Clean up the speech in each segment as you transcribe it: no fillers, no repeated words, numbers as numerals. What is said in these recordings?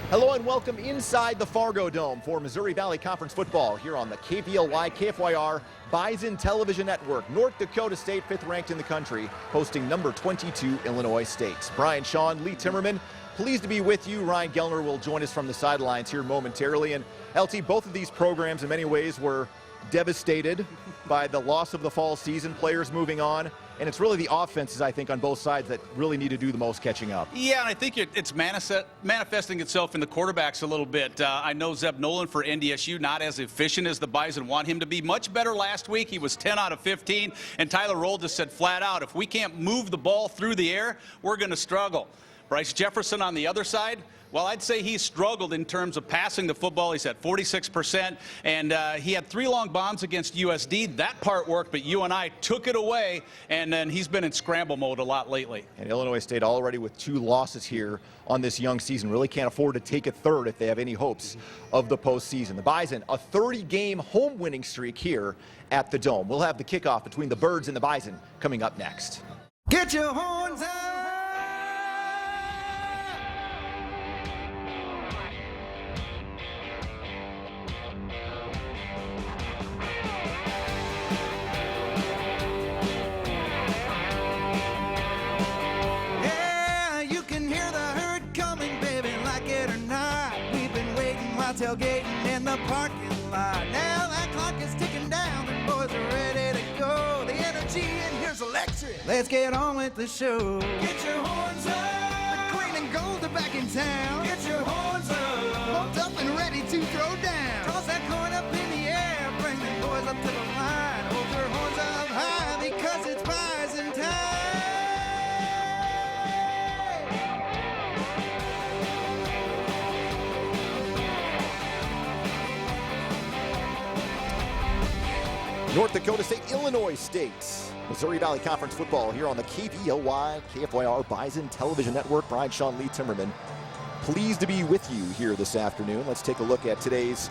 Hello and welcome inside the Fargo Dome for Missouri Valley Conference football here on the KVLY KFYR Bison Television Network. North Dakota State, 5th ranked in the country, hosting number 22 Illinois State. Brian Shawn, Lee Timmerman, pleased to be with you. Ryan Gellner will join us from the sidelines here momentarily. And LT, both of these programs in many ways were devastated by the loss of the fall season, players moving on. And it's really the offenses, I think, on both sides that really need to do the most catching up. Yeah, and I think it's manifesting itself in the quarterbacks a little bit. I know Zeb Nolan for NDSU, not as efficient as the Bison want him to be. Much better last week. He was 10 out of 15. And Tyler Roll just said flat out, if we can't move the ball through the air, we're going to struggle. Bryce Jefferson on the other side, well, I'd say he struggled in terms of passing the football. He's at 46%, and he had 3 long bombs against USD. That part worked, but UNI took it away, and then he's been in scramble mode a lot lately. And Illinois State already with 2 losses here on this young season. Really can't afford to take a third if they have any hopes of the postseason. The Bison, a 30-game home winning streak here at the Dome. We'll have the kickoff between the Birds and the Bison coming up next. Get your horns out! Tailgating in the parking lot. Now that clock is ticking down. The boys are ready to go. The energy in here's electric. Let's get on with the show. Get your horns up. The green and gold are back in town. Get your horns up. Pumped up and ready to throw down. Toss that coin up in the air. Bring the boys up to the line. Hold their horns up high because it's Bison time. North Dakota State, Illinois State. Missouri Valley Conference football here on the KVLY KFYR Bison Television Network. Brian Shawn, Lee Timmerman, pleased to be with you here this afternoon. Let's take a look at today's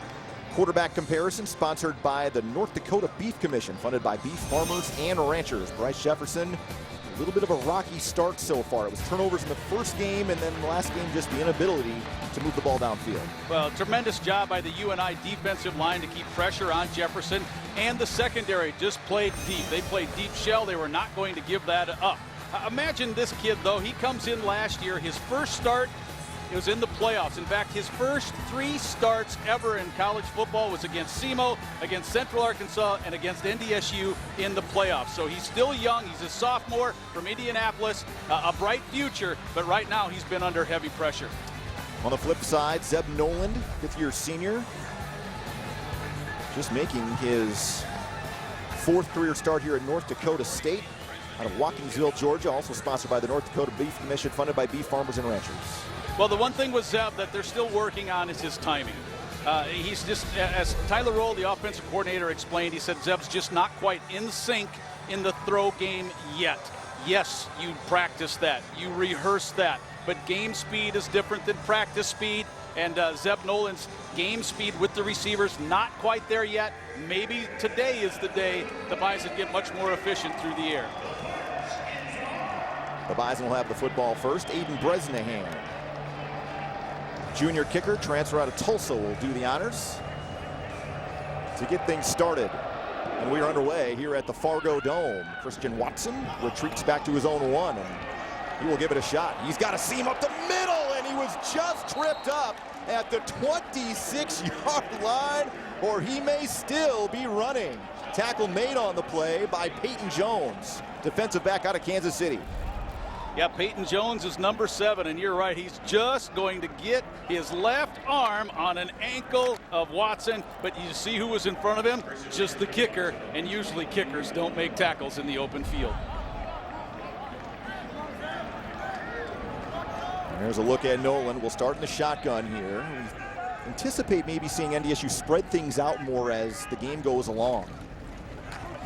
quarterback comparison, sponsored by the North Dakota Beef Commission, funded by beef farmers and ranchers. Bryce Jefferson, a little bit of a rocky start so far. It was turnovers in the first game, and then the last game just the inability to move the ball downfield. Well, tremendous job by the UNI defensive line to keep pressure on Jefferson, and the secondary just played deep. They played deep shell. They were not going to give that up. Imagine this kid, though. He comes in last year. His first start, it was in the playoffs. In fact, his first 3 starts ever in college football was against SEMO, against Central Arkansas, and against NDSU in the playoffs. So he's still young. He's a sophomore from Indianapolis, a bright future, but right now he's been under heavy pressure. On the flip side, Zeb Nolan, 5th-year senior, just making his 4th career start here at North Dakota State out of Watkinsville, Georgia, also sponsored by the North Dakota Beef Commission, funded by beef farmers and ranchers. Well, the one thing with Zeb that they're still working on is his timing. He's just, as Tyler Roll, the offensive coordinator, explained, he said Zeb's just not quite in sync in the throw game yet. Yes, you practice that, you rehearse that, but game speed is different than practice speed, and Zeb Nolan's game speed with the receivers not quite there yet. Maybe today is the day the Bison get much more efficient through the air. The Bison will have the football first. Aiden Bresnahan, junior kicker, transfer out of Tulsa, will do the honors to get things started. And we are underway here at the Fargo Dome. Christian Watson retreats back to his own 1, and he will give it a shot. He's got a seam up the middle, and he was just tripped up at the 26-yard line, or he may still be running. Tackle made on the play by Peyton Jones, defensive back out of Kansas City. Yeah, Peyton Jones is number 7, and you're right. He's just going to get his left arm on an ankle of Watson, but you see who was in front of him? Just the kicker, and usually kickers don't make tackles in the open field. There's a look at Nolan. We'll start in the shotgun here. We anticipate maybe seeing NDSU spread things out more as the game goes along.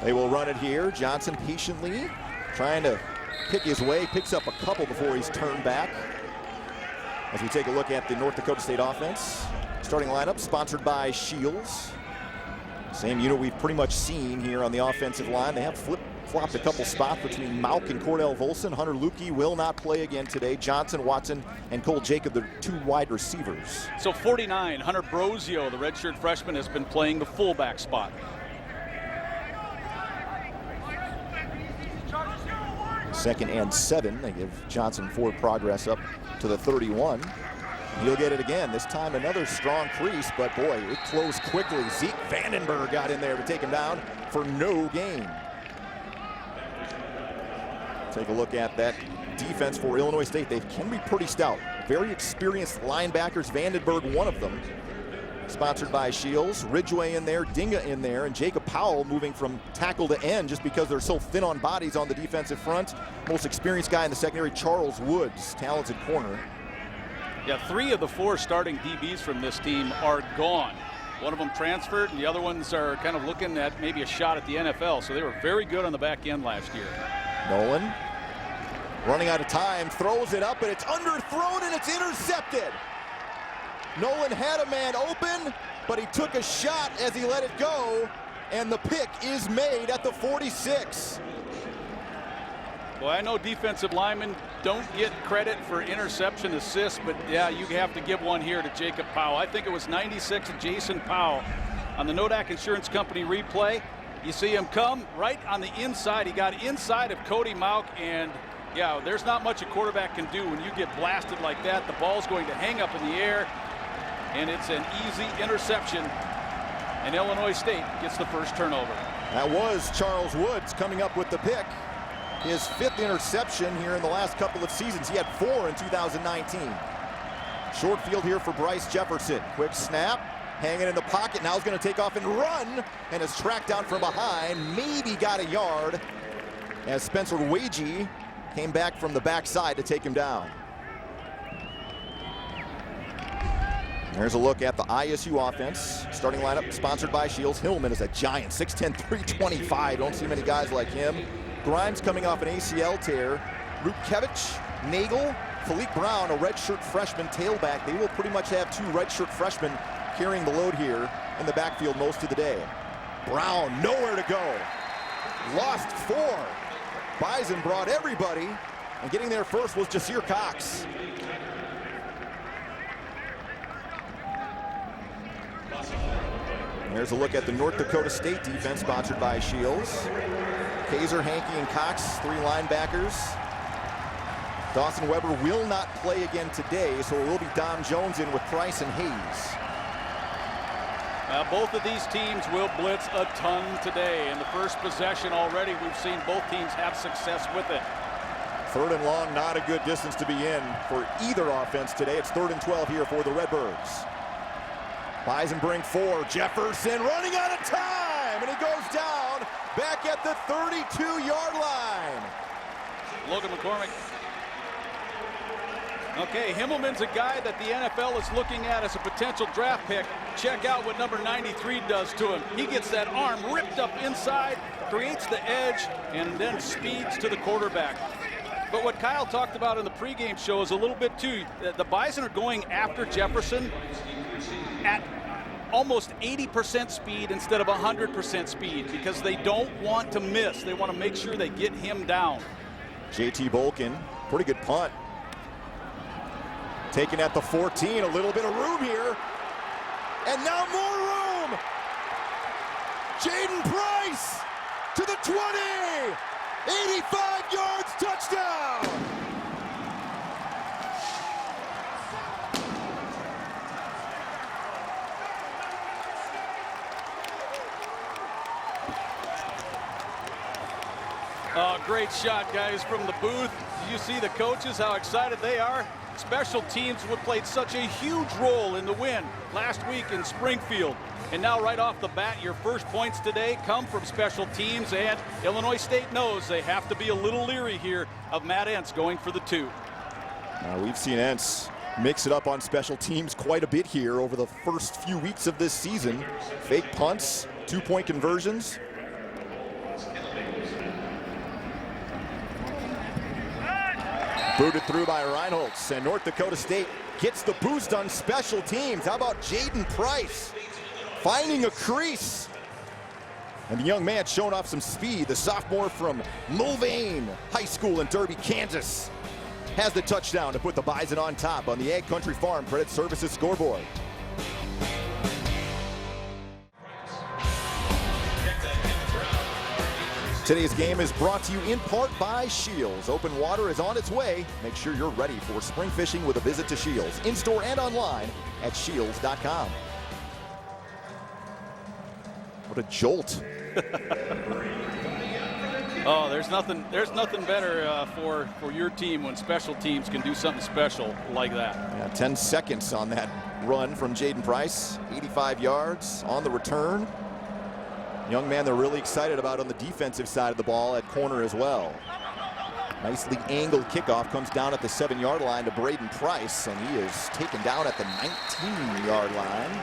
They will run it here. Johnson patiently trying to pick his way, picks up a couple before he's turned back. As we take a look at the North Dakota State offense, starting lineup sponsored by Shields. Same unit we've pretty much seen here on the offensive line. They have flipped Flopped a couple spots between Mauk and Cordell Volson. Hunter Lukey will not play again today. Johnson, Watson, and Cole Jacob, the 2 wide receivers. So 49, Hunter Brosio, the redshirt freshman, has been playing the fullback spot. Second and 7. They give Johnson forward progress up to the 31. He'll get it again. This time another strong crease, but boy, it closed quickly. Zeke Vandenberg got in there to take him down for no gain. Take a look at that defense for Illinois State. They can be pretty stout. Very experienced linebackers. Vandenberg, one of them. Sponsored by Shields. Ridgway in there, Dinga in there, and Jacob Powell moving from tackle to end just because they're so thin on bodies on the defensive front. Most experienced guy in the secondary, Charles Woods, talented corner. Yeah, 3 of the 4 starting DBs from this team are gone. One of them transferred, and the other ones are kind of looking at maybe a shot at the NFL. So they were very good on the back end last year. Nolan running out of time, throws it up, but it's underthrown and it's intercepted. Nolan had a man open, but he took a shot as he let it go, and the pick is made at the 46. Well, I know defensive linemen don't get credit for interception assists, but yeah, you have to give one here to Jacob Powell. I think it was 96 Jason Powell on the Nodak Insurance Company replay. You see him come right on the inside. He got inside of Cody Mauk, and yeah, there's not much a quarterback can do when you get blasted like that. The ball's going to hang up in the air, and it's an easy interception, and Illinois State gets the first turnover. That was Charles Woods coming up with the pick. His 5th interception here in the last couple of seasons. He had 4 in 2019. Short field here for Bryce Jefferson. Quick snap, hanging in the pocket. Now he's going to take off and run, and is tracked down from behind. Maybe got a yard as Spencer Wagee came back from the backside to take him down. There's a look at the Isu offense. Starting lineup sponsored by Shields. Hillman is a giant, 6'10", 325. Don't see many guys like him. Grimes coming off an ACL tear. Rutkevich, Nagel, Philippe Brown, a redshirt freshman tailback. They will pretty much have 2 redshirt freshmen carrying the load here in the backfield most of the day. Brown, nowhere to go. Lost 4. Bison brought everybody, and getting there first was Jasir Cox. There's a look at the North Dakota State defense sponsored by Shields. Kaiser, Hankey, and Cox, 3 linebackers. Dawson Weber will not play again today, so it will be Dom Jones in with Price and Hayes. Both of these teams will blitz a ton today. In the first possession already, we've seen both teams have success with it. 3rd and long, not a good distance to be in for either offense today. It's 3rd and 12 here for the Redbirds. Bison bring 4. Jefferson running out of time, and he goes down back at the 32-yard line. Logan McCormick. Okay, Himmelman's a guy that the NFL is looking at as a potential draft pick. Check out what number 93 does to him. He gets that arm ripped up inside, creates the edge, and then speeds to the quarterback. But what Kyle talked about in the pregame show is a little bit too. The Bison are going after Jefferson at almost 80% speed instead of 100% speed because they don't want to miss. They want to make sure they get him down. JT Bolkin, pretty good punt. Taken at the 14, a little bit of room here. And now more room. Jaden Price to the 20. 85 yards, touchdown. Oh, great shot, guys, from the booth. You see the coaches, how excited they are. Special teams would play such a huge role in the win last week in Springfield. And now right off the bat, your first points today come from special teams, and Illinois State knows they have to be a little leery here of Matt Entz going for the 2. We've seen Entz mix it up on special teams quite a bit here over the first few weeks of this season. Fake punts, 2-point conversions. Booted through by Reinholtz, and North Dakota State gets the boost on special teams. How about Jaden Price finding a crease? And the young man showing off some speed, the sophomore from Mulvane High School in Derby, Kansas, has the touchdown to put the Bison on top on the Ag Country Farm Credit Services scoreboard. Today's game is brought to you in part by Shields. Open water is on its way. Make sure you're ready for spring fishing with a visit to Shields, in-store and online at shields.com. What a jolt. Oh, there's nothing better for your team when special teams can do something special like that. Yeah, 10 seconds on that run from Jaden Price, 85 yards on the return. Young man they're really excited about on the defensive side of the ball at corner as well. Nicely angled kickoff comes down at the 7-yard line to Braden Price, and he is taken down at the 19-yard line.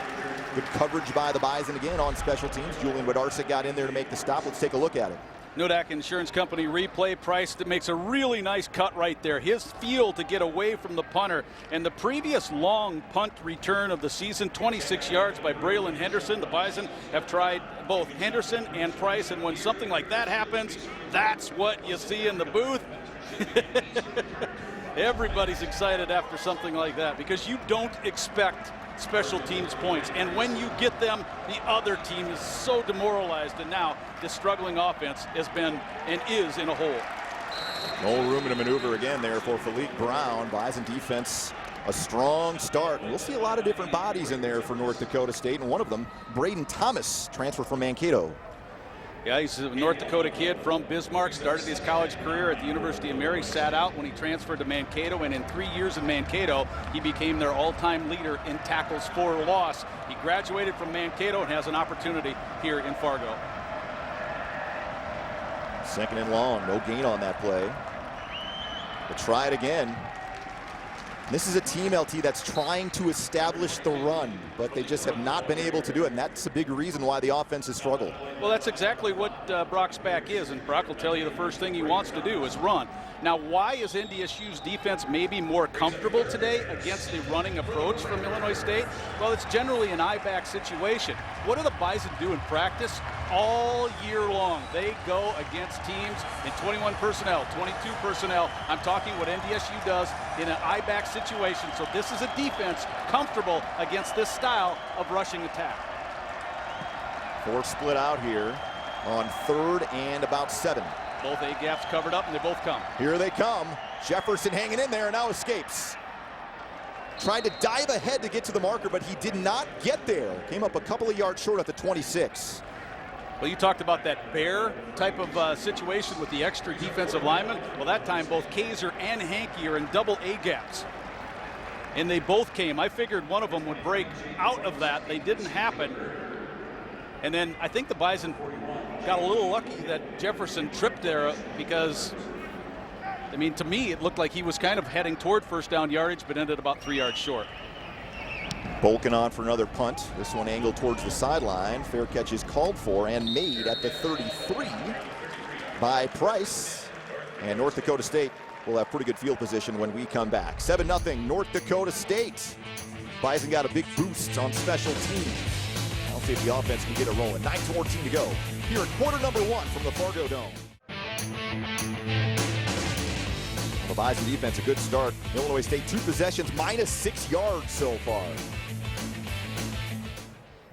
Good coverage by the Bison again on special teams. Julian Wodarczyk got in there to make the stop. Let's take a look at it. Nodak Insurance Company replay. Price that makes a really nice cut right there. His feel to get away from the punter. And the previous long punt return of the season, 26 yards by Braylon Henderson. The Bison have tried both Henderson and Price, and when something like that happens, that's what you see in the booth. Everybody's excited after something like that because you don't expect special teams points, and when you get them, the other team is so demoralized, and now this struggling offense has been and is in a hole. No room to maneuver again there for Philippe Brown. Bison defense a strong start, and we'll see a lot of different bodies in there for North Dakota State, and one of them, Braden Thomas, transfer from Mankato. Yeah, he's a North Dakota kid from Bismarck, started his college career at the University of Mary, sat out when he transferred to Mankato, and in 3 years in Mankato, he became their all-time leader in tackles for loss. He graduated from Mankato and has an opportunity here in Fargo. Second and long, no gain on that play. We'll try it again. This is a team, LT, that's trying to establish the run, but they just have not been able to do it, and that's a big reason why the offense has struggled. Well, that's exactly what Brock's back is, and Brock will tell you the first thing he wants to do is run. Now, why is NDSU's defense maybe more comfortable today against the running approach from Illinois State? Well, it's generally an I-back situation. What do the Bison do in practice? All year long, they go against teams in 21 personnel, 22 personnel. I'm talking what NDSU does in an I-back situation. So this is a defense comfortable against this style of rushing attack. Four split out here on 3rd and about 7. Both A-gaps covered up, and they both come. Here they come. Jefferson hanging in there, now escapes. Tried to dive ahead to get to the marker, but he did not get there. Came up a couple of yards short at the 26. Well, you talked about that bear type of situation with the extra defensive lineman. Well, that time both Kaiser and Hankey are in double A-gaps. And they both came. I figured one of them would break out of that. They didn't happen. And then I think the Bison got a little lucky that Jefferson tripped there because, I mean, to me, it looked like he was kind of heading toward first down yardage, but ended about 3 yards short. Bolkin on for another punt. This one angled towards the sideline. Fair catch is called for and made at the 33 by Price. And North Dakota State will have pretty good field position when we come back. 7-0 North Dakota State. Bison got a big boost on special teams. I'll see if the offense can get it rolling. 9:14 to go here at quarter number 1 from the Fargo Dome. The Bison defense, a good start. Illinois State 2 possessions, -6 yards so far.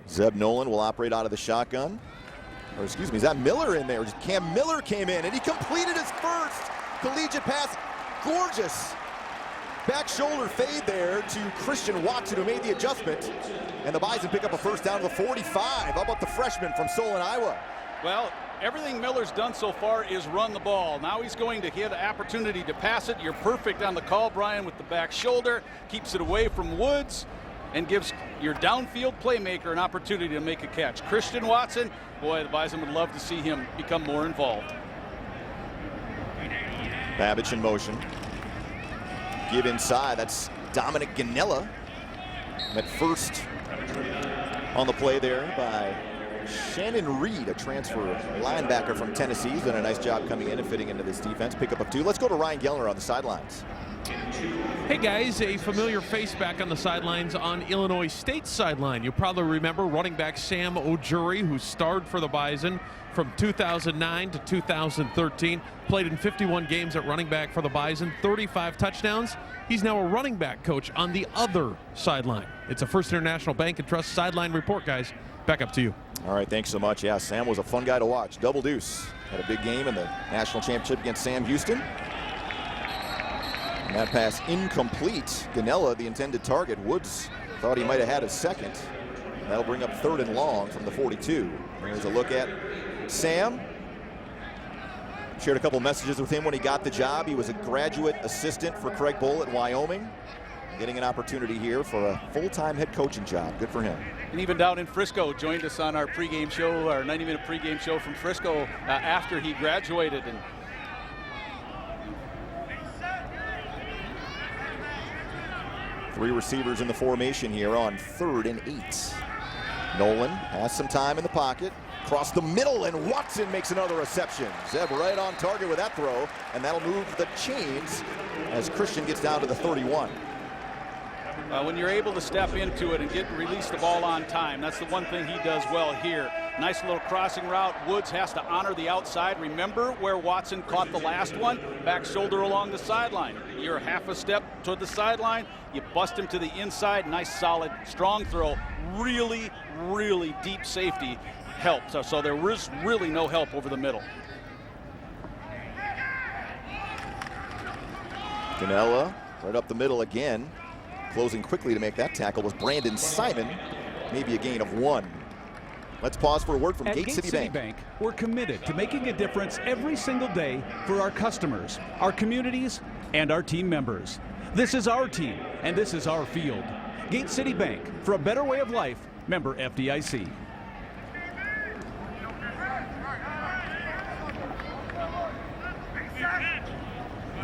Zeb Nolan will operate out of the shotgun. Or excuse me, is that Miller in there? Cam Miller came in and he completed his first collegiate pass. Gorgeous back shoulder fade there to Christian Watson, who made the adjustment. And the Bison pick up a first down to the 45. How about the freshman from Solon, Iowa? Well, everything Miller's done so far is run the ball. Now he's going to get an opportunity to pass it. You're perfect on the call, Brian, with the back shoulder. Keeps it away from Woods and gives your downfield playmaker an opportunity to make a catch. Christian Watson, boy, the Bison would love to see him become more involved. Babbage in motion. Give inside, that's Dominic Ganella. At first on the play there by Shannon Reed, a transfer linebacker from Tennessee. He's done a nice job coming in and fitting into this defense. Pick up of 2. Let's go to Ryan Gellner on the sidelines. Hey guys, a familiar face back on the sidelines on Illinois State's sideline. You probably remember running back Sam Ojuri, who starred for the Bison from 2009 to 2013, played in 51 games at running back for the Bison, 35 touchdowns. He's now a running back coach on the other sideline. It's a First International Bank and Trust sideline report, guys. Back up to you. All right, thanks so much. Yeah, Sam was a fun guy to watch. Double deuce. Had a big game in the national championship against Sam Houston. And that pass incomplete. Ganella, the intended target. Woods thought he might have had a second. That'll bring up 3rd and long from the 42. Here's a look at Sam. Shared a couple messages with him when he got the job. He was a graduate assistant for Craig Bull at Wyoming. Getting an opportunity here for a full-time head coaching job. Good for him. And even down in Frisco, joined us on our pregame show, our 90-minute pregame show from Frisco after he graduated. And three receivers in the formation here on 3rd and 8. Nolan has some time in the pocket. Across the middle, and Watson makes another reception. Zeb right on target with that throw, and that'll move the chains as Christian gets down to the 31. When you're able to step into it and release the ball on time, that's the one thing he does well here. Nice little crossing route. Woods has to honor the outside. Remember where Watson caught the last one? Back shoulder along the sideline. You're half a step toward the sideline. You bust him to the inside. Nice, solid, strong throw. Really, really deep safety helps. So there was really no help over the middle. Ganella right up the middle again. Closing quickly to make that tackle was Brandon Simon. Maybe a gain of 1. Let's pause for a word from At Gate City Bank. We're committed to making a difference every single day for our customers, our communities, and our team members. This is our team, and this is our field. Gate City Bank, for a better way of life, member FDIC.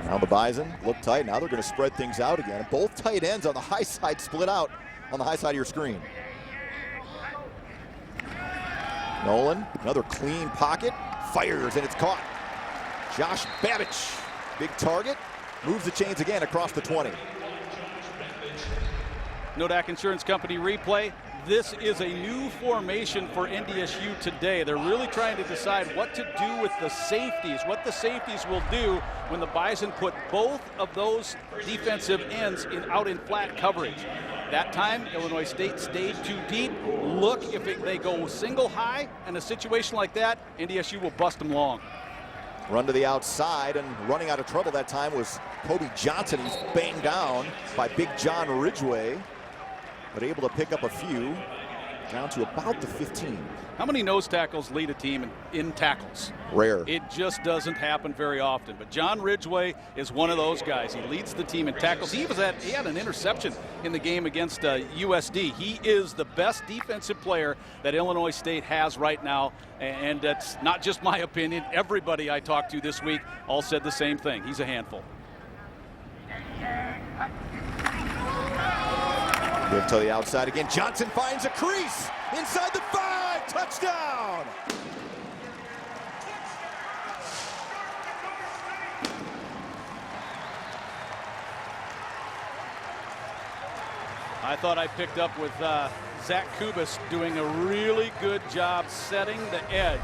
Now the Bison look tight. Now they're going to spread things out again. Both tight ends on the high side split out on the high side of your screen. Nolan, another clean pocket, fires, and it's caught. Josh Babbage, big target, moves the chains again across the 20. Nodak Insurance Company replay. This is a new formation for NDSU today. They're really trying to decide what to do with the safeties, what the safeties will do when the Bison put both of those defensive ends out in flat coverage. That time, Illinois State stayed too deep. Look, if they go single high in a situation like that, NDSU will bust them long. Run to the outside, and running out of trouble that time was Kobe Johnson. He's banged down by Big John Ridgway, but able to pick up a few, down to about the 15. How many nose tackles lead a team in tackles? Rare. It just doesn't happen very often. But John Ridgway is one of those guys. He leads the team in tackles. He had an interception in the game against USD. He is the best defensive player that Illinois State has right now. And that's not just my opinion. Everybody I talked to this week all said the same thing. He's a handful. Give to the outside again. Johnson finds a crease inside the 5. Touchdown. I thought I picked up with Zach Kubas doing a really good job setting the edge.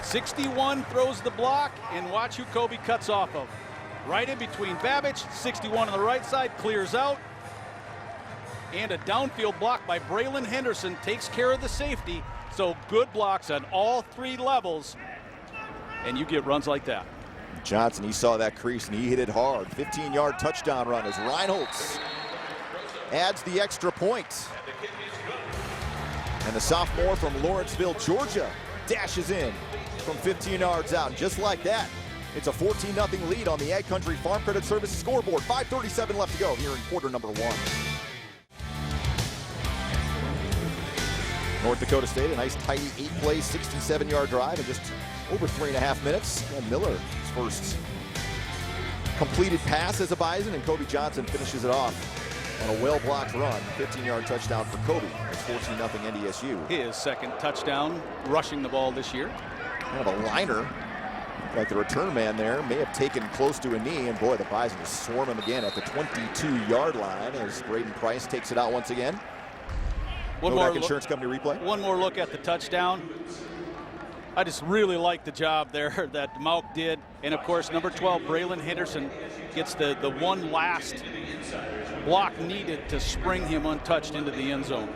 61 throws the block, and watch who Kobe cuts off of. Right in between Babbage, 61 on the right side, clears out. And a downfield block by Braylon Henderson takes care of the safety. So good blocks on all 3 levels, and you get runs like that. Johnson, he saw that crease and he hit it hard. 15-yard touchdown run as Reinholtz adds the extra point. And the sophomore from Lawrenceville, Georgia, dashes in from 15 yards out. And just like that, it's a 14-0 lead on the Ag Country Farm Credit Services scoreboard. 5:37 left to go here in quarter number 1. North Dakota State, a nice tidy 8-play, 67-yard drive in just over 3.5 minutes. And Miller's first completed pass as a Bison, and Kobe Johnson finishes it off on a well-blocked run. 15-yard touchdown for Kobe. It's 14-0 NDSU. His second touchdown rushing the ball this year. Kind of a liner Like the return man there may have taken close to a knee, and boy, the Bison just swarm him again at the 22-yard line as Braden Price takes it out once again. Kodak Insurance Company replay. One more look at the touchdown. I just really like the job there that Mauk did. And of course, number 12, Braylon Henderson, gets the one last block needed to spring him untouched into the end zone.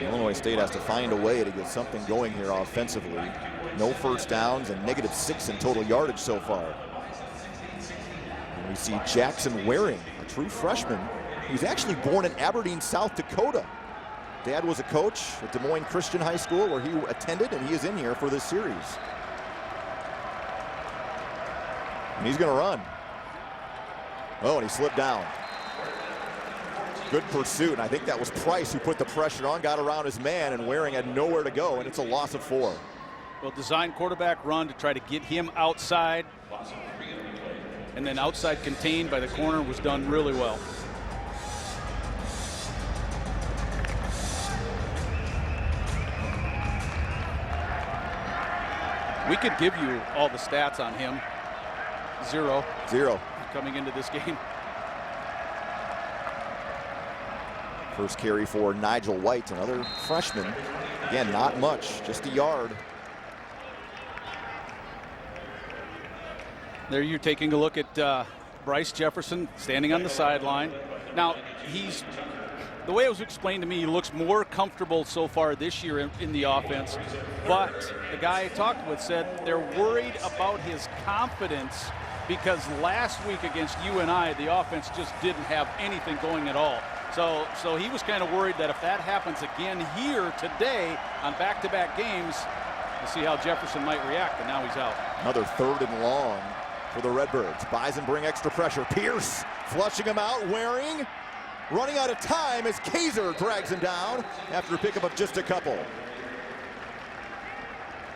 Illinois State has to find a way to get something going here offensively. No first downs and -6 in total yardage so far. And we see Jackson Waring, a true freshman. He's actually born in Aberdeen, South Dakota. Dad was a coach at Des Moines Christian High School where he attended, and he is in here for this series. And he's going to run. Oh, and he slipped down. Good pursuit, and I think that was Price who put the pressure on, got around his man, and Waring had nowhere to go, and it's a loss of 4. Well, design quarterback run to try to get him outside, and then outside contained by the corner was done really well. We could give you all the stats on him. 0 coming into this game. First carry for Nigel White, another freshman. Again, not much, just a yard. There you're taking a look at Bryce Jefferson standing on the sideline. Now, the way it was explained to me, he looks more comfortable so far this year in the offense. But the guy I talked with said they're worried about his confidence because last week against UNI, the offense just didn't have anything going at all. So he was kind of worried that if that happens again here today on back-to-back games, we'll see how Jefferson might react, and now he's out. Another 3rd and long for the Redbirds. Bison bring extra pressure. Pierce flushing him out. Waring running out of time as Kaiser drags him down after a pickup of just a couple.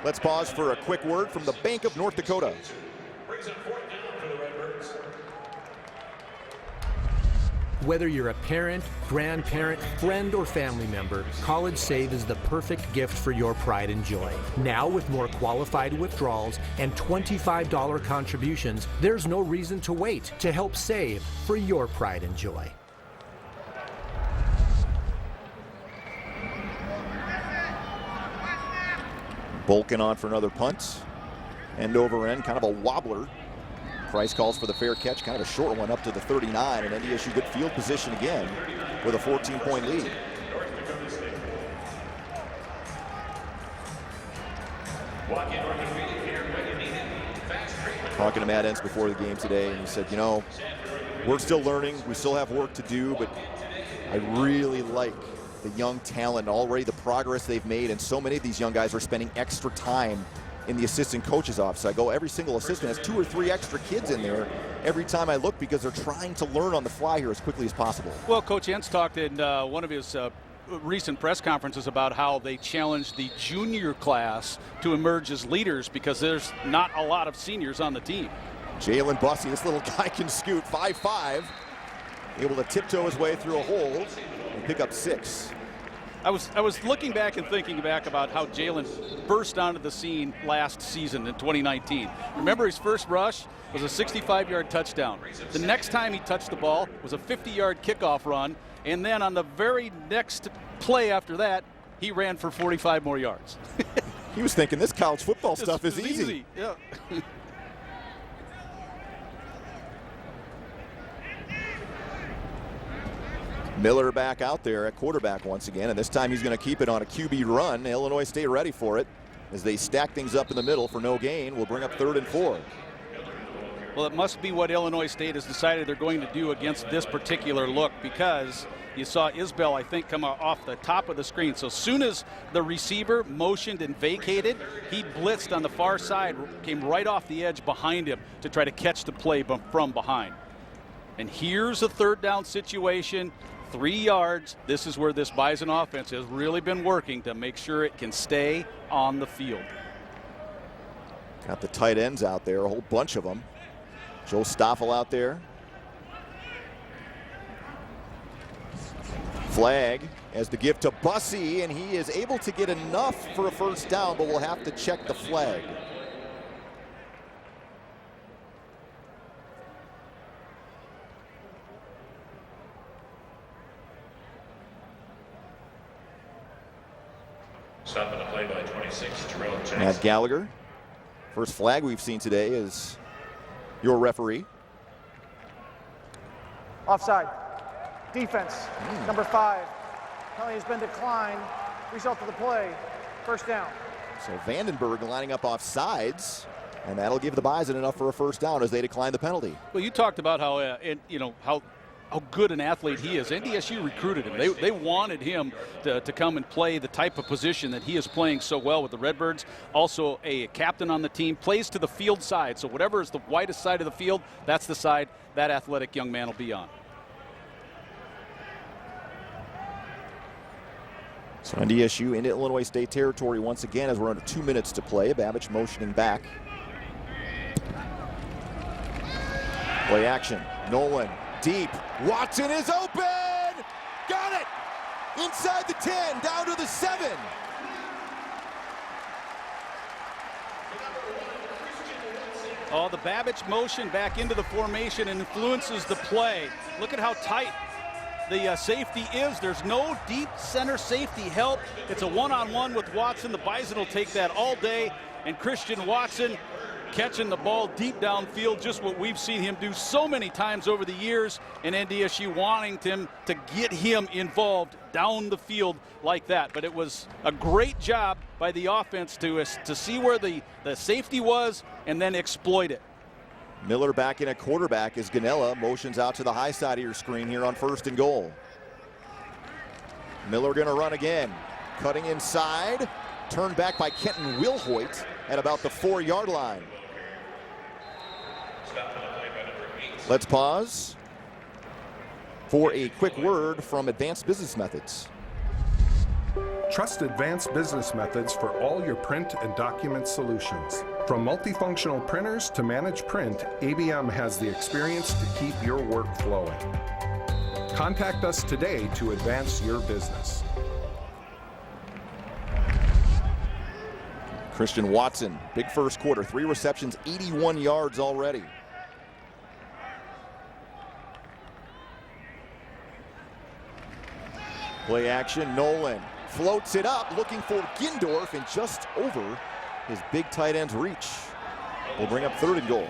Let's pause for a quick word from the Bank of North Dakota. Whether you're a parent, grandparent, friend, or family member, College Save is the perfect gift for your pride and joy. Now with more qualified withdrawals and $25 contributions, there's no reason to wait to help save for your pride and joy. Bolkin on for another punt. End over end, kind of a wobbler. Price calls for the fair catch, kind of a short one up to the 39, and NDSU good field position again with a 14-point lead. Talking to Matt Entz before the game today, and he said, you know, we're still learning, we still have work to do, but I really like the young talent, already the progress they've made, and so many of these young guys are spending extra time in the assistant coach's office. I go, every single assistant has 2 or 3 extra kids in there every time I look because they're trying to learn on the fly here as quickly as possible. Well, Coach Entz talked in one of his recent press conferences about how they challenged the junior class to emerge as leaders because there's not a lot of seniors on the team. Jalen Bussey, this little guy can scoot 5'5", able to tiptoe his way through a hole and pick up 6. I was looking back and thinking back about how Jalen burst onto the scene last season in 2019. Remember his first rush was a 65-yard touchdown. The next time he touched the ball was a 50-yard kickoff run, and then on the very next play after that, he ran for 45 more yards. He was thinking this college football stuff is easy. Yeah. Miller back out there at quarterback once again, and this time he's going to keep it on a QB run. Illinois State ready for it as they stack things up in the middle for no gain. We'll bring up 3rd and 4. Well, it must be what Illinois State has decided they're going to do against this particular look, because you saw Isbell, I think, come off the top of the screen. So as soon as the receiver motioned and vacated, he blitzed on the far side, came right off the edge behind him to try to catch the play from behind. And here's a 3rd down situation. 3 yards. This is where this Bison offense has really been working to make sure it can stay on the field. Got the tight ends out there, a whole bunch of them. Joe Stoffel out there. flag as the gift to Bussey, and he is able to get enough for a first down, but we'll have to check the flag. Stopping the play by 26, Terrell Jackson. Matt Gallagher. First flag we've seen today is your referee. Offside. Defense. Number 5. Penalty has been declined. Result of the play. First down. So Vandenberg lining up off sides, and that'll give the Bison enough for a first down as they decline the penalty. Well, you talked about how, how good an athlete he is. NDSU recruited him. They wanted him to come and play the type of position that he is playing so well with the Redbirds. Also a captain on the team, plays to the field side. So whatever is the widest side of the field, that's the side that athletic young man will be on. So NDSU into Illinois State territory once again as we're under 2 minutes to play. Babbage motioning back. Play action. Nolan deep. Watson is open! Got it! Inside the 10, down to the 7. Oh, the Babbage motion back into the formation and influences the play. Look at how tight the safety is. There's no deep center safety help. It's a one-on-one with Watson. The Bison will take that all day. And Christian Watson catching the ball deep downfield, just what we've seen him do so many times over the years, and NDSU wanting him to get him involved down the field like that. But it was a great job by the offense to see where the safety was and then exploit it. Miller back in a quarterback as Ganella motions out to the high side of your screen here on 1st and goal. Miller gonna run again, cutting inside, turned back by Kenton Wilhoit at about the 4-yard line. Let's pause for a quick word from Advanced Business Methods. Trust Advanced Business Methods for all your print and document solutions. From multifunctional printers to managed print, ABM has the experience to keep your work flowing. Contact us today to advance your business. Christian Watson, big first quarter, 3 receptions, 81 yards already. Play action, Nolan floats it up, looking for Gindorf, and just over his big tight end's reach. Will bring up 3rd and goal.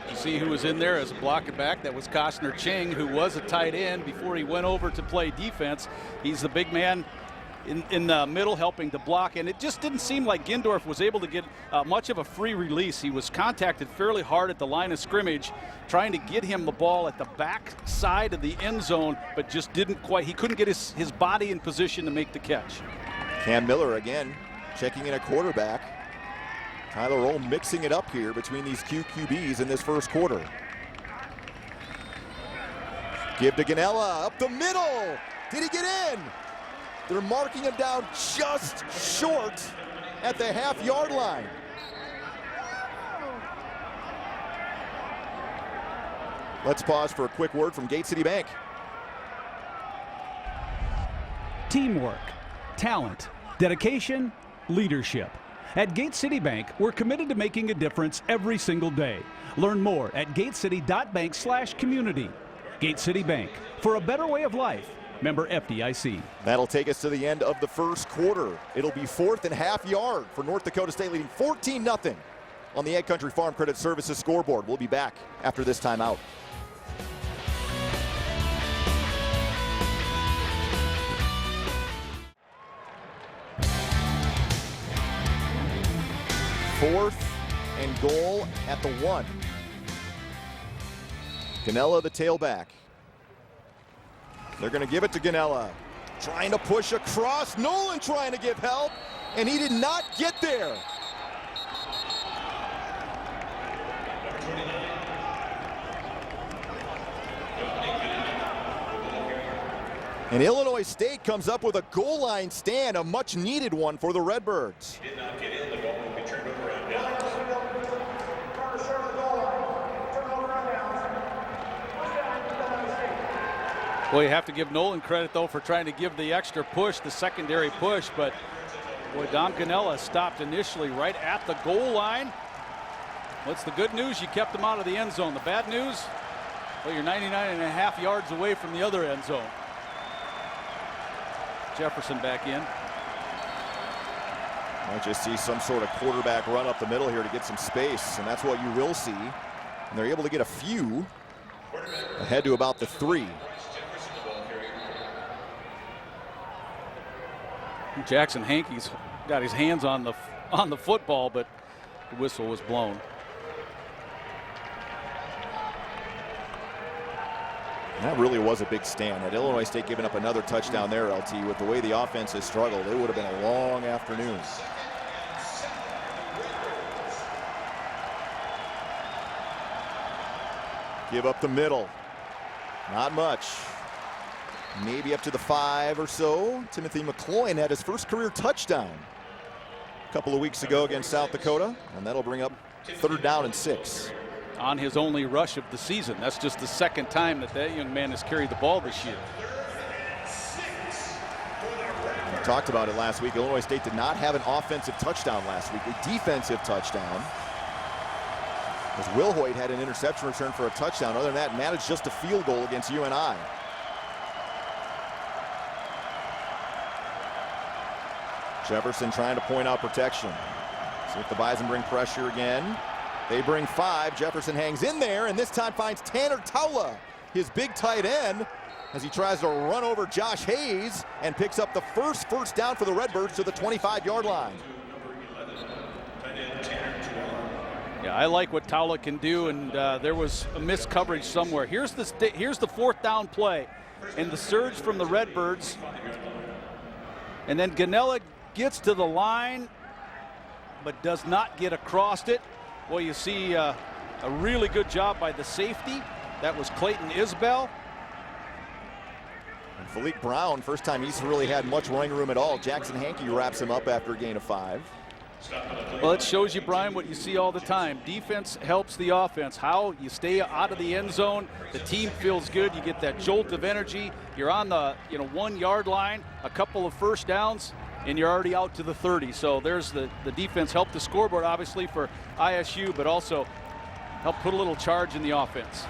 You see who was in there as a blocking back. That was Costner Ching, who was a tight end before he went over to play defense. He's the big man in the middle helping to block, and it just didn't seem like Gindorf was able to get much of a free release. He was contacted fairly hard at the line of scrimmage, trying to get him the ball at the back side of the end zone, but just didn't quite. He couldn't get his body in position to make the catch. Cam Miller again checking in a quarterback. Tyler Roll mixing it up here between these QBs in this first quarter. Give to Ganella up the middle. Did he get in? They're marking him down just short at the half-yard line. Let's pause for a quick word from Gate City Bank. Teamwork, talent, dedication, leadership. At Gate City Bank, we're committed to making a difference every single day. Learn more at gatecity.bank/community. Gate City Bank, for a better way of life. Member FDIC. That'll take us to the end of the first quarter. It'll be 4th and half-yard for North Dakota State, leading 14-0 on the Ag Country Farm Credit Services scoreboard. We'll be back after this timeout. Fourth and goal at the 1. Ganella, the tailback. They're going to give it to Ganella. Trying to push across. Nolan trying to give help, and he did not get there. And Illinois State comes up with a goal line stand, a much needed one for the Redbirds. Did not get in. The ball will be turned over on downs. Well, you have to give Nolan credit, though, for trying to give the extra push, the secondary push. But, boy, Dom Ganella stopped initially right at the goal line. What's the good news? You kept him out of the end zone. The bad news? Well, you're 99.5 yards away from the other end zone. Jefferson back in. Might just see some sort of quarterback run up the middle here to get some space, and that's what you will see. And they're able to get a few ahead to about the 3. Jackson Hankey's got his hands on the football, but the whistle was blown. That really was a big stand. Had Illinois State given up another touchdown there, LT, with the way the offense has struggled, it would have been a long afternoon. Give up the middle. Not much. Maybe up to the 5 or so. Timothy McCloyne had his first career touchdown a couple of weeks ago against South Dakota, and that'll bring up 3rd down and 6. On his only rush of the season. That's just the second time that young man has carried the ball this year. We talked about it last week. Illinois State did not have an offensive touchdown last week, a defensive touchdown. As Will Hoyt had an interception return for a touchdown. Other than that, managed just a field goal against UNI. Jefferson trying to point out protection. See if the Bison bring pressure again. They bring 5. Jefferson hangs in there, and this time finds Tanner Taula, his big tight end, as he tries to run over Josh Hayes and picks up the first down for the Redbirds to the 25-yard line. Yeah, I like what Taula can do, and there was a missed coverage somewhere. Here's the 4th down play, and the surge from the Redbirds, and then Ganella gets to the line, but does not get across it. Well, you see a really good job by the safety. That was Clayton Isbell. And Philippe Brown, first time he's really had much running room at all. Jackson Hankey wraps him up after a gain of 5. Well, it shows you, Brian, what you see all the time. Defense helps the offense. How you stay out of the end zone. The team feels good. You get that jolt of energy. You're on the 1-yard line, a couple of first downs, and you're already out to the 30. So there's the defense helped the scoreboard, obviously, for ISU, but also helped put a little charge in the offense.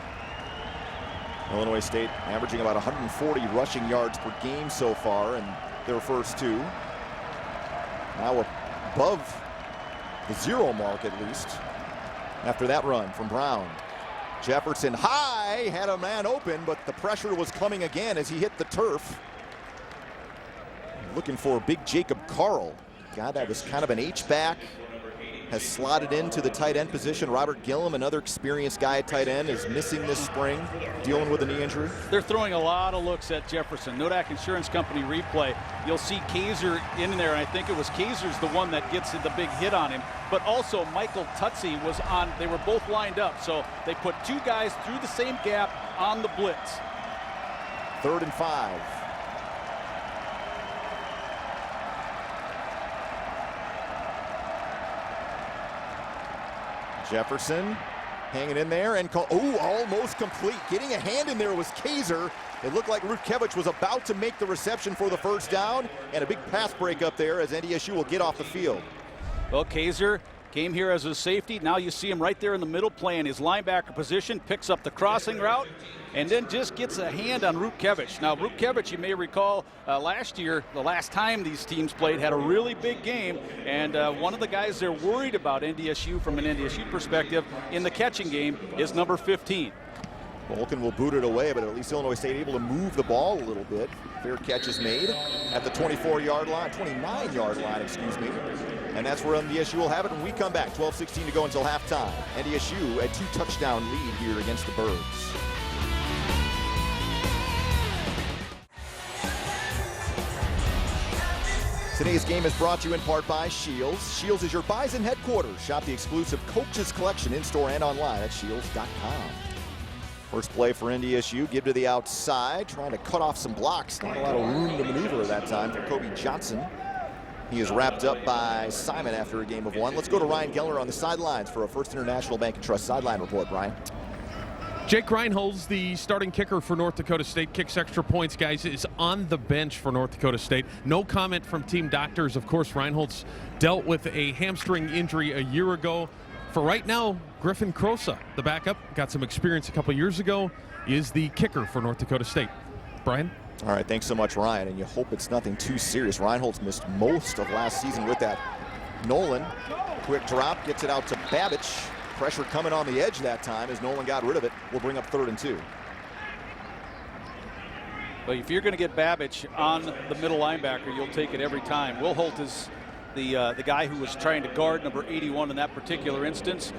Illinois State averaging about 140 rushing yards per game so far in their first 2. Now above the 0 mark at least after that run from Brown. Jefferson high, had a man open, but the pressure was coming again as he hit the turf. Looking for big Jacob Carl. God, that was kind of an H-back. Has slotted into the tight end position. Robert Gillum, another experienced guy at tight end, is missing this spring, dealing with a knee injury. They're throwing a lot of looks at Jefferson. Nodak Insurance Company replay. You'll see Kaiser in there, and I think it was Kaiser's the one that gets the big hit on him. But also Michael Tutsi was on. They were both lined up, so they put 2 guys through the same gap on the blitz. 3rd and 5. Jefferson hanging in there and almost complete. Getting a hand in there was Kaiser. It looked like Rutkevich was about to make the reception for the first down, and a big pass break up there as NDSU will get off the field. Well, Kaiser came here as a safety. Now you see him right there in the middle playing his linebacker position, picks up the crossing route, and then just gets a hand on Rutkevich. Now, Rutkevich, you may recall last year, the last time these teams played, had a really big game, and one of the guys they're worried about NDSU from an NDSU perspective in the catching game is number 15. Vulcan will boot it away, but at least Illinois State able to move the ball a little bit. Fair catch is made at the 29-yard line, excuse me. And that's where NDSU will have it when we come back. 12:16 to go until halftime. NDSU a 2-touchdown lead here against the Birds. Today's game is brought to you in part by Shields. Shields is your Bison headquarters. Shop the exclusive Coaches Collection in-store and online at shields.com. First play for NDSU, give to the outside, trying to cut off some blocks. Not a lot of room to maneuver that time for Kobe Johnson. He is wrapped up by Simon after a game of 1. Let's go to Ryan Geller on the sidelines for a First International Bank and Trust sideline report, Brian. Jake Reinholz, the starting kicker for North Dakota State, kicks extra points, guys, is on the bench for North Dakota State. No comment from team doctors. Of course, Reinholz dealt with a hamstring injury a year ago. For right now, Griffin Krosa, the backup, got some experience a couple years ago, is the kicker for North Dakota State. Brian? All right, thanks so much, Ryan, and you hope it's nothing too serious. Reinholz missed most of last season with that. Nolan, quick drop, gets it out to Babbage. Pressure coming on the edge that time as Nolan got rid of it. We'll bring up 3rd and 2. But if you're going to get Babbage on the middle linebacker, you'll take it every time. Will Holt is the guy who was trying to guard number 81 in that particular instance.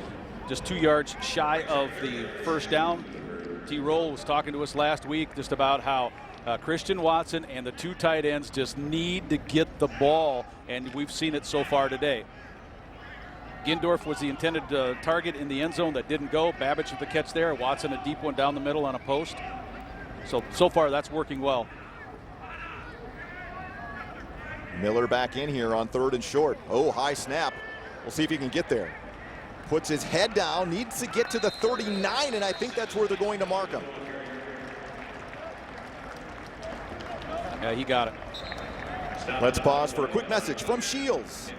Just 2 yards shy of the first down. T. Roll was talking to us last week just about how Christian Watson and the 2 tight ends just need to get the ball, and we've seen it so far today. Gindorf was the intended target in the end zone that didn't go. Babbage with the catch there. Watson a deep one down the middle on a post. So far that's working well. Miller back in here on 3rd and short. Oh, high snap. We'll see if he can get there. Puts his head down, needs to get to the 39, and I think that's where they're going to mark him. Yeah, he got it. Let's pause for a quick message from Shields.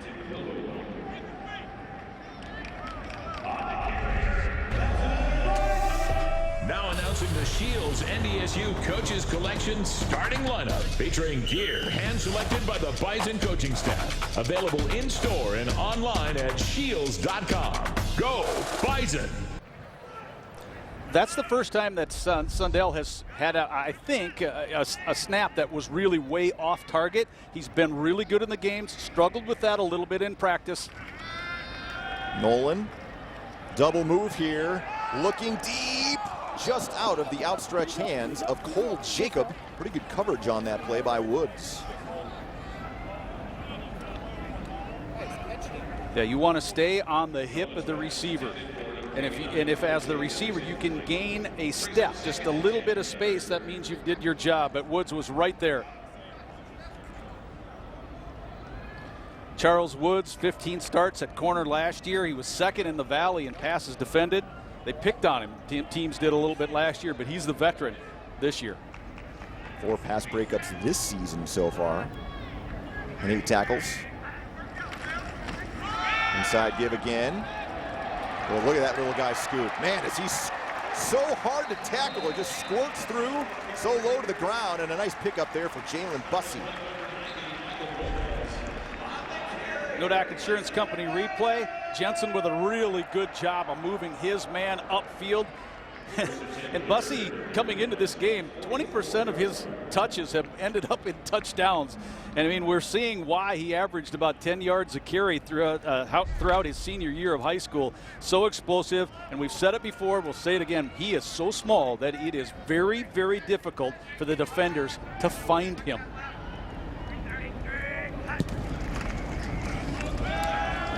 Now announcing the Shields NDSU Coaches Collection starting lineup, featuring gear hand-selected by the Bison coaching staff. Available in-store and online at shields.com. Go Bison! That's the first time that Sundell has had, I think, a snap that was really way off target. He's been really good in the games, struggled with that a little bit in practice. Nolan, double move here, looking deep, just out of the outstretched hands of Cole Jacob. Pretty good coverage on that play by Woods. Yeah, you want to stay on the hip of the receiver. And if as the receiver you can gain a step, just a little bit of space, that means you did your job. But Woods was right there. Charles Woods, 15 starts at corner last year. He was 2nd in the Valley in passes defended. They picked on him. Teams did a little bit last year, but he's the veteran this year. 4 pass breakups this season so far, and 8 tackles. Inside give again. Well, look at that little guy scoop. Man, is he so hard to tackle. It just squirts through so low to the ground, and a nice pickup there for Jalen Bussey. Nodak Insurance Company replay. Jensen with a really good job of moving his man upfield. And Bussey coming into this game, 20% of his touches have ended up in touchdowns. And I mean, we're seeing why he averaged about 10 yards a carry throughout his senior year of high school. So explosive, and we've said it before, we'll say it again, he is so small that it is very, very difficult for the defenders to find him.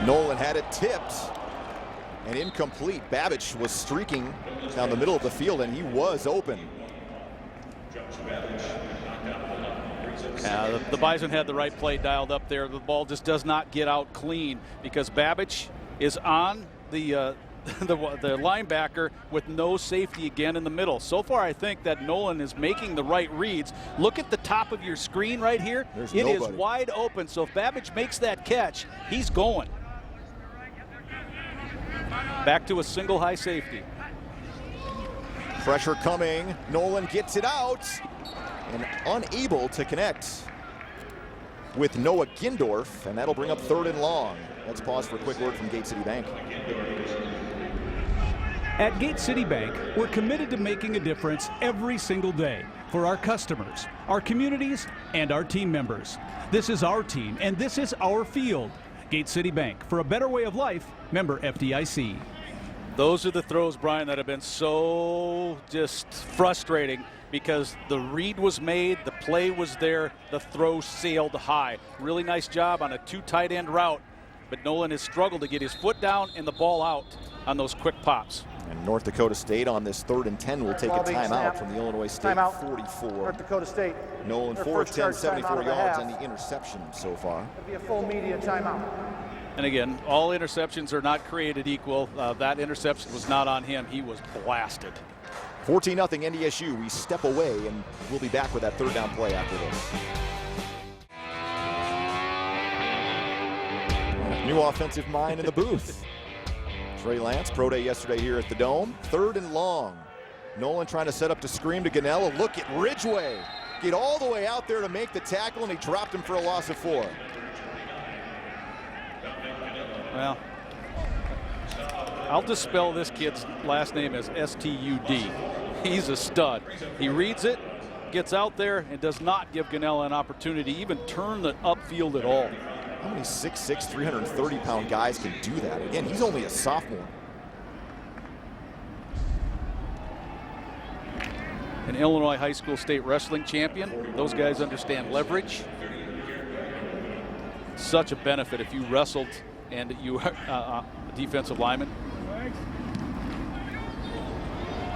Nolan had it tipped and incomplete. Babbage was streaking down the middle of the field, and he was open. The Bison had the right play dialed up there. The ball just does not get out clean because Babbage is on the linebacker with no safety again in the middle. So far, I think that Nolan is making the right reads. Look at the top of your screen right here. It is wide open. So if Babbage makes that catch, he's going. Back to a single high safety. Pressure coming. Nolan gets it out and unable to connect with Noah Gindorf, and that'll bring up 3rd and long. Let's pause for a quick word from Gate City Bank. At Gate City Bank, we're committed to making a difference every single day for our customers, our communities, and our team members. This is our team, and this is our field. Gate City Bank, for a better way of life, member FDIC. Those are the throws, Brian, that have been so just frustrating because the read was made, the play was there, the throw sailed high. Really nice job on a 2 tight end route, but Nolan has struggled to get his foot down and the ball out on those quick pops. And North Dakota State on this 3rd and 10 will take a timeout from the Illinois State 44. North Dakota State. Nolan 4 of 10, 74 yards, and the interception so far. It'll be a full media timeout. And again, all interceptions are not created equal. That interception was not on him. He was blasted. 14-0 NDSU. We step away, and we'll be back with that third down play after this. New offensive mind in the booth. Trey Lance, pro day yesterday here at the Dome. 3rd and long. Nolan trying to set up to scream to Ganella. Look at Ridgeway. Get all the way out there to make the tackle, and he dropped him for a loss of 4. Well, I'll just spell this kid's last name as S-T-U-D. He's a stud. He reads it, gets out there, and does not give Ganella an opportunity to even turn the upfield at all. How many 6'6", 330-pound guys can do that? Again, he's only a sophomore. An Illinois high school state wrestling champion. Those guys understand leverage. Such a benefit if you wrestled and you are a defensive lineman.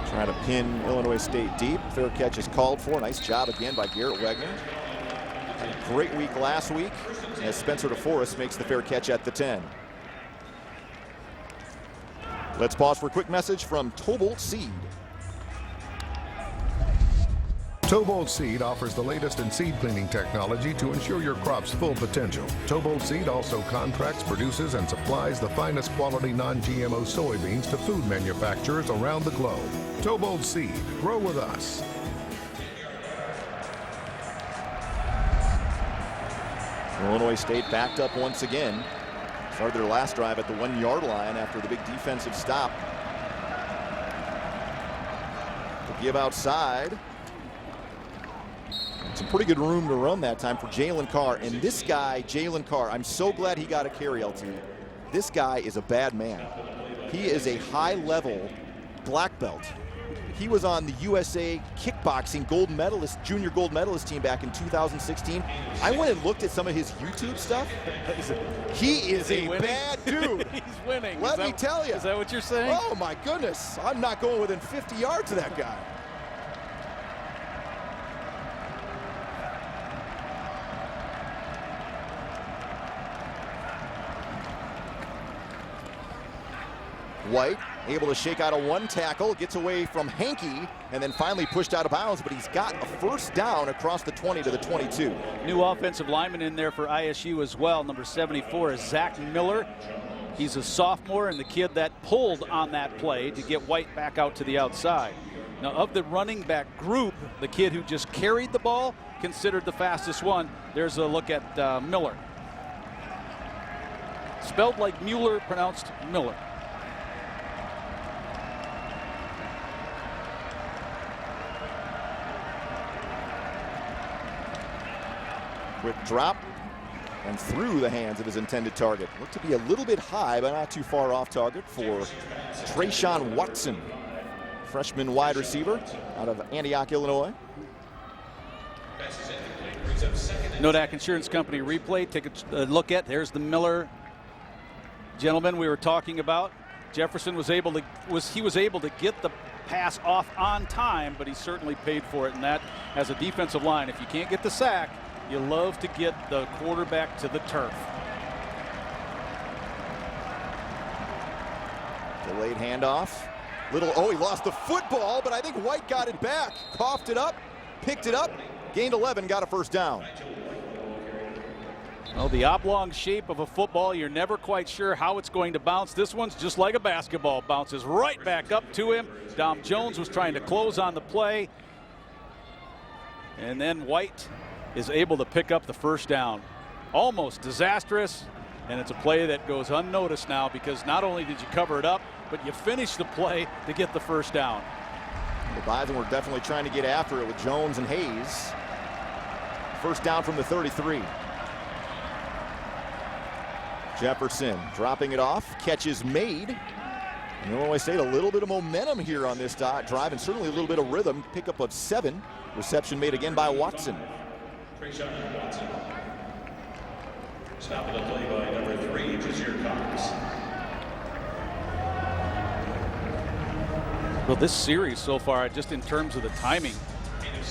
Trying to pin Illinois State deep. Fair catch is called for. Nice job again by Garrett Wegner. Had a great week last week as Spencer Deforest makes the fair catch at the 10. Let's pause for a quick message from Tobolt Seed. Tobolt Seed offers the latest in seed cleaning technology to ensure your crop's full potential. Tobolt Seed also contracts, produces, and supplies the finest quality non-GMO soybeans to food manufacturers around the globe. Tobolt Seed, grow with us. Illinois State backed up once again. Started their last drive at the 1-yard line after the big defensive stop. To give outside. Some pretty good room to run that time for Jaylen Carr. And this guy, Jaylen Carr, I'm so glad he got a carry, LT. This guy is a bad man. He is a high-level black belt. He was on the USA kickboxing gold medalist, junior gold medalist team back in 2016. I went and looked at some of his YouTube stuff. He is a bad dude. He's winning. Let me tell you. Is that what you're saying? Oh, my goodness. I'm not going within 50 yards of that guy. White able to shake out a 1 tackle, gets away from Hankey, and then finally pushed out of bounds, but he's got a first down across the 20 to the 22. New offensive lineman in there for ISU as well. Number 74 is Zach Miller. He's a sophomore and the kid that pulled on that play to get White back out to the outside. Now, of the running back group, the kid who just carried the ball, considered the fastest one. There's a look at Miller. Spelled like Mueller, pronounced Miller. Quick drop and through the hands of his intended target. Looked to be a little bit high, but not too far off target for Trayshawn Watson, freshman wide receiver out of Antioch, Illinois. Nodak Insurance Company replay. Take a look at. There's the Miller gentleman we were talking about. Jefferson was able to get the pass off on time, but he certainly paid for it. And that, as a defensive line, if you can't get the sack, you love to get the quarterback to the turf. Delayed handoff. He lost the football, but I think White got it back. Coughed it up, picked it up, gained 11, got a first down. Well, the oblong shape of a football, you're never quite sure how it's going to bounce. This one's just like a basketball. Bounces right back up to him. Dom Jones was trying to close on the play. And then White is able to pick up the first down. Almost disastrous, and it's a play that goes unnoticed now because not only did you cover it up, but you finished the play to get the first down. The Bison were definitely trying to get after it with Jones and Hayes. First down from the 33. Jefferson dropping it off, catch is made. And Illinois State a little bit of momentum here on this drive and certainly a little bit of rhythm. Pickup of 7. Reception made again by Watson. Trayshawn Watson. Stopping the play by number 3, Jazir Cox. Well, this series so far, just in terms of the timing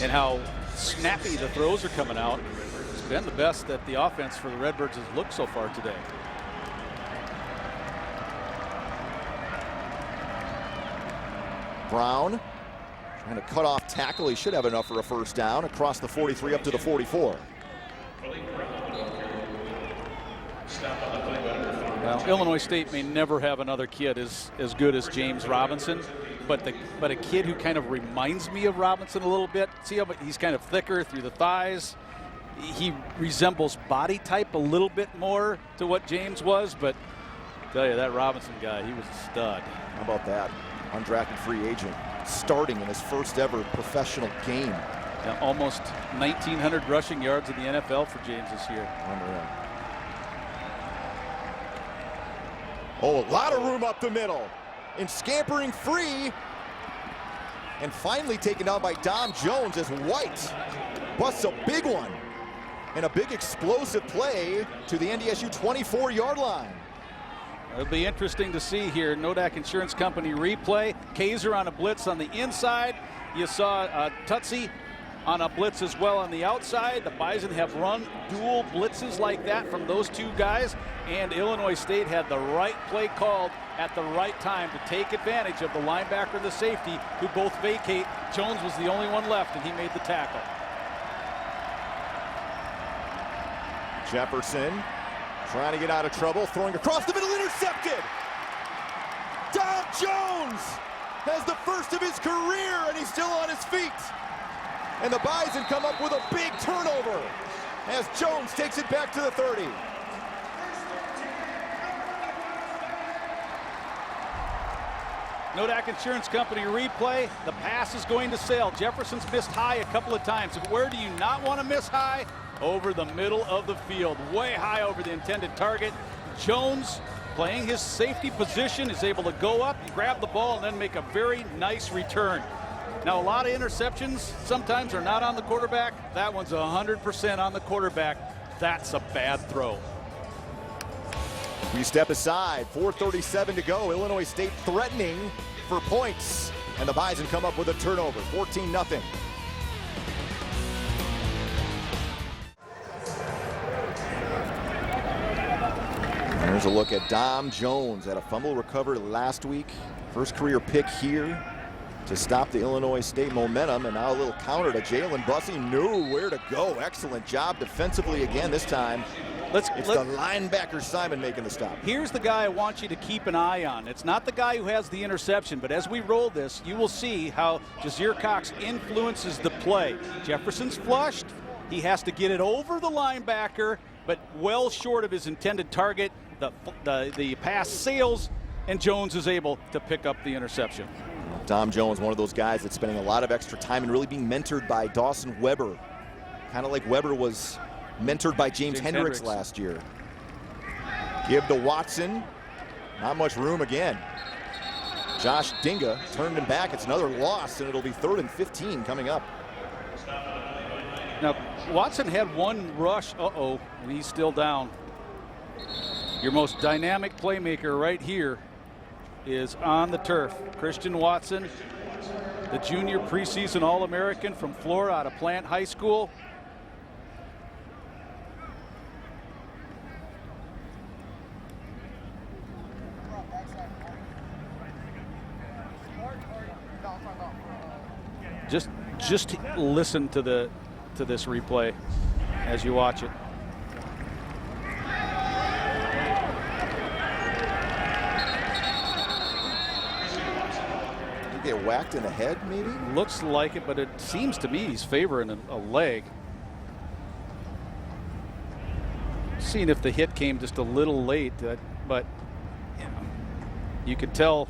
and how snappy the throws are coming out, it's been the best that the offense for the Redbirds has looked so far today. Brown Trying to cut off tackle. He should have enough for a first down across the 43 up to the 44. Well, Illinois State may never have another kid as good as James Robinson, but a kid who kind of reminds me of Robinson a little bit. See how he's kind of thicker through the thighs. He resembles body type a little bit more to what James was, but I tell you, that Robinson guy, he was a stud. How about that? Undrafted free agent starting in his first ever professional game. Yeah, almost 1,900 rushing yards in the NFL for James this year. Unreal. Oh, a lot of room up the middle. And scampering free. And finally taken down by Dom Jones as White busts a big one. And a big explosive play to the NDSU 24-yard line. It'll be interesting to see here. Nodak Insurance Company replay. Kaiser on a blitz on the inside. You saw Tutsi on a blitz as well on the outside. The Bison have run dual blitzes like that from those two guys, and Illinois State had the right play called at the right time to take advantage of the linebacker and the safety who both vacate. Jones was the only one left, and he made the tackle. Jefferson trying to get out of trouble, throwing across the middle, intercepted. Dom Jones has the first of his career, and he's still on his feet. And the Bison come up with a big turnover as Jones takes it back to the 30. Nodak Insurance Company replay. The pass is going to sail. Jefferson's missed high a couple of times. Where do you not want to miss high? Over the middle of the field, way high over the intended target. Jones, playing his safety position, is able to go up, grab the ball, and then make a very nice return. Now, a lot of interceptions sometimes are not on the quarterback. That one's 100% on the quarterback. That's a bad throw. We step aside, 4:37 to go. Illinois State threatening for points, and the Bison come up with a turnover, 14-0. There's a look at Dom Jones at a fumble recovered last week. First career pick here to stop the Illinois State momentum, and now a little counter to Jalen Bussey. Knew where to go. Excellent job defensively again this time. It's the linebacker Simon making the stop. Here's the guy I want you to keep an eye on. It's not the guy who has the interception, but as we roll this, you will see how Jazir Cox influences the play. Jefferson's flushed. He has to get it over the linebacker, but well short of his intended target. The pass sails, and Jones is able to pick up the interception. Dom Jones, one of those guys that's spending a lot of extra time and really being mentored by Dawson Weber. Kind of like Weber was mentored by James Hendricks last year. Give to Watson. Not much room again. Josh Dinga turned him back. It's another loss, and it'll be 3rd and 15 coming up. Now, Watson had one rush, and he's still down. Your most dynamic playmaker right here is on the turf. Christian Watson, the junior preseason All-American from Florida out of Plant High School. Just listen to this replay as you watch it. Get whacked in the head, maybe? Looks like it, but it seems to me he's favoring a leg. Seeing if the hit came just a little late, but you could tell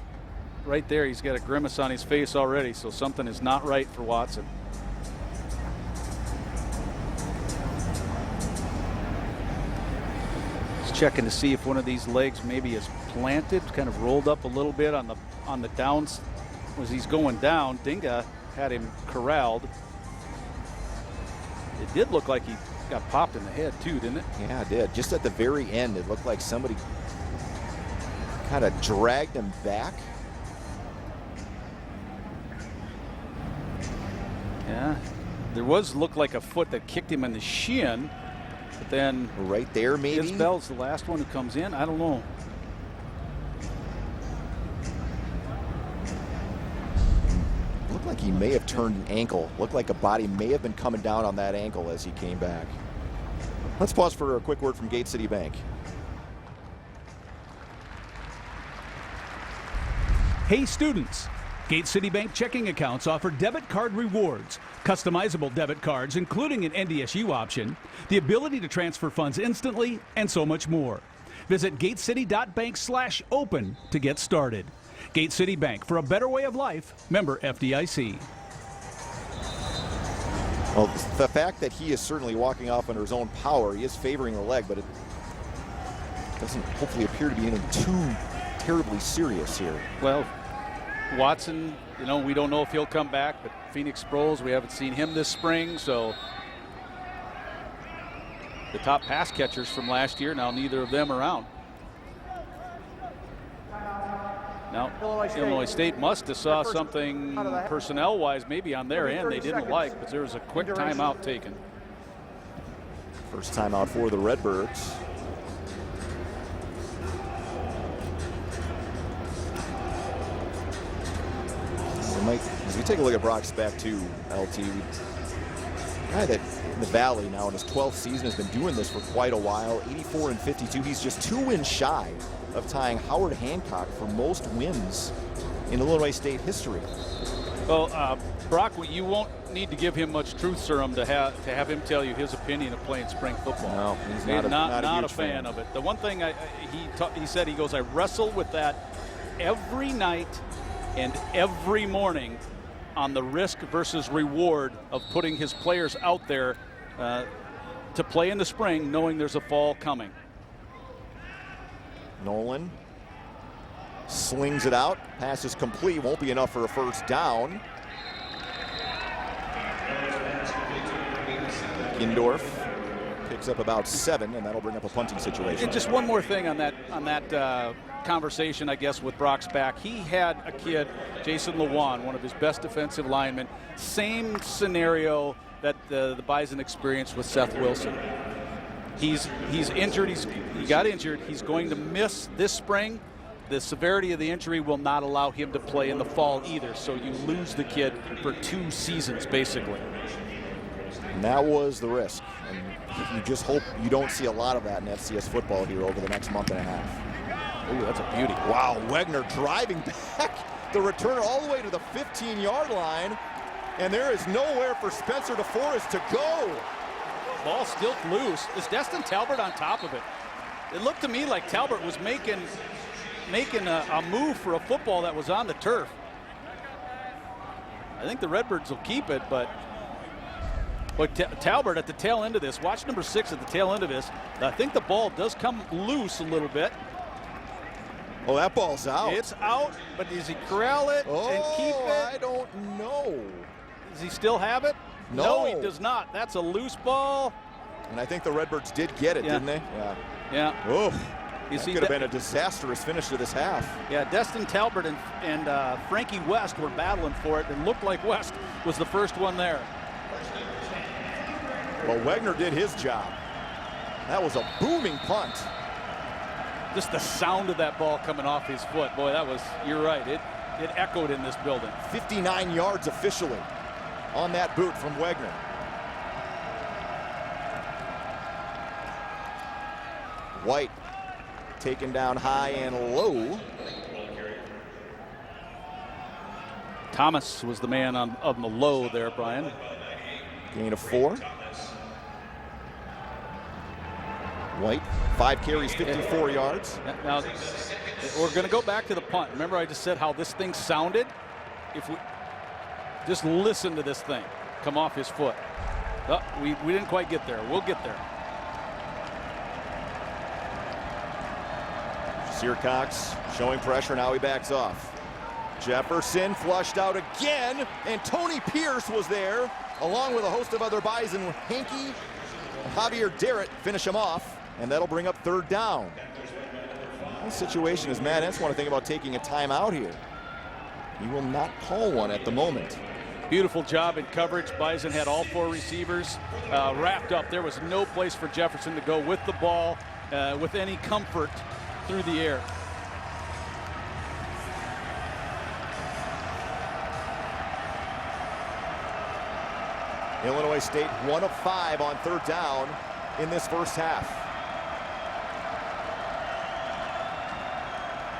right there he's got a grimace on his face already, so something is not right for Watson. Just checking to see if one of these legs maybe is planted, kind of rolled up a little bit on the downs. As he's going down, Dinga had him corralled. It did look like he got popped in the head too, didn't it? Yeah, it did. Just at the very end, it looked like somebody kind of dragged him back. Yeah, there looked like a foot that kicked him in the shin, but then right there, maybe. Isbell's the last one who comes in. I don't know. Looked like like he may have turned an ankle. Looked like a body may have been coming down on that ankle as he came back. Let's pause for a quick word from Gate City Bank. Hey students, Gate City Bank checking accounts offer debit card rewards, customizable debit cards including an NDSU option, the ability to transfer funds instantly, and so much more. Visit gatecity.bank/open to get started. Gate City Bank, for a better way of life, member FDIC. Well, the fact that he is certainly walking off under his own power, he is favoring the leg, but it doesn't hopefully appear to be anything too terribly serious here. Well, Watson, you know, we don't know if he'll come back, but Phoenix Sproles, we haven't seen him this spring, so the top pass catchers from last year, now neither of them around. Now, Illinois State must have saw something personnel-wise maybe on their end they didn't like, but there was a quick timeout taken. First timeout for the Redbirds. As we take a look at Brock's back to LT, guy that in the Valley now in his 12th season has been doing this for quite a while. 84-52. He's just 2 wins shy of tying Howard Hancock for most wins in Illinois State history. Well, Brock, you won't need to give him much truth serum to have him tell you his opinion of playing spring football. No, he's not a fan of it. The one thing he said, he goes, I wrestle with that every night and every morning on the risk versus reward of putting his players out there to play in the spring knowing there's a fall coming. Nolan slings it out. Pass is complete. Won't be enough for a first down. Gindorf picks up about 7, and that'll bring up a punting situation. And just one more thing on that conversation, I guess, with Brock's back. He had a kid, Jason Lewan, one of his best defensive linemen. Same scenario that the Bison experienced with Seth Wilson. He's injured. He got injured. He's going to miss this spring. The severity of the injury will not allow him to play in the fall either. So you lose the kid for 2 seasons, basically. And that was the risk. And you just hope you don't see a lot of that in FCS football here over the next month and a half. Ooh, that's a beauty. Wow, Wegner driving back the returner all the way to the 15-yard line. And there is nowhere for Spencer Deforest to go. Ball still loose. Is Destin Talbert on top of it? It looked to me like Talbert was making a move for a football that was on the turf. I think the Redbirds will keep it, but Talbert at the tail end of this, watch number 6 at the tail end of this. I think the ball does come loose a little bit. Oh, that ball's out. It's out, but does he corral it and keep it? I don't know. Does he still have it? No, he does not. That's a loose ball. And I think the Redbirds did get it, didn't they? Yeah. Oh, that could have been a disastrous finish to this half. Yeah, Destin Talbert and Frankie West were battling for it. It looked like West was the first one there. Well, Wegner did his job. That was a booming punt. Just the sound of that ball coming off his foot. Boy, that was, you're right. It echoed in this building. 59 yards officially on that boot from Wegner. White taken down high and low. Thomas was the man on the low there, Brian. Gain of 4. White, 5 carries, 54 yards. Now, we're going to go back to the punt. Remember I just said how this thing sounded? If we just listen to this thing come off his foot. Oh, we didn't quite get there. We'll get there. Searcox showing pressure. Now he backs off. Jefferson flushed out again, and Tony Pierce was there, along with a host of other Bison. Hankey, Javier Derritt finish him off, and that'll bring up 3rd down. The situation is Matt Entz want to think about taking a timeout here. He will not call one at the moment. Beautiful job in coverage. Bison had all 4 receivers wrapped up. There was no place for Jefferson to go with the ball with any comfort through the air. Illinois State 1 of 5 on 3rd down in this first half.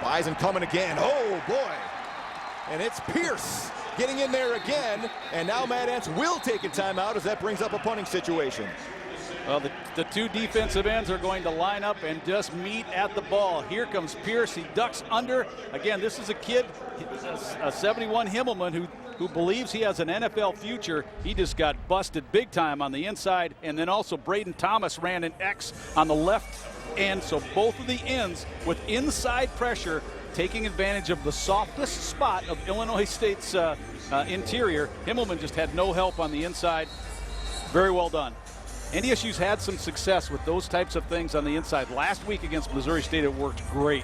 Bison coming again. Oh boy. And it's Pierce getting in there again. And now Mad Ants will take a timeout as that brings up a punting situation. Well, the two defensive ends are going to line up and just meet at the ball. Here comes Pierce. He ducks under. Again, this is a kid, a 71 Himmelman who believes he has an NFL future. He just got busted big time on the inside. And then also Braden Thomas ran an X on the left end. So both of the ends with inside pressure taking advantage of the softest spot of Illinois State's interior. Himmelman just had no help on the inside. Very well done. NDSU's had some success with those types of things on the inside. Last week against Missouri State, it worked great.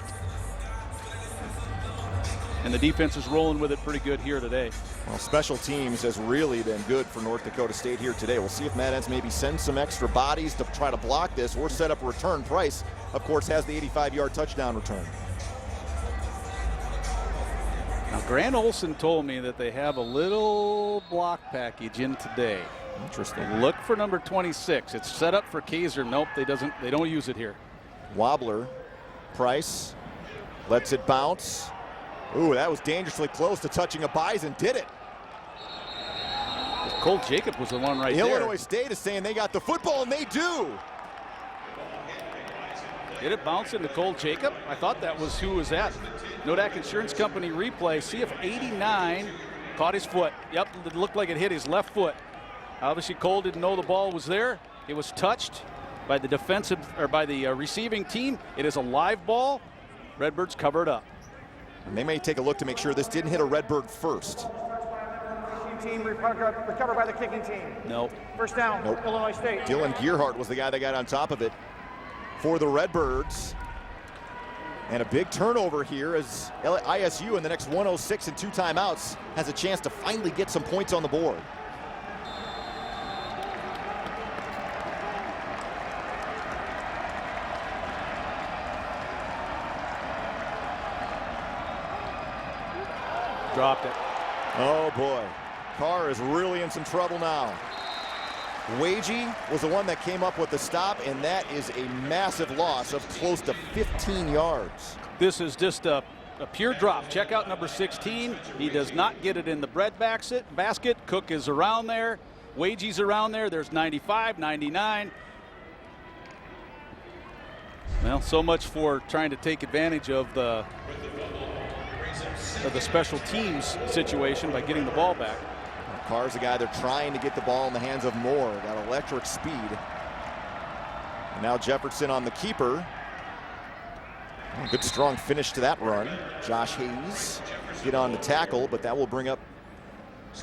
And the defense is rolling with it pretty good here today. Well, special teams has really been good for North Dakota State here today. We'll see if Mad Ants maybe send some extra bodies to try to block this or set up a return. Price, of course, has the 85-yard touchdown return. Now, Grant Olson told me that they have a little block package in today. Interesting. Look for number 26. It's set up for Kaiser. Nope, they don't use it here. Wobbler. Price lets it bounce. Ooh, that was dangerously close to touching a Bison. Did it. Cole Jacob was the one right there. Illinois State is saying they got the football, and they do. Did it bounce into Cole Jacob? I thought that was who was that. Nodak Insurance Company replay. See if 89 caught his foot. Yep, it looked like it hit his left foot. Obviously, Cole didn't know the ball was there. It was touched by the defensive or by the receiving team. It is a live ball. Redbirds cover it up. And they may take a look to make sure this didn't hit a Redbird first. Team recovered by the kicking team. Nope. First down, nope. Illinois State. Dylan Gearhart was the guy that got on top of it for the Redbirds. And a big turnover here as ISU in the next 106 and 2 timeouts has a chance to finally get some points on the board. Dropped it. Oh boy. Carr is really in some trouble now. Wagey was the one that came up with the stop, and that is a massive loss of close to 15 yards. This is just a pure drop. Check out number 16. He does not get it in the bread basket. Cook is around there. Wagey's around there. There's 95, 99. Well, so much for trying to take advantage of the special teams situation by getting the ball back. Carr's the guy they're trying to get the ball in the hands of more. Got electric speed. And now Jefferson on the keeper. Good strong finish to that run. Josh Hayes get on the tackle, but that will bring up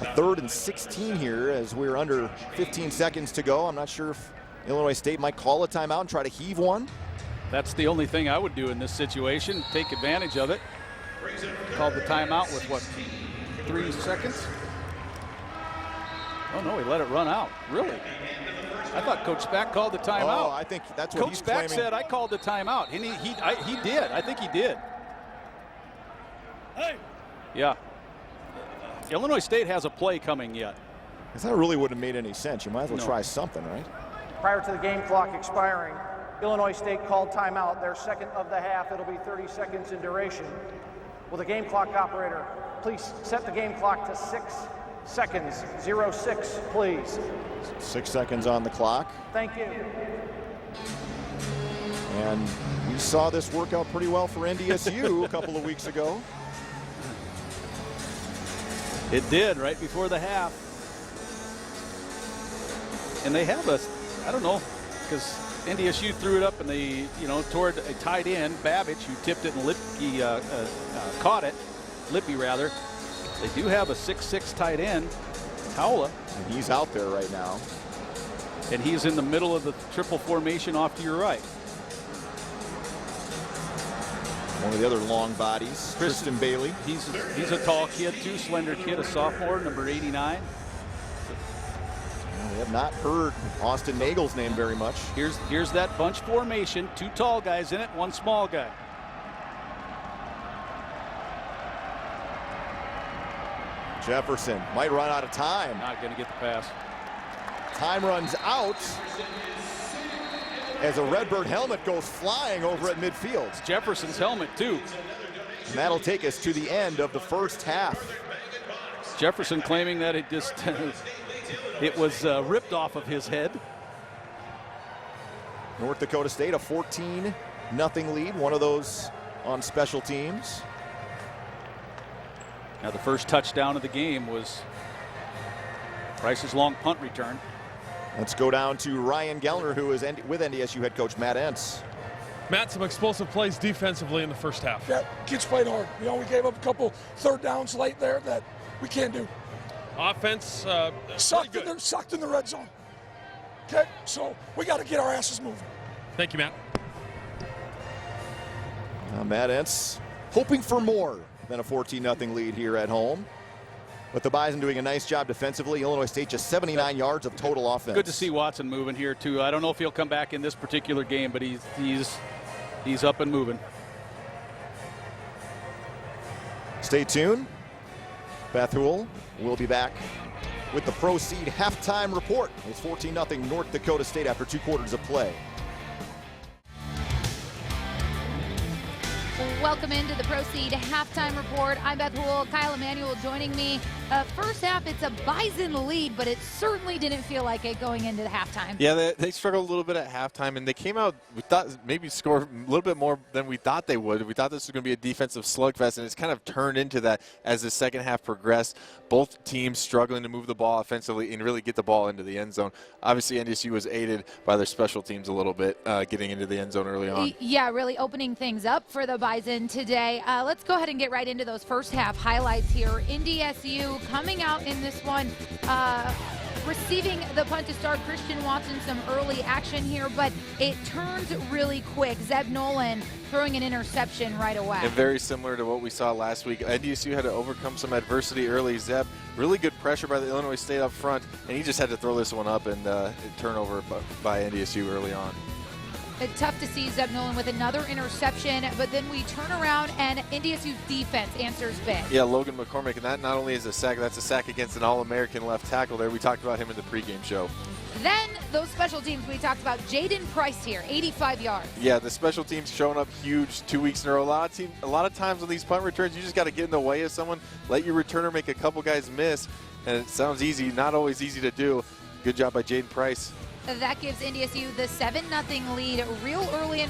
a 3rd and 16 here as we're under 15 seconds to go. I'm not sure if Illinois State might call a timeout and try to heave one. That's the only thing I would do in this situation. Take advantage of it. Called the timeout with what, 3 seconds? Oh no, he let it run out. Really? I thought Coach Spack called the timeout. Oh, I think that's what Coach he's Spack claiming. said I called the timeout, and he did. I think he did. Hey. Yeah. Illinois State has a play coming yet. Because that really wouldn't have made any sense. You might as well try something, right? Prior to the game clock expiring, Illinois State called timeout, their second of the half. It'll be 30 seconds in duration. Will the game clock operator please set the game clock to 6 seconds, 06, please. 6 seconds on the clock. Thank you. And we saw this work out pretty well for NDSU a couple of weeks ago. It did right before the half. And they have I don't know, because NDSU threw it up and they, toward a tight end, Babbage, who tipped it and Lippy caught it. Lippy, rather. They do have a 6'6" tight end, Howla. And he's out there right now. And he's in the middle of the triple formation off to your right. One of the other long bodies, Tristan Bailey. He's a tall kid too, slender kid, a sophomore, number 89. We have not heard Austin Nagel's name very much. Here's that bunch formation, 2 tall guys in it, 1 small guy. Jefferson might run out of time. Not going to get the pass. Time runs out as a Redbird helmet goes flying over at midfield. It's Jefferson's helmet, too. And that'll take us to the end of the first half. Jefferson claiming that it just it was ripped off of his head. North Dakota State, a 14-0 lead, one of those on special teams. Now the first touchdown of the game was Price's long punt return. Let's go down to Ryan Gellner, who is with NDSU head coach Matt Entz. Matt, some explosive plays defensively in the first half. Yeah, kids played hard. You know, we gave up a couple third downs late there that we can't do. Offense, sucked in the red zone. Okay, so we got to get our asses moving. Thank you, Matt. Matt Entz hoping for more than a 14-0 lead here at home. But the Bison doing a nice job defensively. Illinois State just 79 yards of total offense. Good to see Watson moving here, too. I don't know if he'll come back in this particular game, but he's up and moving. Stay tuned. Beth Houle will be back with the Proceed halftime report. It's 14-0 North Dakota State after 2 quarters of play. Welcome into the Proceed halftime report. I'm Beth Houle. Kyle Emanuel joining me. First half, it's a Bison lead, but it certainly didn't feel like it going into the halftime. Yeah, they struggled a little bit at halftime, and they came out, we thought maybe score a little bit more than we thought they would. We thought this was going to be a defensive slugfest, and it's kind of turned into that as the second half progressed. Both teams struggling to move the ball offensively and really get the ball into the end zone. Obviously, NDSU was aided by their special teams a little bit, getting into the end zone early on. Yeah, really opening things up for the Bison today. Let's go ahead and get right into those first half highlights here. NDSU coming out in this one, receiving the punt to start. Christian Watson some early action here, but it turns really quick. Zeb Nolan throwing an interception right away. And very similar to what we saw last week. NDSU had to overcome some adversity early. Zeb, really good pressure by the Illinois State up front, and he just had to throw this one up and turnover by NDSU early on. Tough to see Zeb Nolan with another interception, but then we turn around and NDSU's defense answers big. Yeah, Logan McCormick, and that not only is a sack, that's a sack against an All-American left tackle there. We talked about him in the pregame show. Then those special teams we talked about. Jaden Price here, 85 yards. Yeah, the special teams showing up huge 2 weeks in a row. A lot of times on these punt returns, you just got to get in the way of someone, let your returner make a couple guys miss, and it sounds easy, not always easy to do. Good job by Jaden Price. That gives NDSU the 7-0 lead real early in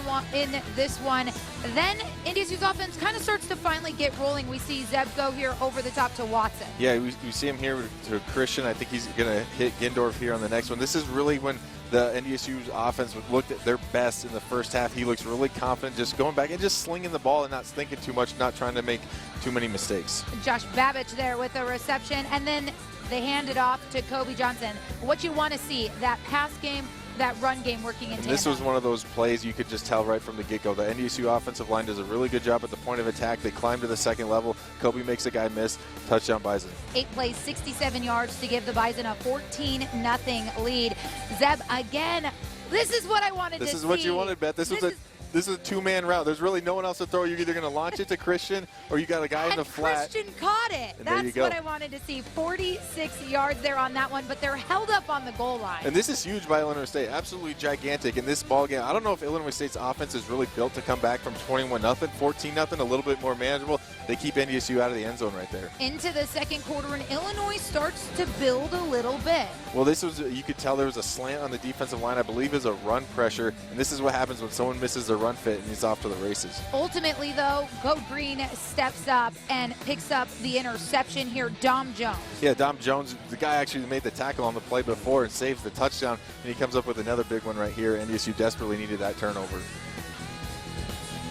this one. Then NDSU's offense kind of starts to finally get rolling. We see Zeb go here over the top to Watson. Yeah, we see him here to Christian. I think he's going to hit Gindorf here on the next one. This is really when the NDSU's offense looked at their best in the first half. He looks really confident, just going back and just slinging the ball and not thinking too much, not trying to make too many mistakes. Josh Babich there with the reception, and then they hand it off to Kobe Johnson. What you want to see, that pass game, that run game working in tandem. This was one of those plays you could just tell right from the get-go. The NDSU offensive line does a really good job at the point of attack. They climb to the second level. Kobe makes a guy miss. Touchdown Bison. 8 plays, 67 yards to give the Bison a 14-0 lead. Zeb, again, this is what I wanted to see. This is what you wanted, Beth. This is a two-man route. There's really no one else to throw. You're either going to launch it to Christian or you got a guy in the flat. Christian caught it. That's what I wanted to see. 46 yards there on that one, but they're held up on the goal line. And this is huge by Illinois State. Absolutely gigantic in this ball game. I don't know if Illinois State's offense is really built to come back from 21-0, 14-0, a little bit more manageable. They keep NDSU out of the end zone right there. Into the second quarter, and Illinois starts to build a little bit. Well, this was, you could tell there was a slant on the defensive line, I believe is a run pressure, and this is what happens when someone misses their run fit and he's off to the races. Ultimately, though, Go Green steps up and picks up the interception here, Dom Jones. Yeah, Dom Jones, the guy actually made the tackle on the play before and saves the touchdown, and he comes up with another big one right here. NDSU desperately needed that turnover.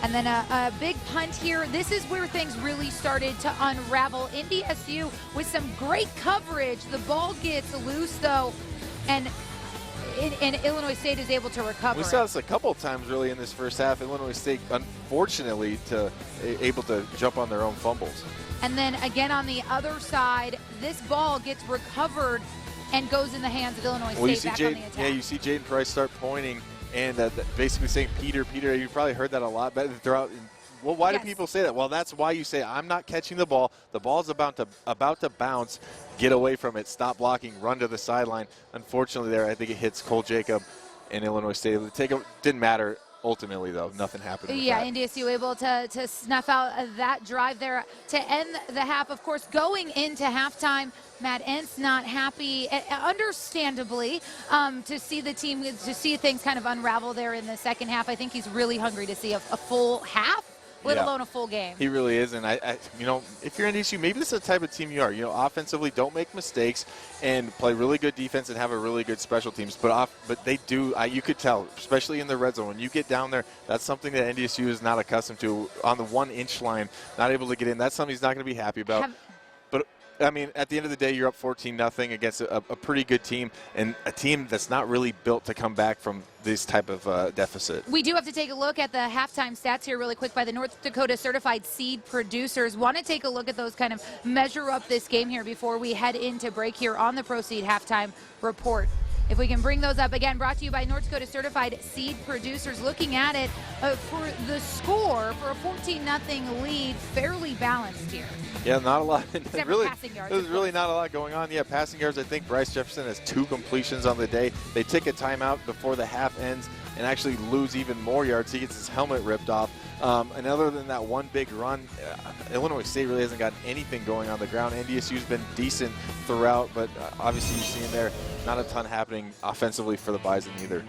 And then a big punt here. This is where things really started to unravel. NDSU with some great coverage. The ball gets loose, though, and Illinois State is able to recover. We saw this a couple of times really in this first half. Illinois State, unfortunately, able to jump on their own fumbles. And then again on the other side, this ball gets recovered and goes in the hands of Illinois State back on the attack. Yeah, you see Jaden Price start pointing and basically saying, Peter, Peter. You've probably heard that a lot. But throughout. Well, why do people say that? Well, that's why you say, I'm not catching the ball. The ball's about to bounce. get away from it, stop blocking, run to the sideline. Unfortunately there, I think it hits Cole Jacob in Illinois State. Didn't matter. Ultimately, though, nothing happened with yeah, that. NDSU able to snuff out that drive there to end the half. Of course, going into halftime, Matt Entz not happy, understandably, to see the team, to see things kind of unravel there in the second half. I think he's really hungry to see a full half, let alone a full game. He really is, and you know, if you're NDSU, maybe this is the type of team you are. You know, offensively, don't make mistakes and play really good defense and have a really good special teams. But they do. You could tell, especially in the red zone, when you get down there, that's something that NDSU is not accustomed to. On the 1-inch line, not able to get in. That's something he's not going to be happy about. But I mean, at the end of the day, you're up 14-0 against a pretty good team, and a team that's not really built to come back from this type of deficit. We do have to take a look at the halftime stats here really quick by the North Dakota certified seed producers. Want to take a look at those, kind of measure up this game here before we head into break here on the Proceed halftime report. If we can bring those up again, brought to you by North Dakota certified seed producers. Looking at it for the score for a 14-0 lead, fairly balanced here. Yeah, not a lot. Really, passing yards, there's really not a lot going on. Yeah, passing yards. I think Bryce Jefferson has 2 completions on the day. They take a timeout before the half ends and actually lose even more yards. He gets his helmet ripped off. And other than that one big run, Illinois State really hasn't got anything going on the ground. NDSU's been decent throughout, but obviously you see in there not a ton happening offensively for the Bison either.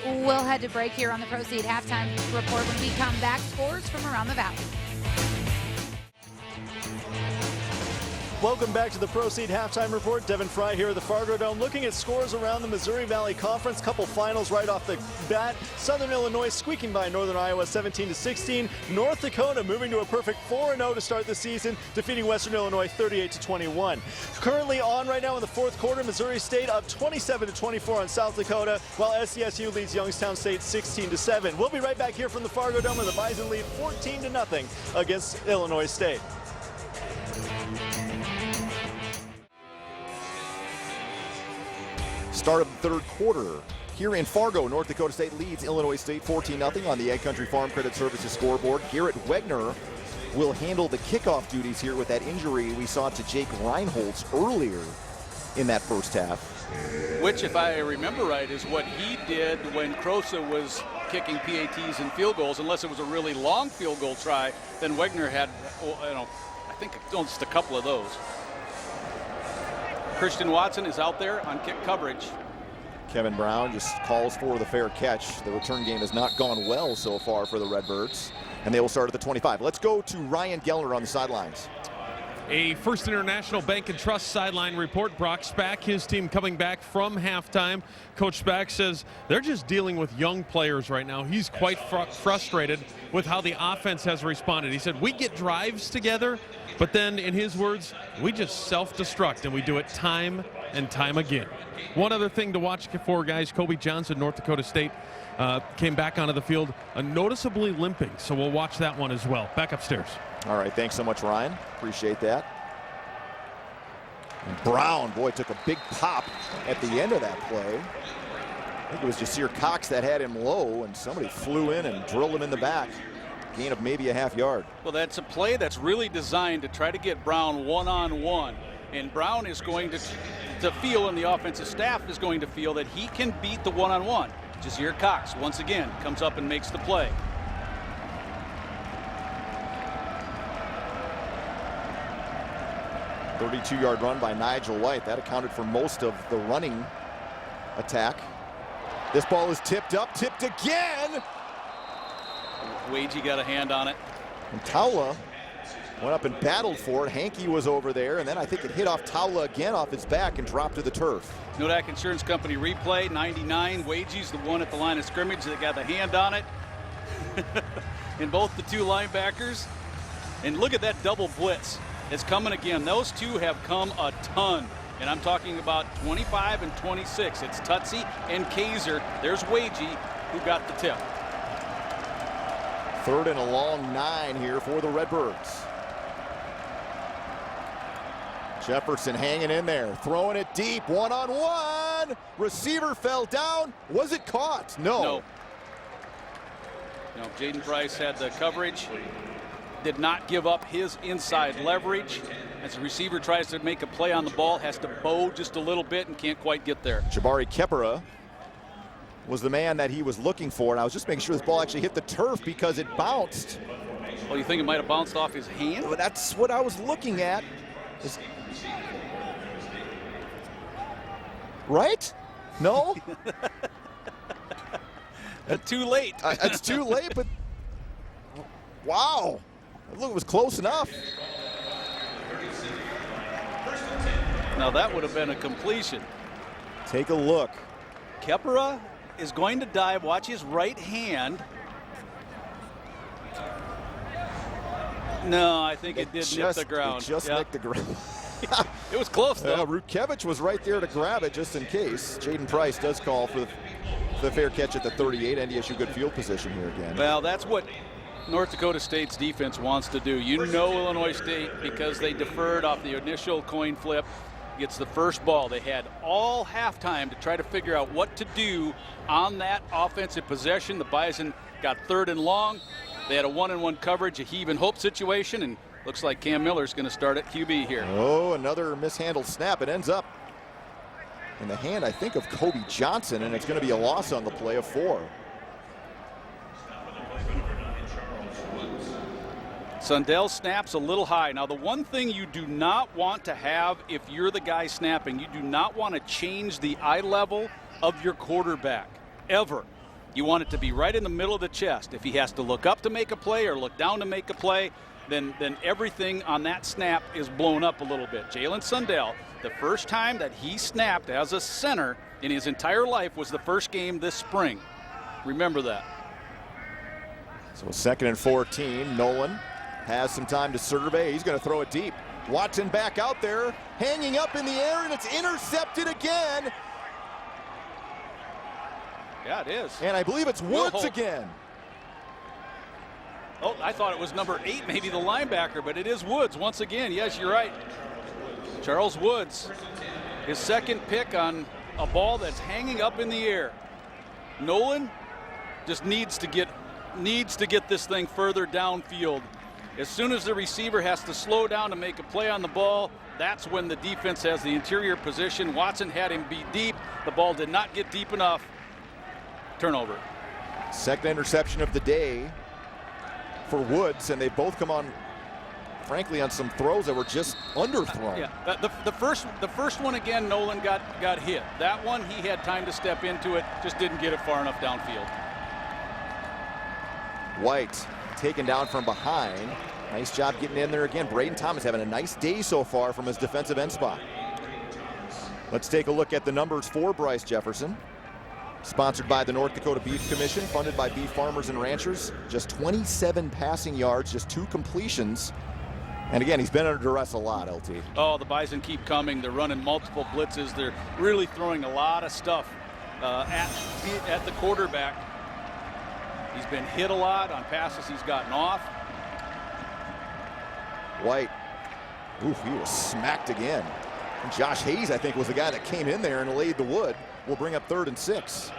We'll head to break here on the Proceed halftime report. When we come back, scores from around the valley. Welcome back to the Proceed Halftime Report. Devin Fry here at the Fargo Dome, looking at scores around the Missouri Valley Conference. Couple finals right off the bat. Southern Illinois squeaking by Northern Iowa 17-16. North Dakota moving to a perfect 4-0 to start the season, defeating Western Illinois 38-21. Currently on right now in the fourth quarter, Missouri State up 27-24 on South Dakota, while SDSU leads Youngstown State 16-7. We'll be right back here from the Fargo Dome, and the Bison lead 14-0 against Illinois State. Start of the third quarter here in Fargo. North Dakota State leads Illinois State 14-0 on the Ag Country Farm Credit Services scoreboard. Garrett Wegner will handle the kickoff duties here with that injury we saw to Jake Reinholtz earlier in that first half. Which, if I remember right, is what he did when Crosa was kicking PATs and field goals. Unless it was a really long field goal try, then Wegner had, I think just a couple of those. Christian Watson is out there on kick coverage. Kevin Brown just calls for the fair catch. The return game has not gone well so far for the Redbirds, and they will start at the 25. Let's go to Ryan Gellner on the sidelines. A First International Bank and Trust sideline report. Brock Spack, his team coming back from halftime. Coach Spack says they're just dealing with young players right now. He's quite frustrated with how the offense has responded. He said, we get drives together, but then, in his words, we just self-destruct, and we do it time and time again. One other thing to watch for, guys, Kobe Johnson, North Dakota State, came back onto the field noticeably limping, so we'll watch that one as well. Back upstairs. All right, thanks so much, Ryan. Appreciate that. And Brown, boy, took a big pop at the end of that play. I think it was Jasir Cox that had him low, and somebody flew in and drilled him in the back. Gain of maybe a half yard. Well, that's a play that's really designed to try to get Brown one-on-one. And Brown is going to feel, and the offensive staff is going to feel, that he can beat the one-on-one. Jasir Cox, once again, comes up and makes the play. A 32-yard run by Nigel White. That accounted for most of the running attack. This ball is tipped up, tipped again. Wagey got a hand on it. And Taula went up and battled for it. Hankey was over there, and then I think it hit off Taula again off his back and dropped to the turf. Nodak Insurance Company replay, 99. Wagey's the one at the line of scrimmage that got the hand on it. And both the two linebackers. And look at that double blitz. It's coming again. Those two have come a ton. And I'm talking about 25 and 26. It's Tutsi and Kaiser. There's Wagey who got the tip. Third and a long 9 here for the Redbirds. Jefferson hanging in there, throwing it deep, one-on-one. Receiver fell down. Was it caught? No. No, Jaden Price had the coverage, did not give up his inside leverage, As the receiver tries to make a play on the ball, has to bow just a little bit and can't quite get there. Jabari Kepera was the man that he was looking for, and I was just making sure this ball actually hit the turf because it bounced. Oh, you think it might have bounced off his hand? Well, that's what I was looking at. Right? No? Too late. It's too late, but wow. Look, it was close enough. Now that would have been a completion. Take a look. Kepera is going to dive. Watch his right hand. No, I think it did nip the ground. It just nicked the ground. It was close, though. Rutkevich was right there to grab it just in case. Jaden Price does call for the fair catch at the 38. NDSU good field position here again. Well, that's what North Dakota State's defense wants to do. You know Illinois State, because they deferred off the initial coin flip, gets the first ball. They had all halftime to try to figure out what to do on that offensive possession. The Bison got 3rd and long. They had a 1-on-1 coverage, a heave and hope situation, and looks like Cam Miller's going to start at QB here. Oh, another mishandled snap. It ends up in the hand, I think, of Kobe Johnson, and it's going to be a loss on the play of 4. Sundell snaps a little high. Now, the one thing you do not want to have if you're the guy snapping, you do not want to change the eye level of your quarterback, ever. You want it to be right in the middle of the chest. If he has to look up to make a play or look down to make a play, then everything on that snap is blown up a little bit. Jaylen Sundell, the first time that he snapped as a center in his entire life was the first game this spring. Remember that. So 2nd and 14. Nolan has some time to survey. He's going to throw it deep. Watson back out there, hanging up in the air, and it's intercepted again. Yeah, it is. And I believe it's Woods again. Oh, I thought it was number 8, maybe the linebacker, but it is Woods once again. Yes, you're right. Charles Woods, his 2nd pick on a ball that's hanging up in the air. Nolan just needs to get this thing further downfield. As soon as the receiver has to slow down to make a play on the ball, that's when the defense has the interior position. Watson had him beat deep. The ball did not get deep enough. Turnover. 2nd interception of the day for Woods, and they both come on, frankly, on some throws that were just underthrown. Yeah, the first one again, Nolan got hit. That one, he had time to step into it, just didn't get it far enough downfield. White taken down from behind. Nice job getting in there again. Braden Thomas having a nice day so far from his defensive end spot. Let's take a look at the numbers for Bryce Jefferson. Sponsored by the North Dakota Beef Commission, funded by beef farmers and ranchers. Just 27 passing yards, just 2 completions. And again, he's been under duress a lot, LT. Oh, the Bison keep coming. They're running multiple blitzes. They're really throwing a lot of stuff at the quarterback. He's been hit a lot on passes he's gotten off. White, oof, he was smacked again. And Josh Hayes, I think, was the guy that came in there and laid the wood. Will bring up 3rd and 6.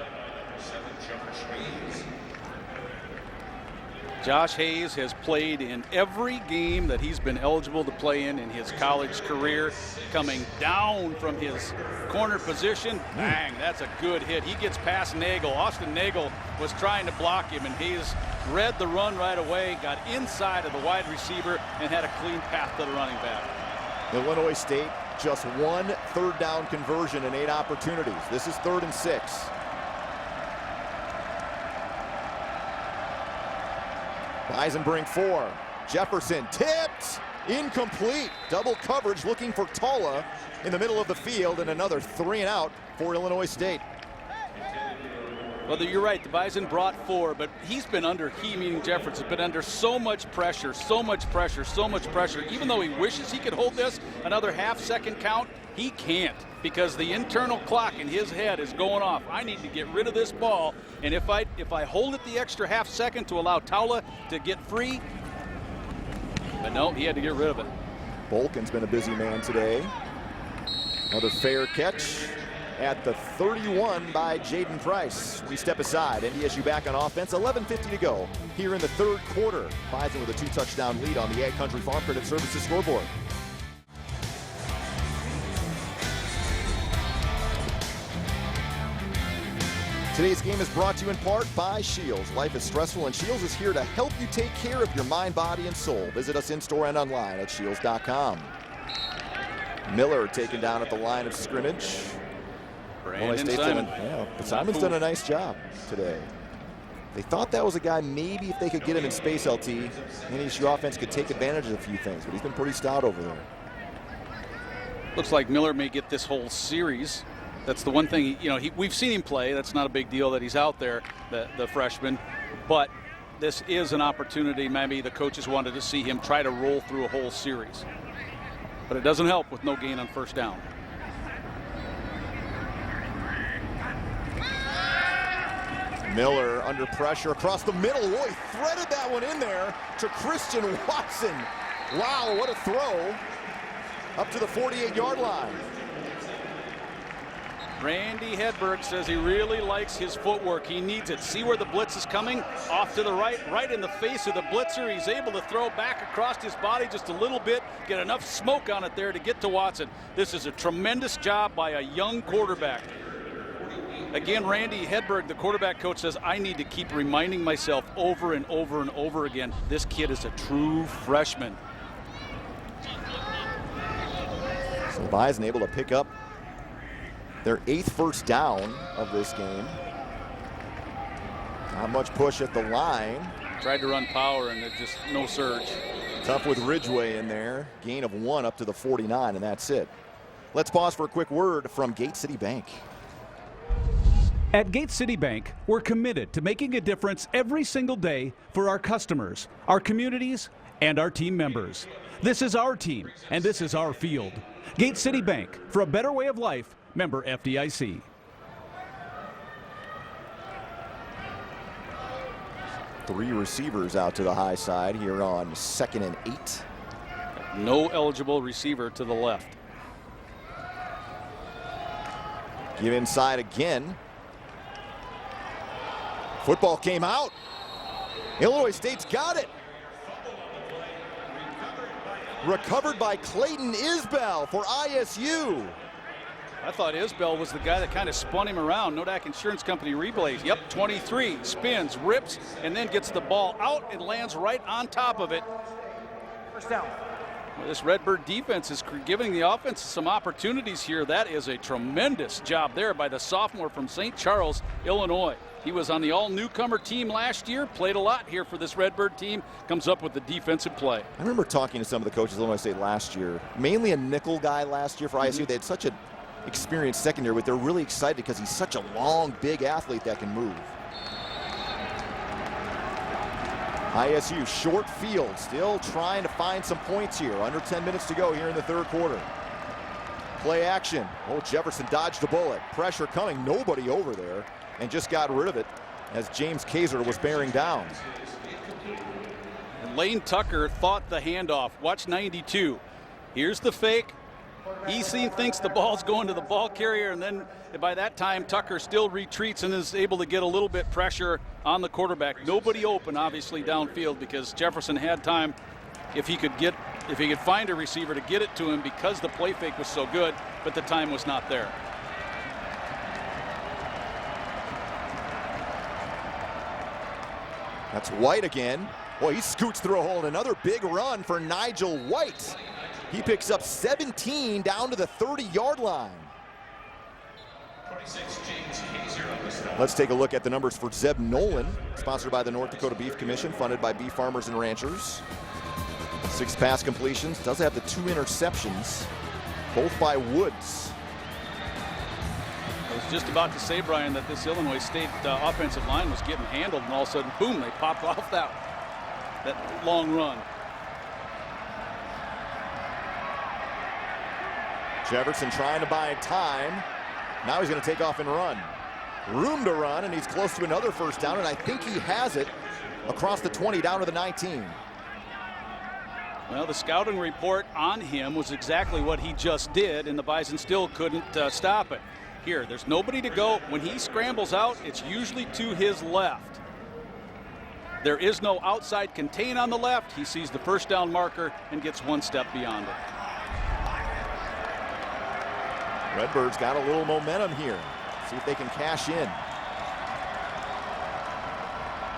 Josh Hayes has played in every game that he's been eligible to play in his college career. Coming down from his corner position, bang, that's a good hit. He gets past Nagel. Austin Nagel was trying to block him, and Hayes read the run right away, got inside of the wide receiver, and had a clean path to the running back. Illinois State, just 1 3rd down conversion in 8 opportunities. This is 3rd and 6. Bison bring 4. Jefferson tipped, incomplete. Double coverage looking for Tala in the middle of the field, and another 3 and out for Illinois State. Well, you're right. The Bison brought 4, but he's been under, meaning Jefferson, been under so much pressure. Even though he wishes he could hold this another half-second count, he can't, because the internal clock in his head is going off. I need to get rid of this ball, and if I hold it the extra half-second to allow Tala to get free, but no, he had to get rid of it. Bolkin's been a busy man today. Another fair catch at the 31 by Jaden Price. We step aside. NDSU back on offense. 11:50 to go here in the 3rd quarter. Bison with a 2-touchdown lead on the Ag Country Farm Credit Services scoreboard. Today's game is brought to you in part by Shields. Life is stressful, and Shields is here to help you take care of your mind, body, and soul. Visit us in-store and online at shields.com. Miller taken down at the line of scrimmage. Brandon Simon. Simon's done a nice job today. They thought that was a guy, maybe if they could get him in space, LT, NDSU offense could take advantage of a few things, but he's been pretty stout over there. Looks like Miller may get this whole series. That's the one thing, we've seen him play. That's not a big deal that he's out there, the freshman. But this is an opportunity. Maybe the coaches wanted to see him try to roll through a whole series. But it doesn't help with no gain on first down. Miller under pressure across the middle. Oh, he threaded that one in there to Christian Watson. Wow, what a throw. Up to the 48-yard line. Randy Hedberg says he really likes his footwork. He needs it. See where the blitz is coming? Off to the right in the face of the blitzer. He's able to throw back across his body just a little bit, get enough smoke on it there to get to Watson. This is a tremendous job by a young quarterback. Again, Randy Hedberg, the quarterback coach, says, I need to keep reminding myself over and over and over again, this kid is a true freshman. So Bison able to pick up their 8th first down of this game. Not much push at the line. Tried to run power and just no surge. Tough with Ridgway in there. Gain of 1 up to the 49, and that's it. Let's pause for a quick word from Gate City Bank. At Gate City Bank, we're committed to making a difference every single day for our customers, our communities, and our team members. This is our team, and this is our field. Gate City Bank, for a better way of life, member FDIC. Three receivers out to the high side here on 2nd and 8. No eligible receiver to the left. Give inside again. Football came out. Illinois State's got it. Recovered by Clayton Isbell for ISU. I thought Isbell was the guy that kind of spun him around. Nodak Insurance Company replays. Yep, 23, spins, rips, and then gets the ball out and lands right on top of it. First down. Well, this Redbird defense is giving the offense some opportunities here. That is a tremendous job there by the sophomore from St. Charles, Illinois. He was on the all-newcomer team last year, played a lot here for this Redbird team, comes up with the defensive play. I remember talking to some of the coaches at Illinois State last year, mainly a nickel guy last year for ISU. They had such an experienced secondary, but they're really excited because he's such a long, big athlete that can move. ISU short field, still trying to find some points here. Under 10 minutes to go here in the third quarter. Play action. Oh, Jefferson dodged a bullet. Pressure coming, nobody over there, and just got rid of it as James Kaiser was bearing down. And Lane Tucker thought the handoff. Watch 92. Here's the fake. He thinks the ball's going to the ball carrier, and then by that time Tucker still retreats and is able to get a little bit pressure on the quarterback. Nobody open, obviously, downfield because Jefferson had time if he could find a receiver to get it to him because the play fake was so good, but the time was not there. That's White again. Boy, he scoots through a hole, and another big run for Nigel White. He picks up 17 down to the 30-yard line. 26, James Kaiser on the stop. Let's take a look at the numbers for Zeb Nolan, sponsored by the North Dakota Beef Commission, funded by beef farmers and ranchers. 6 pass completions, does have the 2 interceptions, both by Woods. I was just about to say, Brian, that this Illinois State offensive line was getting handled, and all of a sudden, boom, they popped off that long run. Jefferson trying to buy time. Now he's going to take off and run. Room to run, and he's close to another first down, and I think he has it across the 20 down to the 19. Well, the scouting report on him was exactly what he just did, and the Bison still couldn't stop it. Here, there's nobody to go. When he scrambles out, it's usually to his left. There is no outside contain on the left. He sees the first down marker and gets one step beyond it. Redbirds got a little momentum here. See if they can cash in.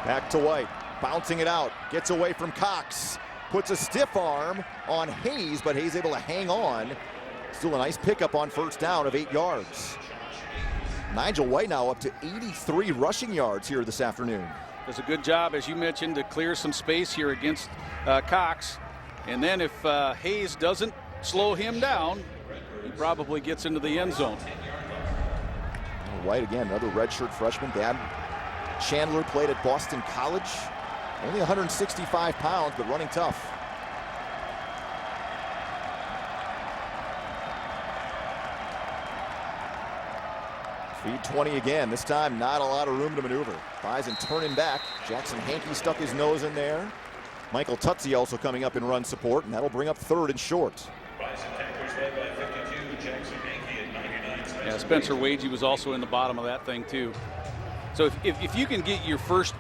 Back to White, bouncing it out, gets away from Cox, puts a stiff arm on Hayes, but Hayes able to hang on. Still a nice pickup on first down of 8 yards. Nigel White now up to 83 rushing yards here this afternoon. Does a good job, as you mentioned, to clear some space here against Cox. And then if Hayes doesn't slow him down, he probably gets into the end zone. White again, another redshirt freshman. Dad Chandler played at Boston College. Only 165 pounds, but running tough. Feed 20 again. This time, not a lot of room to maneuver. Bison turning back. Jackson Hankey stuck his nose in there. Michael Tutsi also coming up in run support, and that'll bring up 3rd and short. Yeah, Spencer Wagey was also in the bottom of that thing too. So if you can get your first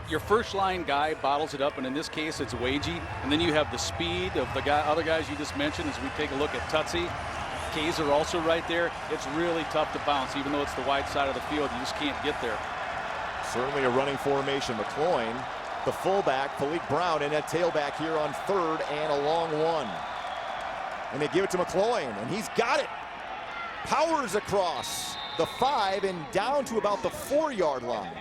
line guy bottles it up, and in this case it's Wagey, and then you have the speed of the other guys you just mentioned as we take a look at Tutsi. Kaiser also right there. It's really tough to bounce, even though it's the wide side of the field. You just can't get there. Certainly a running formation. McCloyne, the fullback, Philippe Brown in at tailback here on 3rd and a long one. And they give it to McCloyne, and he's got it. Powers across the 5 and down to about the 4-yard line.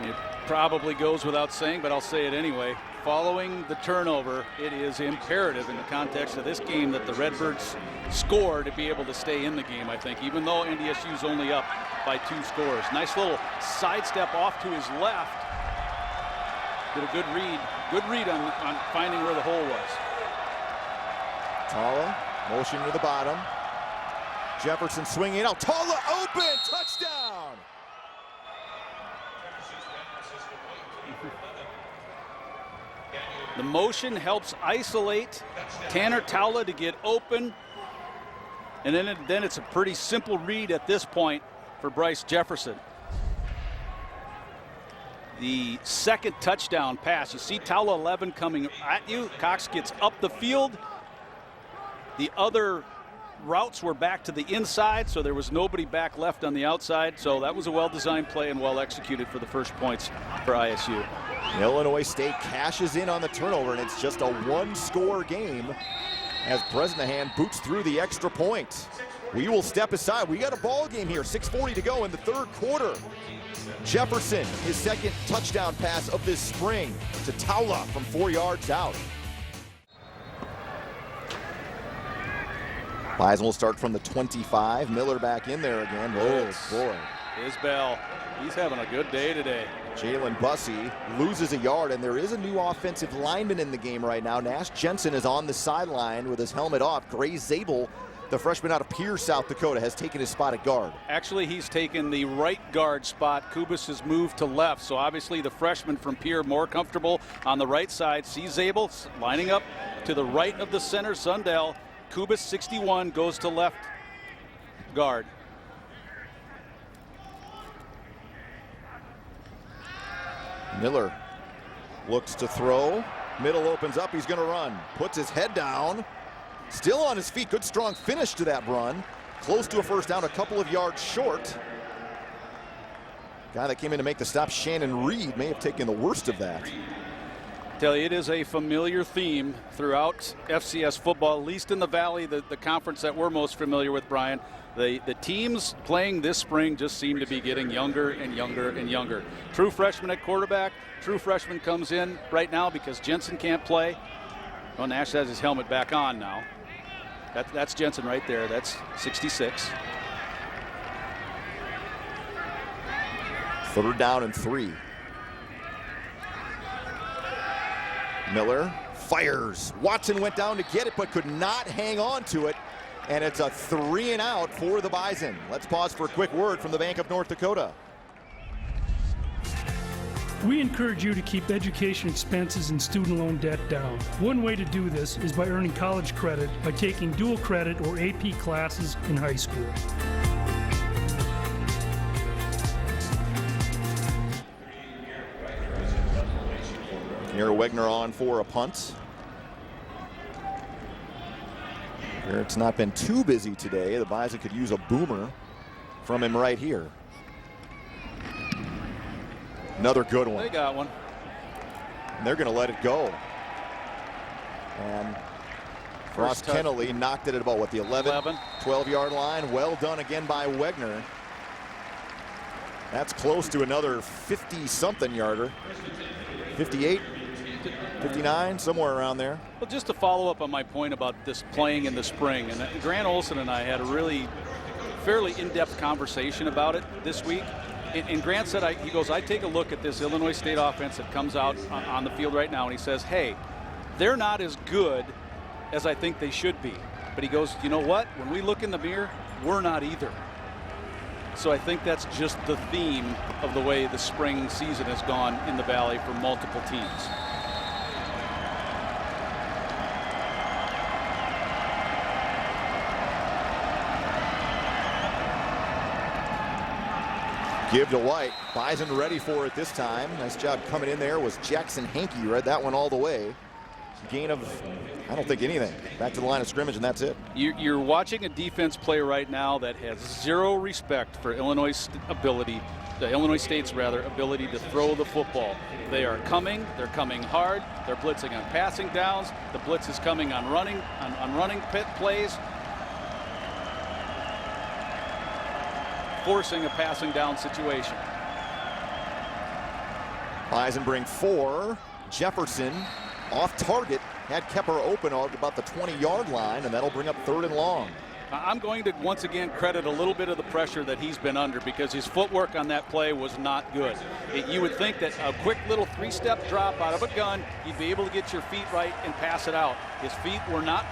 It probably goes without saying, but I'll say it anyway. Following the turnover, it is imperative in the context of this game that the Redbirds score to be able to stay in the game, I think, even though NDSU's only up by 2 scores. Nice little sidestep off to his left. Did a good read on finding where the hole was. Tala, motion to the bottom. Jefferson swinging out. Tala open, touchdown! The motion helps isolate Tanner Tala to get open. And then it's a pretty simple read at this point for Bryce Jefferson. The 2nd touchdown pass. You see Tala 11 coming at you. Cox gets up the field. The other routes were back to the inside, so there was nobody back left on the outside. So that was a well-designed play and well executed for the first points for ISU. Illinois State cashes in on the turnover, and it's just a 1-score game as Bresnahan boots through the extra point. We will step aside. We got a ball game here. 6:40 to go in the 3rd quarter. Jefferson, his 2nd touchdown pass of this spring to Tala from 4 yards out. Bison will start from the 25. Miller back in there again. Oh, boy. Isbell, he's having a good day today. Jalen Bussey loses a yard, and there is a new offensive lineman in the game right now. Nash Jensen is on the sideline with his helmet off. Gray Zabel, the freshman out of Pierce, South Dakota, has taken his spot at guard. Actually, he's taken the right guard spot. Kubis has moved to left, so obviously the freshman from Pierre more comfortable on the right side. See Zabel lining up to the right of the center, Sundell. Kubis, 61, goes to left guard. Miller looks to throw. Middle opens up. He's going to run. Puts his head down. Still on his feet. Good strong finish to that run. Close to a first down, a couple of yards short. Guy that came in to make the stop, Shannon Reed, may have taken the worst of that. Tell you, it is a familiar theme throughout FCS football, at least in the Valley, the conference that we're most familiar with, Brian. The teams playing this spring just seem to be getting younger and younger and younger. True freshman at quarterback. True freshman comes in right now because Jensen can't play. Well, Nash has his helmet back on now. That's Jensen right there. That's 66. 3rd down and 3. Miller fires. Watson went down to get it, but could not hang on to it. And it's a 3 and out for the Bison. Let's pause for a quick word from the Bank of North Dakota. We encourage you to keep education expenses and student loan debt down. One way to do this is by earning college credit by taking dual credit or AP classes in high school. Wegner on for a punt. It's not been too busy today. The Bison could use a boomer from him right here. Another good one. They got one. And they're going to let it go. And Ross Kennelly knocked it at about, what, the 11, 12-yard line. Well done again by Wegner. That's close to another 50-something yarder. 58, 59, somewhere around there. Well, just to follow up on my point about this playing in the spring, and Grant Olson and I had a really fairly in-depth conversation about it this week. And Grant said, he goes, I take a look at this Illinois State offense that comes out on the field right now, and he says, hey, they're not as good as I think they should be. But he goes, you know what? When we look in the mirror, we're not either. So I think that's just the theme of the way the spring season has gone in the Valley for multiple teams. Give to White. Bison ready for it this time. Nice job coming in there was Jackson Hankey. Read that one all the way. Gain of, I don't think anything. Back to the line of scrimmage, and that's it. You're watching a defense play right now that has zero respect for Illinois State's ability to throw the football. They are coming. They're coming hard. They're blitzing on passing downs. The blitz is coming on running pit plays. Forcing a passing down situation. Bison bring 4. Jefferson off target, had Kepper open at about the 20-yard line, and that'll bring up 3rd and long. I'm going to once again credit a little bit of the pressure that he's been under, because his footwork on that play was not good. You would think that a quick little 3-step drop out of a gun, you'd be able to get your feet right and pass it out. His feet were not,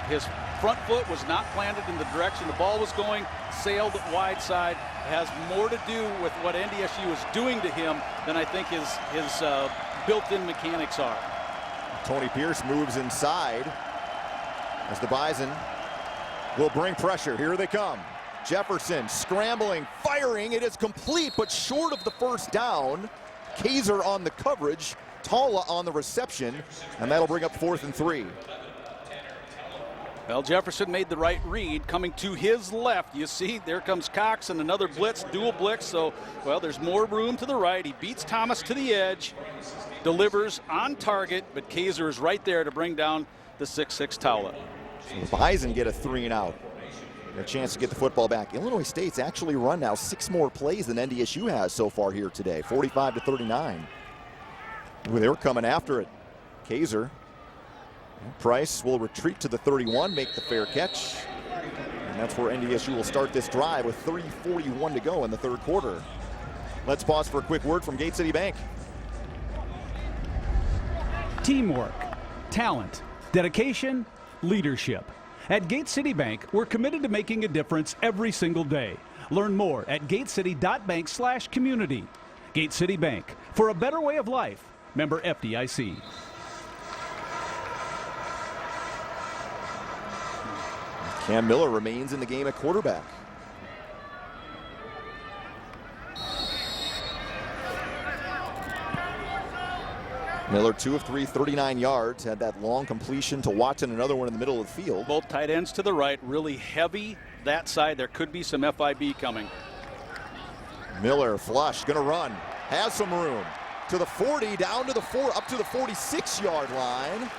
his front foot was not planted in the direction the ball was going, sailed wide side. It has more to do with what NDSU is doing to him than I think his built-in mechanics are. Tony Pierce moves inside as the Bison will bring pressure. Here they come. Jefferson scrambling, firing. It is complete, but short of the first down. Kaiser on the coverage, Tala on the reception, and that'll bring up 4th and 3. Well, Jefferson made the right read. Coming to his left, you see, there comes Cox and another blitz, dual blitz. So, well, there's more room to the right. He beats Thomas to the edge, delivers on target, but Kaiser is right there to bring down the 6'6" Tala. So the Bison get a 3 and out. A chance to get the football back. Illinois State's actually run now 6 more plays than NDSU has so far here today, 45-39. They were coming after it. Kaiser. Price will retreat to the 31, make the fair catch. And that's where NDSU will start this drive with 3:41 to go in the 3rd quarter. Let's pause for a quick word from Gate City Bank. Teamwork, talent, dedication, leadership. At Gate City Bank, we're committed to making a difference every single day. Learn more at gatecity.bank/community. Gate City Bank, for a better way of life. Member FDIC. Cam Miller remains in the game at quarterback. Miller 2 of 3, 39 yards. Had that long completion to Watson, another one in the middle of the field. Both tight ends to the right, really heavy that side. There could be some FIB coming. Miller flush, gonna run, has some room. To the 40, down to the 4, up to the 46-yard line.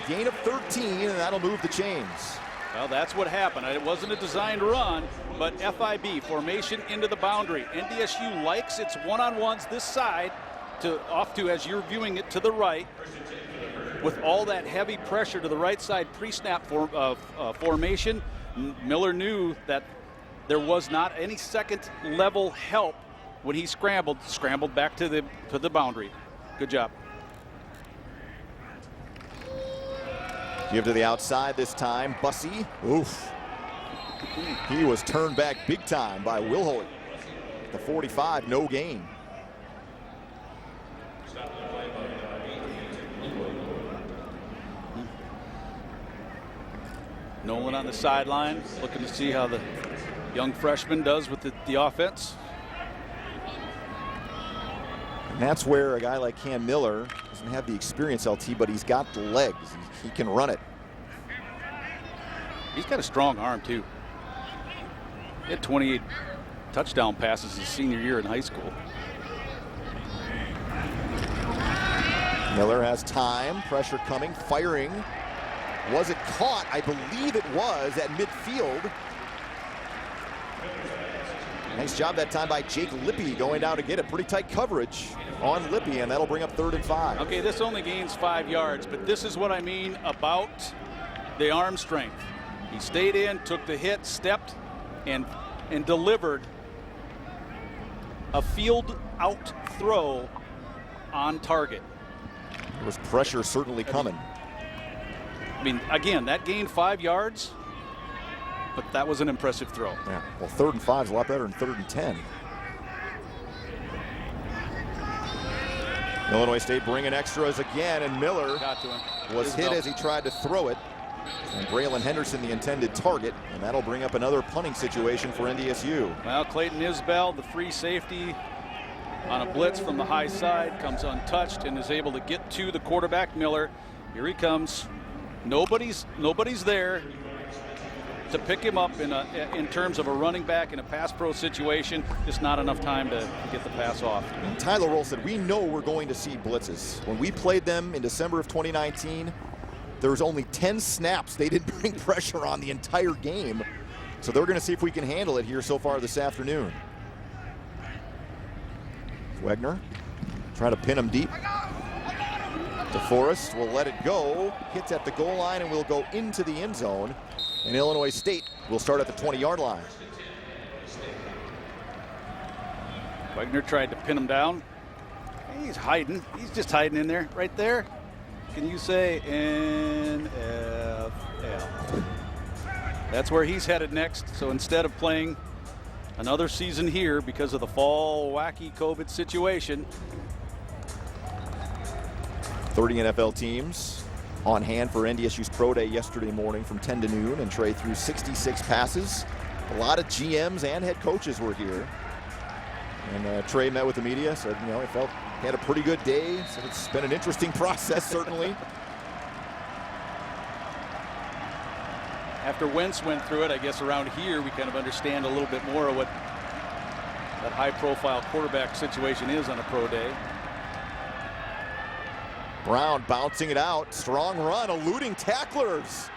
Gain of 13, and that'll move the chains. Well, that's what happened. It wasn't a designed run, but FIB, formation into the boundary. NDSU likes its one-on-ones this side, off to, as you're viewing it, to the right. With all that heavy pressure to the right side pre-snap formation, Miller knew that there was not any second-level help when he scrambled back to the boundary. Good job. Give to the outside this time. Bussey. Oof. He was turned back big time by Wilhoit. The 45, no gain. Nolan on the sideline, looking to see how the young freshman does with the offense. And that's where a guy like Cam Miller doesn't have the experience, LT, but he's got the legs. He can run it. He's got a strong arm, too. He had 28 touchdown passes his senior year in high school. Miller has time, pressure coming, firing. Was it caught? I believe it was at midfield. Nice job that time by Jake Lippy going down to get it. Pretty tight coverage on Lippy, and that'll bring up 3rd and 5. Okay, this only gains 5 yards, but this is what I mean about the arm strength. He stayed in, took the hit, stepped, and delivered a field out throw on target. There was pressure certainly coming. I mean, again, that gained 5 yards, but that was an impressive throw. Yeah, well, 3rd and 5 is a lot better than 3rd and 10. Illinois State bringing extras again, and Miller was hit as he tried to throw it. And Braylon Henderson, the intended target, and that'll bring up another punting situation for NDSU. Well, Clayton Isbell, the free safety on a blitz from the high side, comes untouched and is able to get to the quarterback, Miller. Here he comes. Nobody's there to pick him up in terms of a running back in a pass pro situation. Just not enough time to get the pass off. And Tyler Roll said, we know we're going to see blitzes. When we played them in December of 2019, there was only 10 snaps. They didn't bring pressure on the entire game. So they're going to see if we can handle it here so far this afternoon. Wegner trying to pin him deep. Deforest will let it go. Hits at the goal line and will go into the end zone. And Illinois State will start at the 20-yard line. Wegner tried to pin him down. He's hiding. He's just hiding in there, right there. Can you say NFL? That's where he's headed next. So instead of playing another season here because of the fall wacky COVID situation. 30 NFL teams on hand for NDSU's Pro Day yesterday morning from 10 to noon, and Trey threw 66 passes. A lot of GMs and head coaches were here. And Trey met with the media, said, you know, he felt he had a pretty good day. Said it's been an interesting process, certainly. After Wentz went through it, I guess around here we kind of understand a little bit more of what that high-profile quarterback situation is on a pro day. Brown bouncing it out. Strong run, eluding tacklers.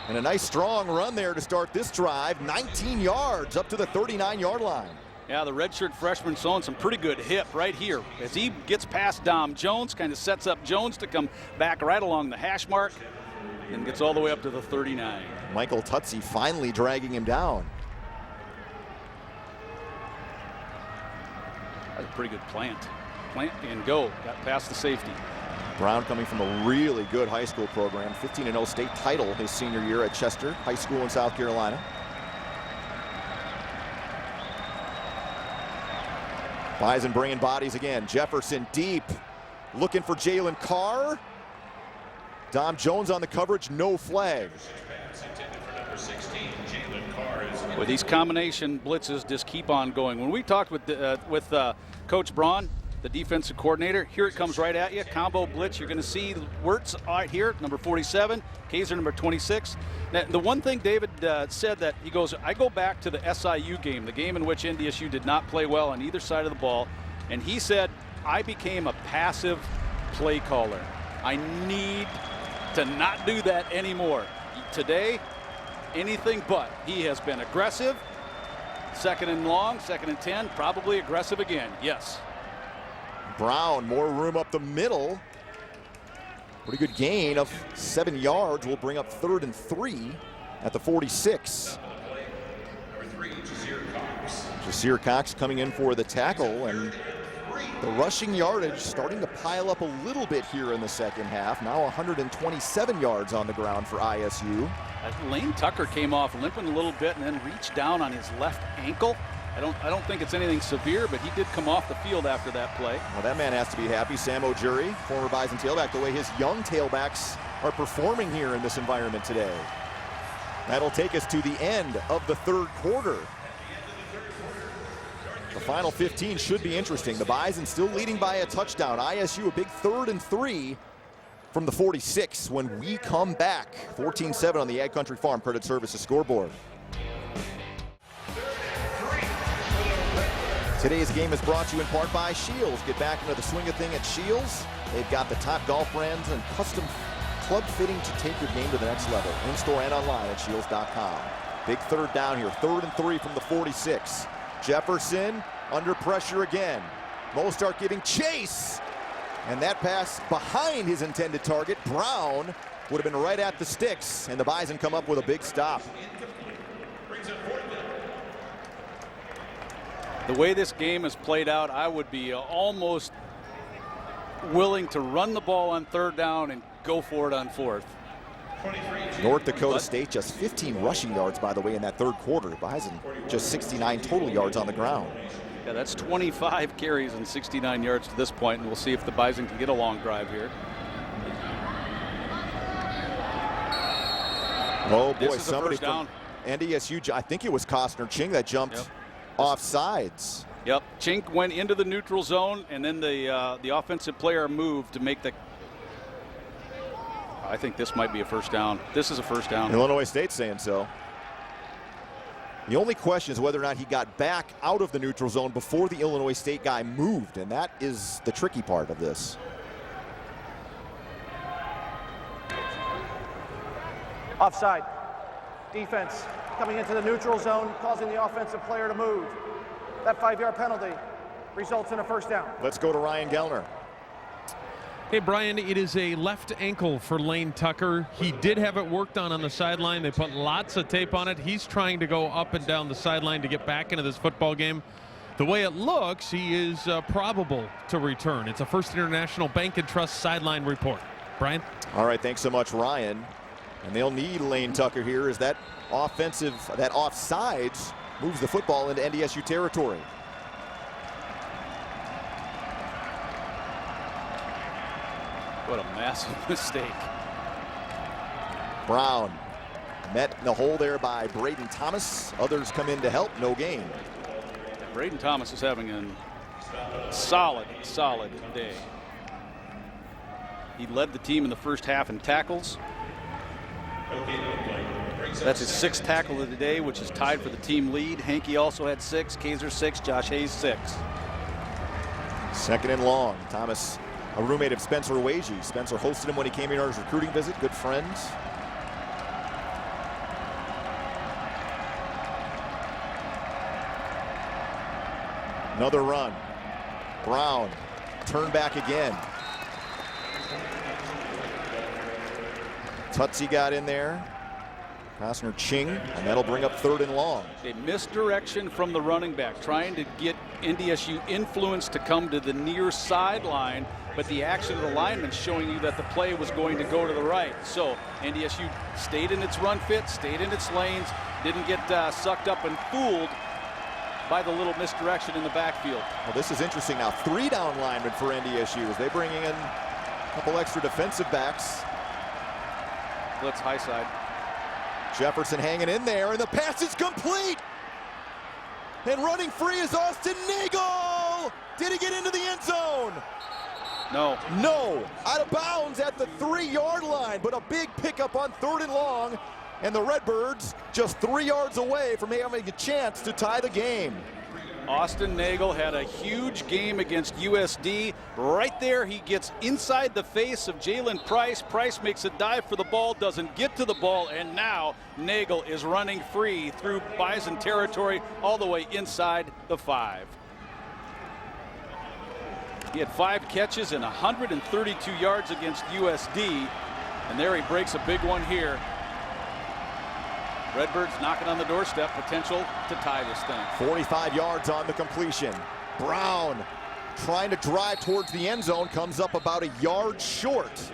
And a nice strong run there to start this drive. 19 yards up to the 39-yard line. Yeah, the redshirt freshman showing some pretty good hip right here. As he gets past Dom Jones, kind of sets up Jones to come back right along the hash mark and gets all the way up to the 39. Michael Tutsi finally dragging him down. That's a pretty good plant. Plant and go. Got past the safety. Brown coming from a really good high school program. 15-0 state title his senior year at Chester High School in South Carolina. Bison bringing bodies again. Jefferson deep. Looking for Jaylen Carr. Dom Jones on the coverage. No flag. Well, these combination blitzes just keep on going. When we talked with Coach Braun, the defensive coordinator, here it comes right at you. Combo blitz. You're going to see Wirtz right here, number 47, Kaiser, number 26. Now, the one thing David said that he goes, I go back to the SIU game, the game in which NDSU did not play well on either side of the ball, and he said, I became a passive play caller. I need to not do that anymore. Today, anything but. He has been aggressive. 2nd and long, 2nd and 10, probably aggressive again. Yes. Brown, more room up the middle. Pretty good gain of 7 yards. Will bring up 3rd and 3 at the 46. Jasir Cox coming in for the tackle, and the rushing yardage starting to pile up a little bit here in the second half. Now 127 yards on the ground for ISU. Lane Tucker came off limping a little bit and then reached down on his left ankle. I don't think it's anything severe, but he did come off the field after that play. Well, that man has to be happy. Sam O'Jury, former Bison tailback, the way his young tailbacks are performing here in this environment today. That'll take us to the end of the 3rd quarter. The final 15 should be interesting. The Bison still leading by a touchdown. ISU a big 3rd and 3 from the 46 when we come back. 14-7 on the Ag Country Farm Credit Services scoreboard. Today's game is brought to you in part by Shields. Get back into the swing of thing at Shields. They've got the top golf brands and custom club fitting to take your game to the next level. In-store and online at shields.com. Big third down here. 3rd and 3 from the 46. Jefferson under pressure again. Mostert giving chase. And that pass behind his intended target. Brown would have been right at the sticks. And the Bison come up with a big stop. The way this game has played out, I would be almost willing to run the ball on 3rd down and go for it on 4th. North Dakota State just 15 rushing yards, by the way, in that 3rd quarter. Bison just 69 total yards on the ground. Yeah, that's 25 carries and 69 yards to this point, and we'll see if the Bison can get a long drive here. Oh boy, This is a somebody first down. from NDSU, I think it was Costner Ching that jumped off sides. Yep, Chink went into the neutral zone, and then the offensive player moved to make the. I think this might be a first down. This is a first down. Illinois State saying so. The only question is whether or not he got back out of the neutral zone before the Illinois State guy moved, and that is the tricky part of this. Offside. Defense coming into the neutral zone, causing the offensive player to move. That 5-yard penalty results in a first down. Let's go to Ryan Gellner. Hey, Brian, it is a left ankle for Lane Tucker. He did have it worked on the sideline. They put lots of tape on it. He's trying to go up and down the sideline to get back into this football game. The way it looks, he is probable to return. It's a First International Bank and Trust sideline report. Brian? All right, thanks so much, Ryan. And they'll need Lane Tucker here as that offsides moves the football into NDSU territory. What a massive mistake. Brown met in the hole there by Braden Thomas. Others come in to help, no gain. Braden Thomas is having a solid day. He led the team in the first half in tackles. That's his 6th tackle of the day, which is tied for the team lead. Hankey also had 6, Kaiser 6, Josh Hayes 6. 2nd and long. Thomas, a roommate of Spencer Wagey. Spencer hosted him when he came here on his recruiting visit. Good friends. Another run. Brown, turn back again. Tutsi got in there. Costner Ching, and that'll bring up 3rd and long. A misdirection from the running back, trying to get NDSU influence to come to the near sideline, but the action of the lineman showing you that the play was going to go to the right. So NDSU stayed in its run fit, stayed in its lanes, didn't get sucked up and fooled by the little misdirection in the backfield. Well, this is interesting now. 3 down linemen for NDSU as they bringing in a couple extra defensive backs. Blitz high side. Jefferson hanging in there, and the pass is complete. And running free is Austin Nagel. Did he get into the end zone? No. No. Out of bounds at the 3-yard line, but a big pickup on 3rd and long. And the Redbirds just 3 yards away from having a chance to tie the game. Austin Nagel had a huge game against USD. Right there, he gets inside the face of Jalen Price. Price makes a dive for the ball, doesn't get to the ball, and now Nagel is running free through Bison territory all the way inside the 5. He had 5 catches and 132 yards against USD, and there he breaks a big one here. Redbirds knocking on the doorstep, potential to tie this thing. 45 yards on the completion. Brown trying to drive towards the end zone, comes up about a yard short.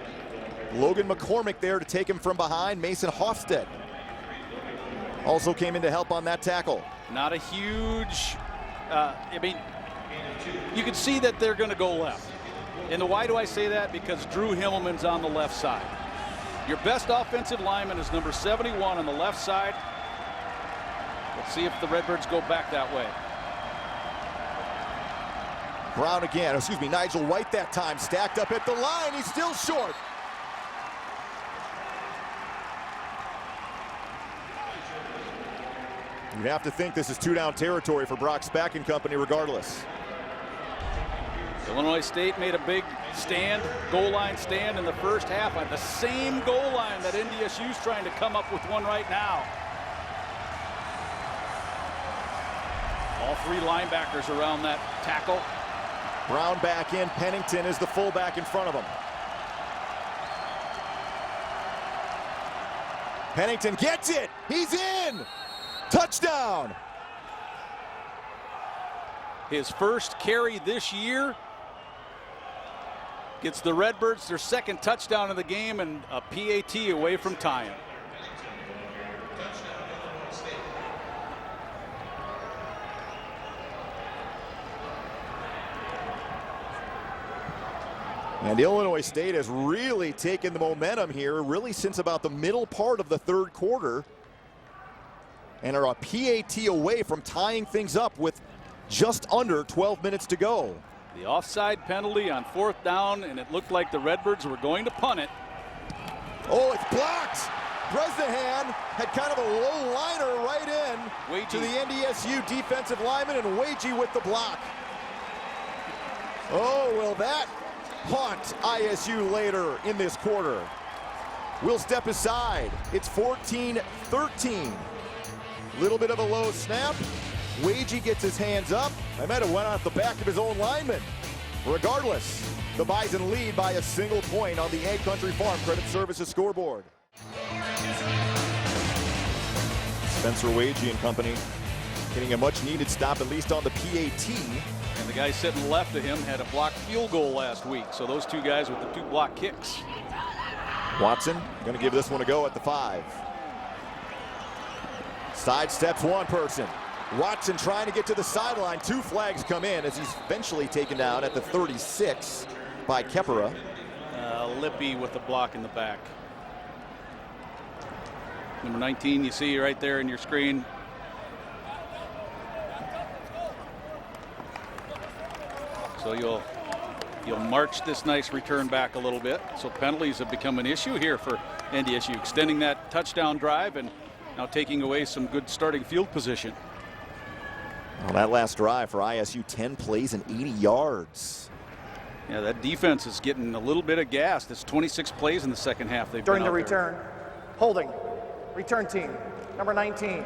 Logan McCormick there to take him from behind. Mason Hofstead also came in to help on that tackle. Not a huge, I mean, you can see that they're going to go left. And why do I say that? Because Drew Himmelman's on the left side. Your best offensive lineman is number 71 on the left side. Let's see if the Redbirds go back that way. Brown again, Nigel White that time, stacked up at the line. He's still short. You have to think this is two-down territory for Brock Spack and company regardless. Illinois State made a big stand, goal line stand in the first half at the same goal line that NDSU's trying to come up with one right now. All three linebackers around that tackle. Brown back in. Pennington is the fullback in front of him. Pennington gets it. He's in. Touchdown. His first carry this year. Gets the Redbirds their second touchdown of the game and a PAT away from tying. And Illinois State has really taken the momentum here, really since about the middle part of the third quarter, and are a PAT away from tying things up with just under 12 minutes to go. The offside penalty on 4th down, and it looked like the Redbirds were going to punt it. Oh, it's blocked. Bresnahan had kind of a low liner right in Wagey to the NDSU defensive lineman, and Wagey with the block. Oh, will that haunt ISU later in this quarter? We'll step aside. It's 14-13. Little bit of a low snap. Wagey gets his hands up. I might have went off the back of his own lineman. Regardless, the Bison lead by a single point on the Ag Country Farm Credit Services scoreboard. Spencer Wagey and company getting a much needed stop, at least on the PAT. And the guy sitting left of him had a blocked field goal last week. So those two guys with the 2 block kicks. Watson going to give this one a go at the 5. Sidesteps one person. Watson trying to get to the sideline. 2 flags come in as he's eventually taken down at the 36 by Kepera. Lippy with the block in the back. Number 19, you see right there in your screen. So you'll march this nice return back a little bit. So penalties have become an issue here for NDSU, extending that touchdown drive and now taking away some good starting field position. Well, that last drive for ISU, 10 plays and 80 yards. Yeah, that defense is getting a little bit of gas. That's 26 plays in the second half. During the return, holding, return team, number 19.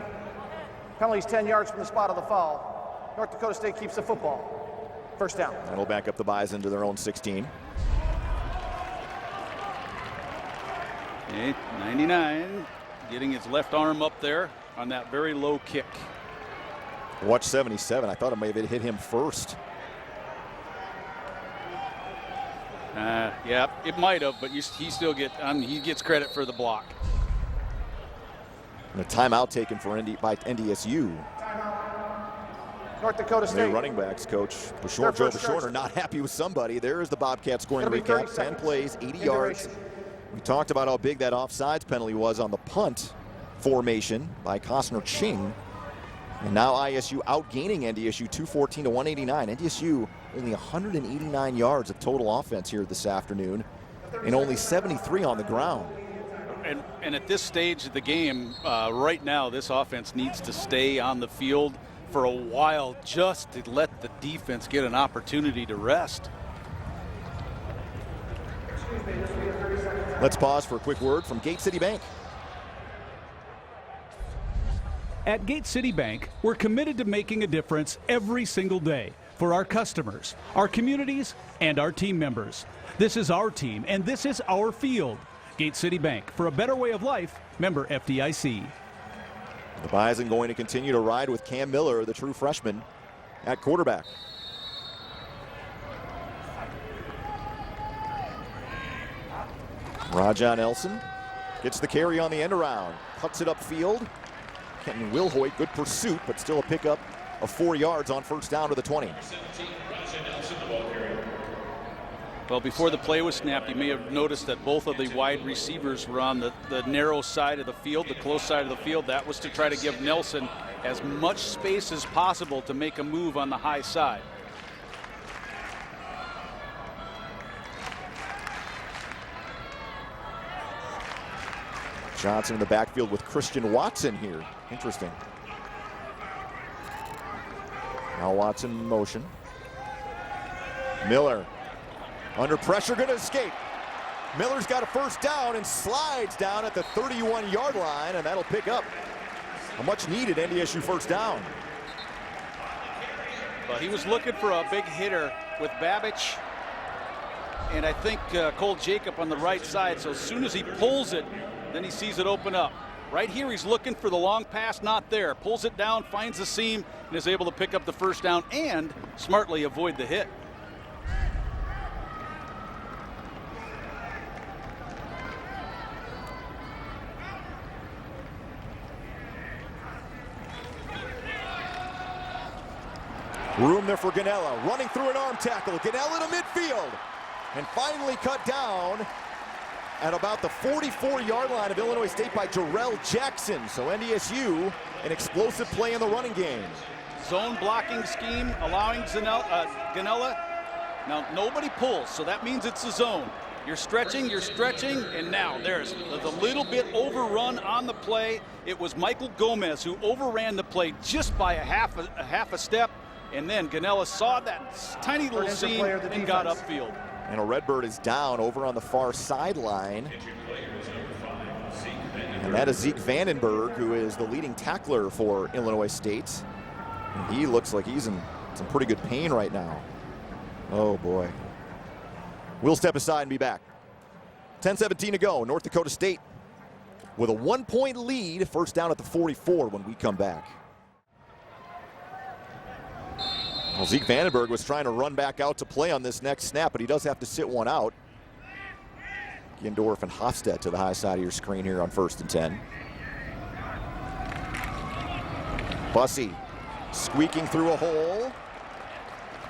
Penalties 10 yards from the spot of the foul. North Dakota State keeps the football. First down. That'll back up the Bison to their own 16. 99 getting his left arm up there on that very low kick. Watch 77. I thought it may have hit him first. Yeah, it might have, but he still he gets credit for the block. And a timeout taken for by NDSU. North Dakota State. Their running backs coach Joe Bashorter not happy with somebody. There is the Bobcat scoring recap. 10 plays, 80 yards. We talked about how big that offsides penalty was on the punt formation by Costner Ching. And now ISU outgaining NDSU 214 to 189. NDSU only 189 yards of total offense here this afternoon and only 73 on the ground. And at this stage of the game, right now, this offense needs to stay on the field for a while just to let the defense get an opportunity to rest. Let's pause for a quick word from Gate City Bank. At Gate City Bank, we're committed to making a difference every single day for our customers, our communities, and our team members. This is our team, and this is our field. Gate City Bank, for a better way of life, member FDIC. The Bison going to continue to ride with Cam Miller, the true freshman, at quarterback. Rajon Elson gets the carry on the end around, cuts it upfield. Kenton Wilhoit, good pursuit, but still a pickup of 4 yards on first down to the 20. Well, before the play was snapped, you may have noticed that both of the wide receivers were on the narrow side of the field, the close side of the field. That was to try to give Nelson as much space as possible to make a move on the high side. Johnson in the backfield with Christian Watson here. Interesting. Now Watson in motion. Miller under pressure, going to escape. Miller's got a first down and slides down at the 31-yard line, and that'll pick up a much-needed NDSU first down. Well, he was looking for a big hitter with Babbage and I think Cole Jacob on the right side. So as soon as he pulls it, then he sees it open up. Right here, he's looking for the long pass, not there. Pulls it down, finds the seam, and is able to pick up the first down and smartly avoid the hit. Room there for Ganella, running through an arm tackle. Ganella to midfield, and finally cut down at about the 44-yard line of Illinois State by Jarrell Jackson. So NDSU, an explosive play in the running game. Zone blocking scheme allowing Ganella. Now nobody pulls, so that means it's a zone. You're stretching, and now there's the little bit overrun on the play. It was Michael Gomez who overran the play just by a half a step, and then Ganella saw that tiny little seam and got upfield. And a Redbird is down over on the far sideline. And that is Zeke Vandenberg, who is the leading tackler for Illinois State. And he looks like he's in some pretty good pain right now. Oh boy. We'll step aside and be back. 10-17 to go. North Dakota State with a 1-point lead. First down at the 44 when we come back. Well, Zeke Vandenberg was trying to run back out to play on this next snap, but he does have to sit one out. Gindorf and Hofstedt to the high side of your screen here on 1st and 10. Bussey squeaking through a hole.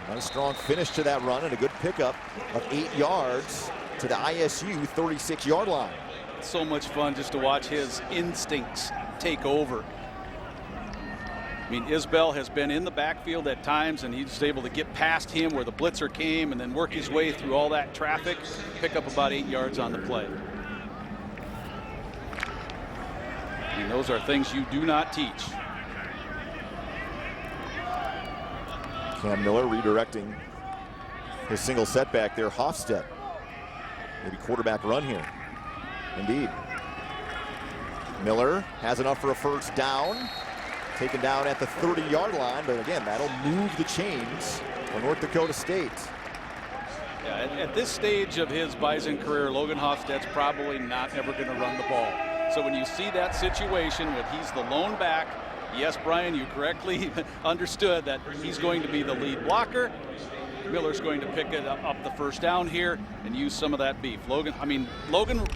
Nice strong finish to that run and a good pickup of 8 yards to the ISU 36-yard line. So much fun just to watch his instincts take over. I mean, Isbell has been in the backfield at times, and he's able to get past him where the blitzer came and then work his way through all that traffic, pick up about 8 yards on the play. I mean, those are things you do not teach. Cam Miller redirecting his single setback there. Hofstedt, maybe quarterback run here. Indeed. Miller has enough for a first down. Taken down at the 30-yard line, but again, that'll move the chains for North Dakota State. Yeah, at this stage of his Bison career, Logan Hofstedt's probably not ever going to run the ball. So when you see that situation when he's the lone back, yes, Brian, you correctly understood that he's going to be the lead blocker. Miller's going to pick it up the first down here and use some of that beef. Logan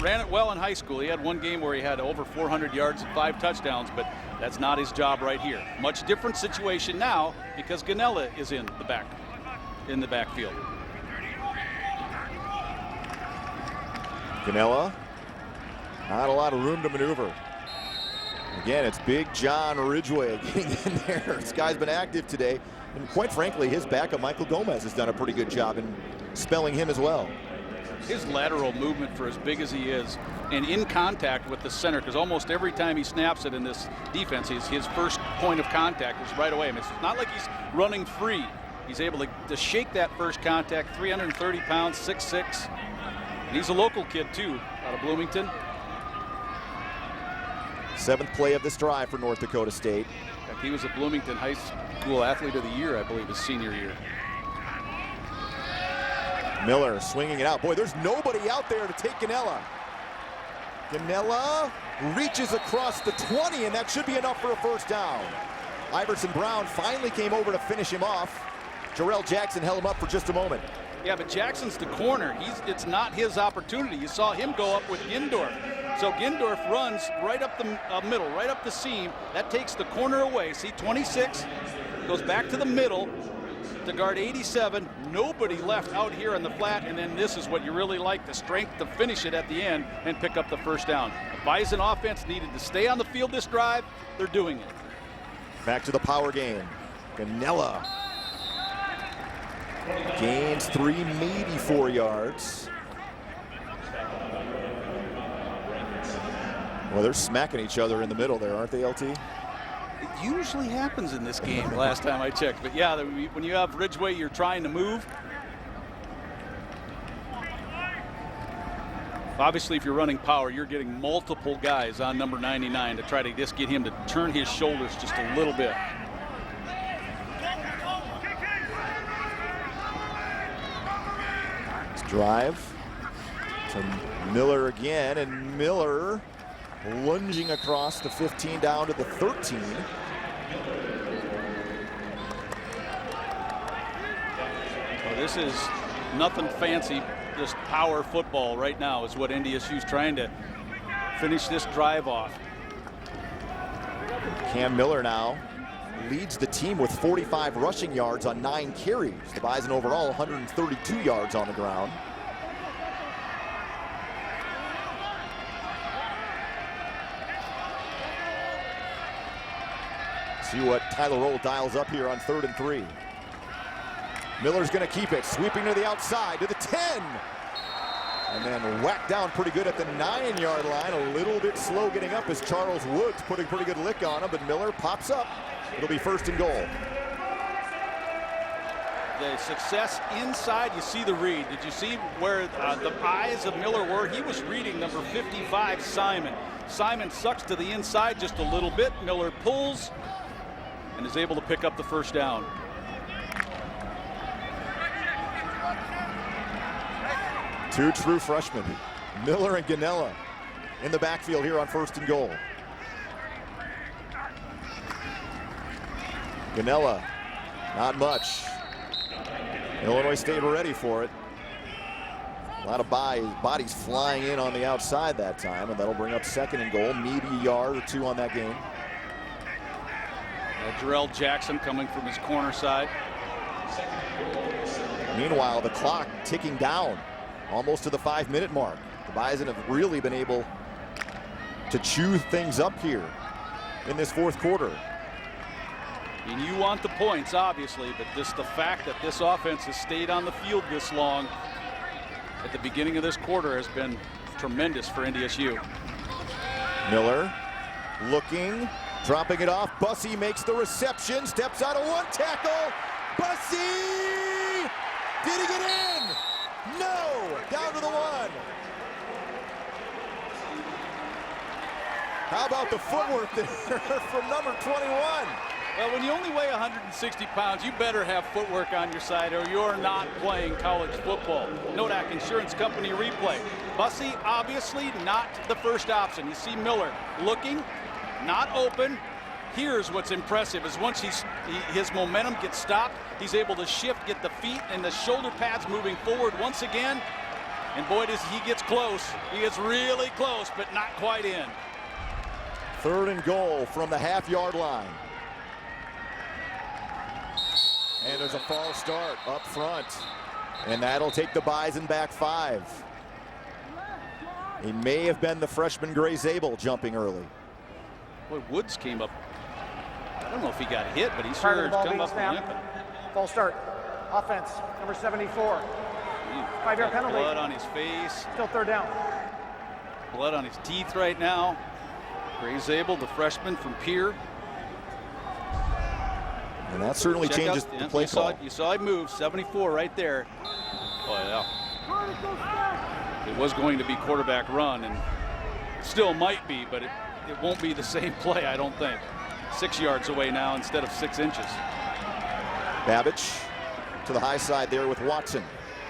ran it well in high school. He had one game where he had over 400 yards and 5 touchdowns, but that's not his job right here. Much different situation now because Ganella is in the backfield. Ganella, not a lot of room to maneuver. Again, it's Big John Ridgway getting in there. This guy's been active today. And quite frankly, his backup, Michael Gomez, has done a pretty good job in spelling him as well. His lateral movement for as big as he is and in contact with the center, because almost every time he snaps it in this defense, his first point of contact is right away. I mean, it's not like he's running free. He's able to shake that first contact, 330 pounds, 6'6". And he's a local kid, too, out of Bloomington. 7th play of this drive for North Dakota State. In fact, he was a Bloomington High School Athlete of the Year, I believe, his senior year. Miller swinging it out. Boy, there's nobody out there to take Ganella. Ganella reaches across the 20, and that should be enough for a first down. Iverson Brown finally came over to finish him off. Jarrell Jackson held him up for just a moment. Yeah, but Jackson's the corner. It's not his opportunity. You saw him go up with Gindorf. So Gindorf runs right up the middle, right up the seam. That takes the corner away. See, 26 goes back to the middle to guard 87. Nobody left out here on the flat, and then this is what you really like, the strength to finish it at the end and pick up the first down. The Bison offense needed to stay on the field this drive. They're doing it. Back to the power game. Ganella gains 3, maybe 4 yards. Well, they're smacking each other in the middle there, aren't they, LT? It usually happens in this game last time I checked. But yeah, when you have Ridgeway, you're trying to move. Obviously, if you're running power, you're getting multiple guys on number 99 to try to just get him to turn his shoulders just a little bit. Drive to Miller again, and Miller lunging across the 15 down to the 13. Well, this is nothing fancy, just power football right now is what NDSU's trying to finish this drive off. Cam Miller now leads the team with 45 rushing yards on 9 carries. The Bison overall 132 yards on the ground. See what Tyler Roll dials up here on 3rd and 3. Miller's going to keep it, sweeping to the outside to the 10. And then whacked down pretty good at the 9-yard line. A little bit slow getting up as Charles Woods putting pretty good lick on him, but Miller pops up. It'll be 1st and goal. The success inside, you see the read. Did you see where the eyes of Miller were? He was reading number 55, Simon. Simon sucks to the inside just a little bit. Miller pulls and is able to pick up the 1st down. Two true freshmen, Miller and Ganella, in the backfield here on 1st and goal. Ganella, not much. Illinois State ready for it. A lot of bodies flying in on the outside that time, and that'll bring up 2nd and goal. Maybe a yard or 2 on that game. Jarrell Jackson coming from his corner side. Meanwhile, the clock ticking down almost to the 5-minute mark. The Bison have really been able to chew things up here in this 4th quarter. And you want the points, obviously, but just the fact that this offense has stayed on the field this long at the beginning of this quarter has been tremendous for NDSU. Miller looking, dropping it off. Bussey makes the reception, steps out of 1 tackle. Bussey! Did he get in? No! Down to the 1. How about the footwork there from number 21? Well, when you only weigh 160 pounds, you better have footwork on your side or you're not playing college football. Nodak Insurance Company replay. Bussey, obviously not the first option. You see Miller looking, not open. Here's what's impressive is once his momentum gets stopped, he's able to shift, get the feet and the shoulder pads moving forward once again. And boy, does he gets close. He gets really close, but not quite in. 3rd and goal from the half-yard line. And there's a false start up front. And that'll take the Bison back 5. It may have been the freshman Gray Zabel jumping early. Boy, Woods came up. I don't know if he got hit, but he sure come up limping. False start. Offense, number 74. 5-yard penalty. Blood on his face. Still 3rd down. Blood on his teeth right now. Gray Zabel, the freshman from Pierre. And that certainly changes the play call. You saw it move, 74 right there. Oh, yeah. It was going to be quarterback run, and still might be, but it won't be the same play, I don't think. 6 yards away now instead of 6 inches. Babbage to the high side there with Watson.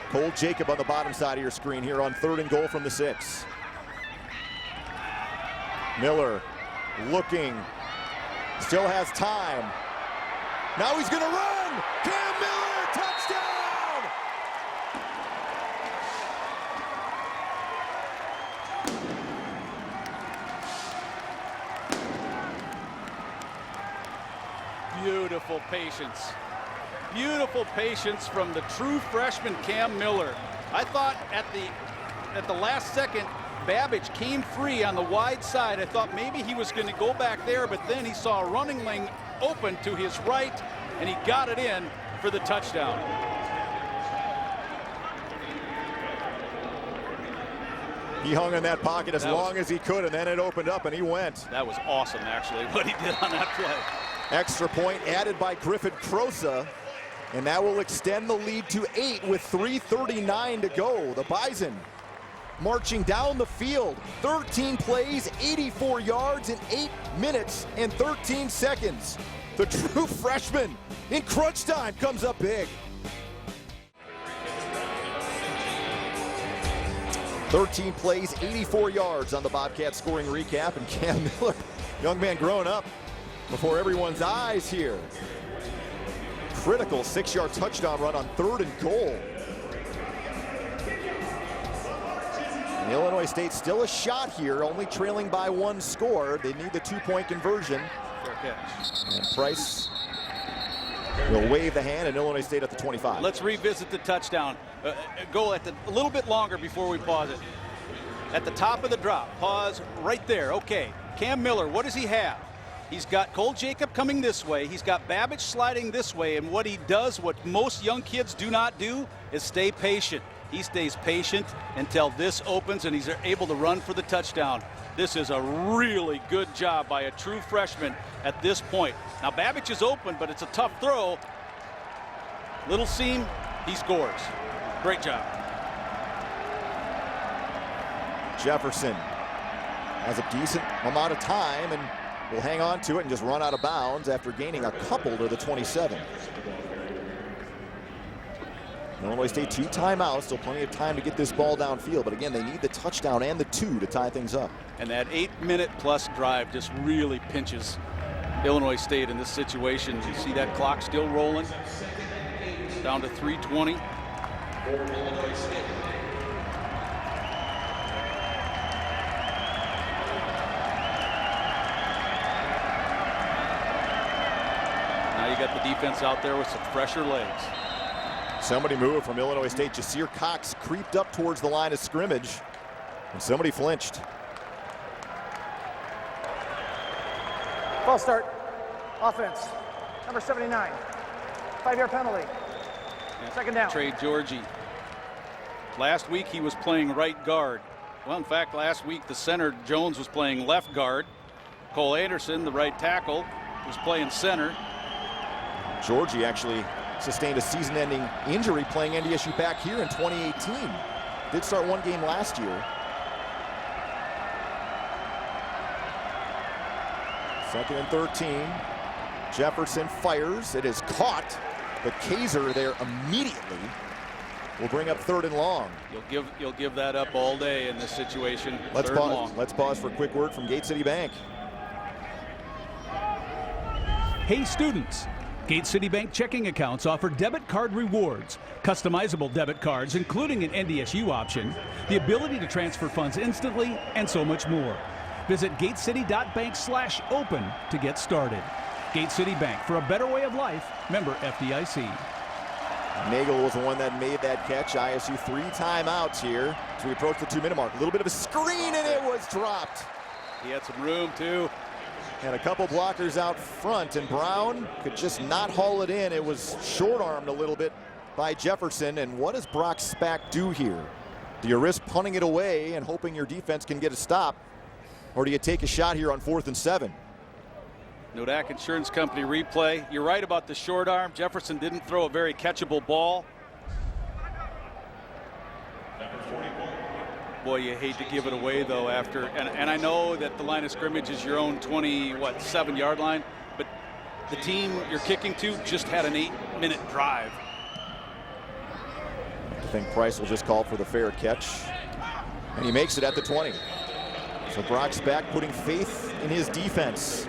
Cole Jacob on the bottom side of your screen here on 3rd and goal from the 6. Miller looking, still has time. Now he's going to run. Cam Miller, touchdown! Beautiful patience. Beautiful patience from the true freshman Cam Miller. I thought at the last second, Babbage came free on the wide side. I thought maybe he was going to go back there, but then he saw a running lane open to his right, and he got it in for the touchdown. He hung in that pocket as long as he could, and then it opened up, and he went. That was awesome, actually, what he did on that play. Extra point added by Griffin Crosa, and that will extend the lead to 8 with 3:39 to go. The Bison marching down the field, 13 plays, 84 yards in 8 minutes and 13 seconds. The true freshman in crunch time comes up big. 13 plays, 84 yards on the Bobcat scoring recap, and Cam Miller, young man growing up before everyone's eyes here. Critical 6-yard touchdown run on 3rd and goal. And Illinois State still a shot here, only trailing by 1 score. They need the 2-point conversion. Fair catch. And Price will wave the hand, and Illinois State at the 25. Let's revisit the touchdown. Go at a little bit longer before we pause it. At the top of the drop, pause right there. Okay, Cam Miller, what does he have? He's got Cole Jacob coming this way. He's got Babbage sliding this way. And what he does, what most young kids do not do, is stay patient. He stays patient until this opens and he's able to run for the touchdown. This is a really good job by a true freshman at this point. Now Babbage is open, but it's a tough throw. Little seam, he scores. Great job. Jefferson has a decent amount of time and will hang on to it and just run out of bounds after gaining a couple to the 27. Illinois State 2 timeouts, still plenty of time to get this ball downfield, but again, they need the touchdown and the 2 to tie things up. And that 8-minute-plus drive just really pinches Illinois State in this situation. You see that clock still rolling, down to 3:20. Now you got the defense out there with some fresher legs. Somebody moved from Illinois State. Jasir Cox creeped up towards the line of scrimmage, and somebody flinched. False start. Offense. Number 79. 5-yard penalty. Second down. Trey Georgie. Last week he was playing right guard. Well, in fact, last week the center Jones was playing left guard. Cole Anderson, the right tackle, was playing center. Georgie actually sustained a season-ending injury playing NDSU back here in 2018. Did start 1 game last year. Second and 13. Jefferson fires. It is caught. But Kaiser there immediately will bring up 3rd and long. You'll give that up all day in this situation. Let's 3rd and long. Let's pause for a quick word from Gate City Bank. Hey students, Gate City Bank checking accounts offer debit card rewards, customizable debit cards including an NDSU option, the ability to transfer funds instantly, and so much more. Visit gatecity.bank/open to get started. Gate City Bank, for a better way of life, member FDIC. Nagel was the one that made that catch. ISU 3 timeouts here as we approach the 2-minute mark. A little bit of a screen and it was dropped. He had some room too. Had a couple blockers out front, and Brown could just not haul it in. It was short-armed a little bit by Jefferson. And what does Brock Spack do here? Do you risk punting it away and hoping your defense can get a stop? Or do you take a shot here on 4th and 7? Nodak Insurance Company replay. You're right about the short arm. Jefferson didn't throw a very catchable ball. Boy, you hate to give it away though after, and I know that the line of scrimmage is your own 7-yard line, but the team you're kicking to just had an 8-minute drive. I think Price will just call for the fair catch, and he makes it at the 20. So Brock Spack putting faith in his defense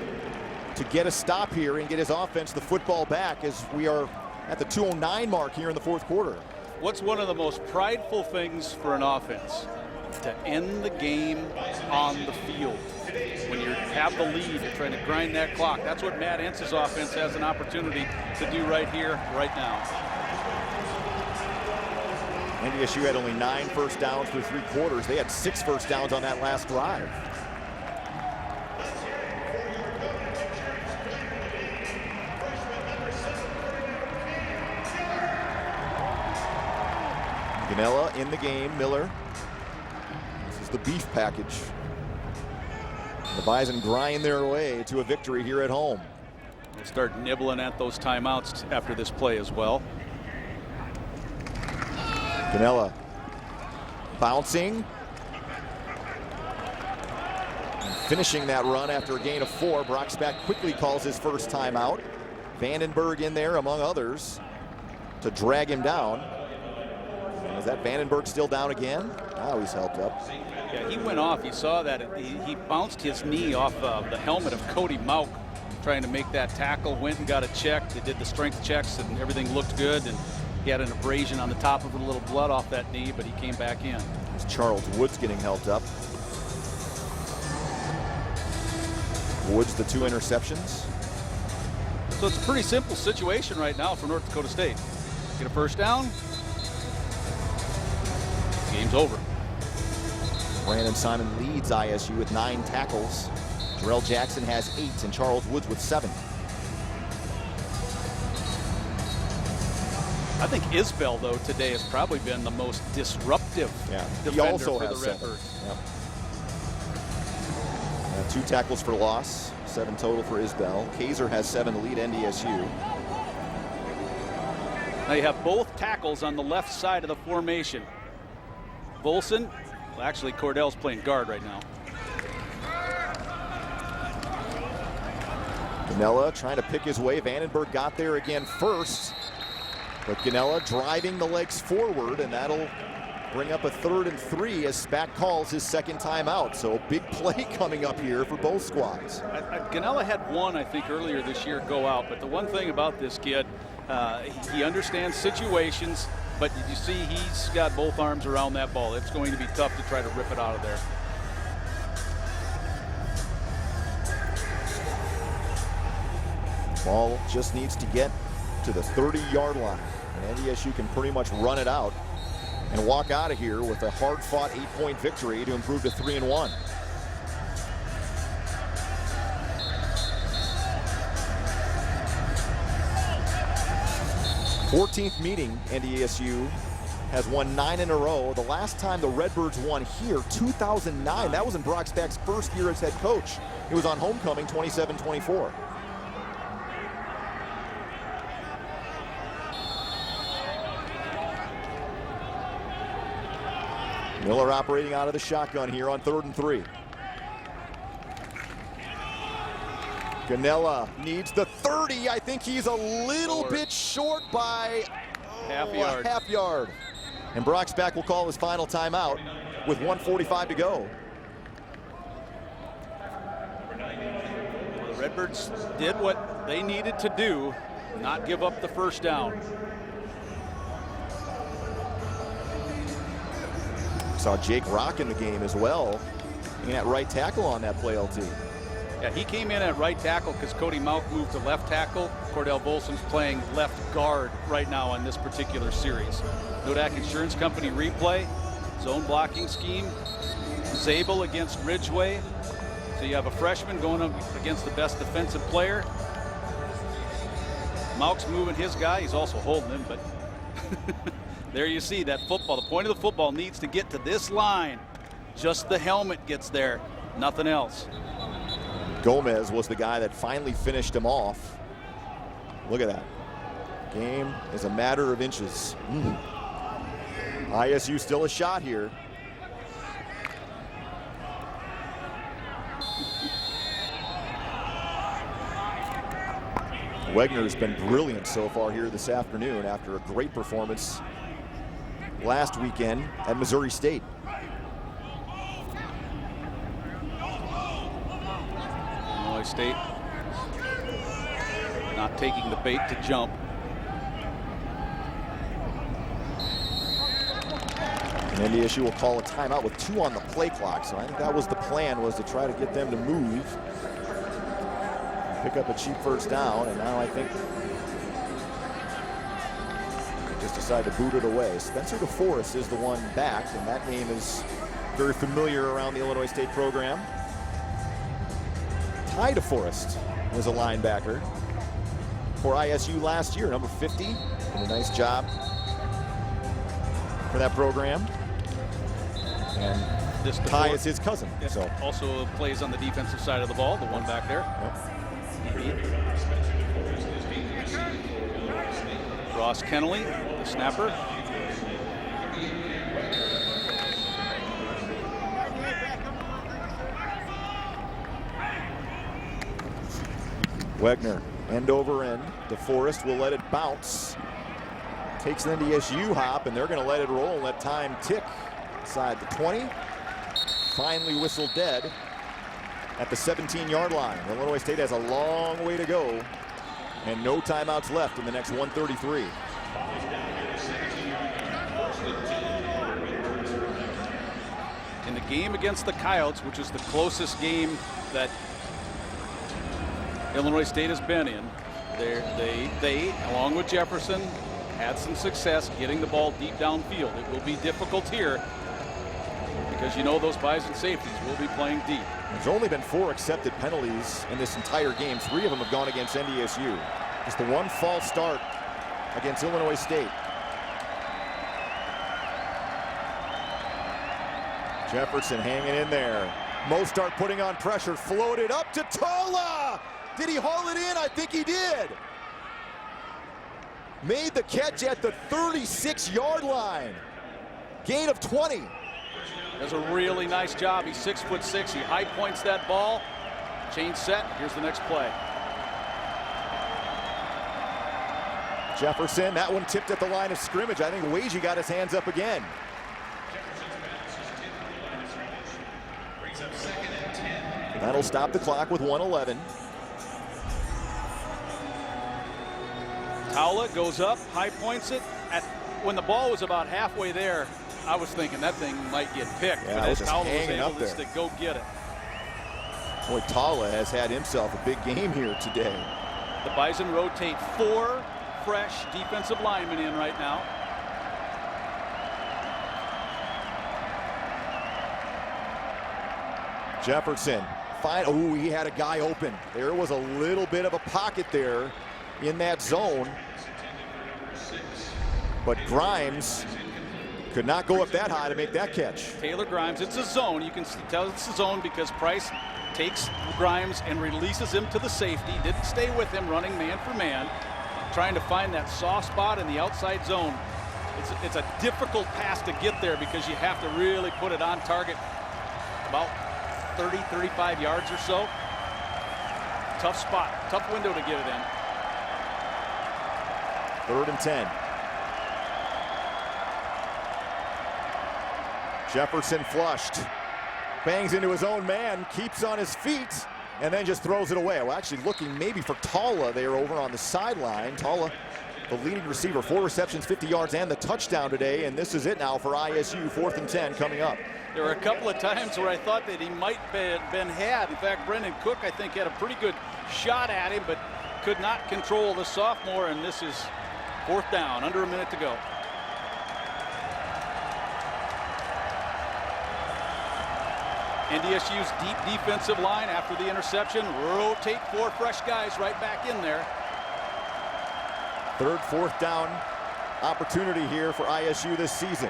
to get a stop here and get his offense the football back as we are at the 2:09 mark here in the 4th quarter. What's one of the most prideful things for an offense? To end the game on the field. When you have the lead, you're trying to grind that clock. That's what Matt Entz's offense has an opportunity to do right here, right now. NDSU had only 9 first downs through 3 quarters. They had 6 first downs on that last drive. Ganella in the game. Miller. This is the beef package. The Bison grind their way to a victory here at home. They'll start nibbling at those timeouts after this play as well. Ganella bouncing. And finishing that run after a gain of 4. Brocksback quickly calls his first timeout. Vandenberg in there among others to drag him down. And is that Vandenberg still down again? Now he's helped up. Yeah, he went off. You saw that. He bounced his knee off the helmet of Cody Mauk trying to make that tackle. Went and got it checked. They did the strength checks and everything looked good. And he had an abrasion on the top of it, a little blood off that knee, but he came back in. It's Charles Woods getting helped up. Woods, the 2 interceptions. So it's a pretty simple situation right now for North Dakota State. Get a first down, game's over. Brandon Simon leads ISU with 9 tackles. Jarrell Jackson has 8 and Charles Woods with 7. I think Isbell, though, today has probably been the most disruptive defender also for has the Redbirds. 2 tackles for loss, 7 total for Isbell. Kaiser has 7 to lead NDSU. Now you have both tackles on the left side of the formation. Volson, well, actually Cordell's playing guard right now. Ganella trying to pick his way. Vandenberg got there again first. But Ganella driving the legs forward, and that'll bring up a 3rd and 3 as Spack calls his second timeout. So big play coming up here for both squads. Ganella had 1, I think, earlier this year go out. But the one thing about this kid, he understands situations, but you see he's got both arms around that ball. It's going to be tough to try to rip it out of there. Ball just needs to get to the 30-yard line. And NDSU can pretty much run it out and walk out of here with a hard-fought 8-point victory to improve to 3-1. Fourteenth meeting, NDSU has won 9 in a row. The last time the Redbirds won here, 2009. That was in Brocksback's first year as head coach. It was on homecoming, 27-24. Miller operating out of the shotgun here on 3rd and 3. Ganella needs the 30. I think he's a little bit short by a half yard. And Brocksback will call his final timeout with 1:45 to go. The Redbirds did what they needed to do, not give up the first down. Saw Jake Rock in the game as well, being at right tackle on that play, LT. Yeah, he came in at right tackle because Cody Mauk moved to left tackle. Cordell Volson's playing left guard right now on this particular series. Nodak Insurance Company replay, zone blocking scheme, Zabel against Ridgeway. So you have a freshman going up against the best defensive player. Mauk's moving his guy. He's also holding him, but there you see that football. The point of the football needs to get to this line. Just the helmet gets there, nothing else. Gomez was the guy that finally finished him off. Look at that. Game is a matter of inches. ISU still a shot here. Wegner's been brilliant so far here this afternoon after a great performance last weekend at Missouri State. Illinois State not taking the bait to jump. And NDSU will call a timeout with 2 on the play clock. So I think that was the plan, was to try to get them to move, pick up a cheap first down, and now I think they just decide to boot it away. Spencer Deforest is the one back, and that name is very familiar around the Illinois State program. Ty Deforest was a linebacker for ISU last year, number 50. Did a nice job for that program. And This Kai is his cousin. Yeah. So Also plays on the defensive side of the ball, the one back there. Ross Kennelly, the snapper. Wegner, end over end. Deforest will let it bounce. Takes an NDSU hop, and they're going to let it roll and let time tick inside the 20. Finally whistled dead at the 17-yard line. Illinois State has a long way to go, and no timeouts left in the next 133. In the game against the Coyotes, which is the closest game that Illinois State has been in, they, along with Jefferson, had some success getting the ball deep downfield. It will be difficult here because you know those Bison safeties will be playing deep. There's only been 4 accepted penalties in this entire game. 3 of them have gone against NDSU. Just the one false start against Illinois State. Jefferson hanging in there. Mostart putting on pressure, floated up to Tola. Did he haul it in? I think he did. Made the catch at the 36-yard line. Gain of 20. Does a really nice job. He's 6'6". He high points that ball. Change set. Here's the next play. Jefferson, that one tipped at the line of scrimmage. I think Wagey got his hands up again. That'll stop the clock with 1:11. Towla goes up, high points it. When the ball was about halfway there, I was thinking that thing might get picked. Yeah, but as just Towla was hanging able up there to go get it. Boy, Tala has had himself a big game here today. The Bison rotate 4 fresh defensive linemen in right now. Jefferson, fine. Oh, he had a guy open. There was a little bit of a pocket there in that zone. But Grimes could not go up that high to make that catch. Taylor Grimes, it's a zone. You can tell it's a zone because Price takes Grimes and releases him to the safety. Didn't stay with him running man for man, trying to find that soft spot in the outside zone. It's a difficult pass to get there because you have to really put it on target about 30, 35 yards or so. Tough spot, tough window to get it in. 3rd and 10. Jefferson flushed, bangs into his own man, keeps on his feet, and then just throws it away. Well, actually looking maybe for Tala there over on the sideline. Tala, the leading receiver, 4 receptions, 50 yards, and the touchdown today, and this is it now for ISU. 4th and 10 coming up. There were a couple of times where I thought that he might have been had. In fact, Brendan Cook, I think, had a pretty good shot at him, but could not control the sophomore, and this is 4th down, under a minute to go. NDSU's deep defensive line after the interception. Rotate 4 fresh guys right back in there. 3rd, 4th down opportunity here for ISU this season.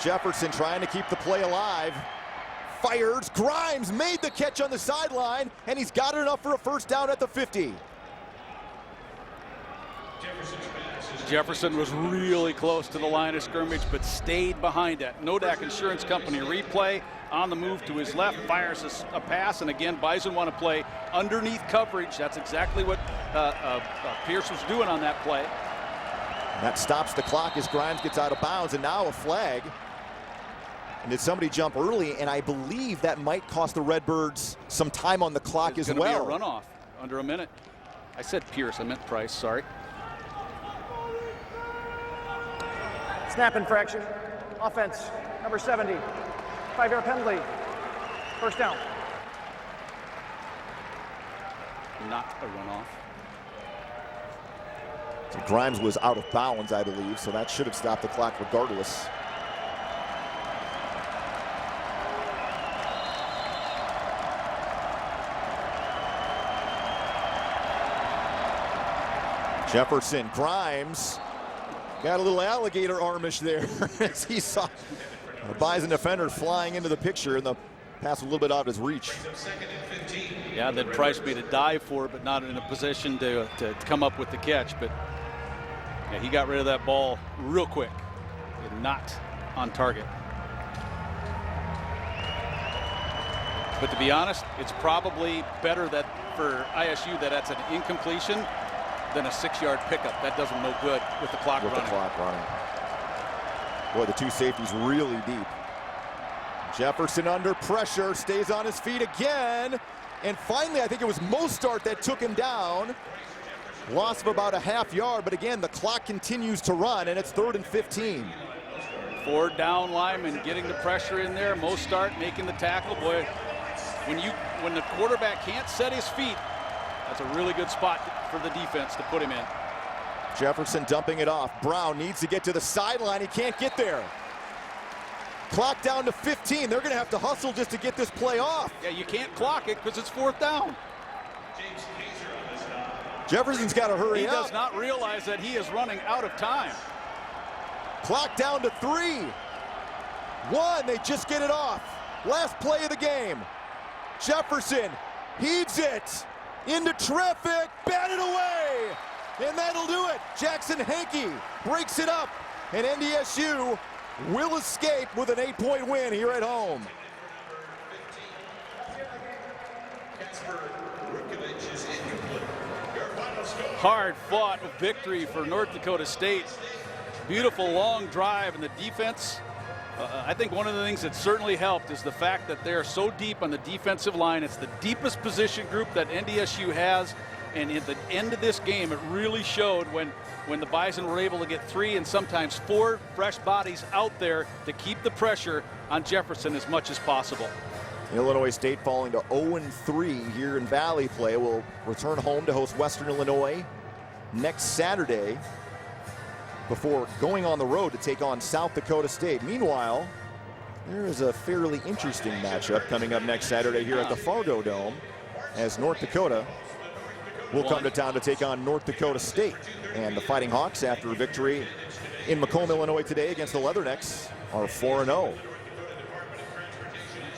Jefferson trying to keep the play alive. Fires. Grimes made the catch on the sideline, and he's got it enough for a 1st down at the 50. Jefferson was really close to the line of scrimmage, but stayed behind it. Nodak Insurance Company replay on the move to his left, fires a pass, and again, Bison want to play underneath coverage. That's exactly what Pierce was doing on that play. And that stops the clock as Grimes gets out of bounds, and now a flag. And did somebody jump early? And I believe that might cost the Redbirds some time on the clock as well. It's going to be a runoff under a minute. I said Pierce, I meant Price, sorry. Snap infraction. Offense, number 70. 5-yard penalty. 1st down. Not a runoff. So Grimes was out of bounds, I believe, so that should have stopped the clock regardless. Jefferson, Grimes got a little alligator armish there as he saw. The Bison defender flying into the picture, and the pass a little bit out of his reach. Yeah, then Price made a dive for it, but not in a position to come up with the catch. But yeah, he got rid of that ball real quick and not on target. But to be honest, it's probably better that for ISU that's an incompletion than a 6-yard pickup. That does them no good with the clock running. Boy, the two safeties really deep. Jefferson under pressure, stays on his feet again. And finally, I think it was Mostart that took him down. Loss of about a half yard, but again, the clock continues to run, and it's 3rd and 15. 4 down linemen getting the pressure in there. Mostart making the tackle. Boy, when the quarterback can't set his feet, that's a really good spot for the defense to put him in. Jefferson dumping it off. Brown needs to get to the sideline. He can't get there. Clock down to 15. They're going to have to hustle just to get this play off. Yeah, you can't clock it because it's 4th down. Jefferson's got to hurry up. He does not realize that he is running out of time. Clock down to 3. 1, they just get it off. Last play of the game. Jefferson heaves it into traffic, batted away, and that'll do it. Jackson Hankey breaks it up, and NDSU will escape with an 8-point win here at home. Hard-fought victory for North Dakota State. Beautiful long drive, and the defense, I think one of the things that certainly helped is the fact that they're so deep on the defensive line. It's the deepest position group that NDSU has, and at the end of this game, it really showed when the Bison were able to get 3 and sometimes 4 fresh bodies out there to keep the pressure on Jefferson as much as possible. Illinois State falling to 0-3 here in Valley play. Will return home to host Western Illinois next Saturday before going on the road to take on South Dakota State. Meanwhile, there is a fairly interesting matchup coming up next Saturday here at the Fargo Dome, as North Dakota will come to town to take on North Dakota State. And the Fighting Hawks, after a victory in Macomb, Illinois today against the Leathernecks, are 4-0.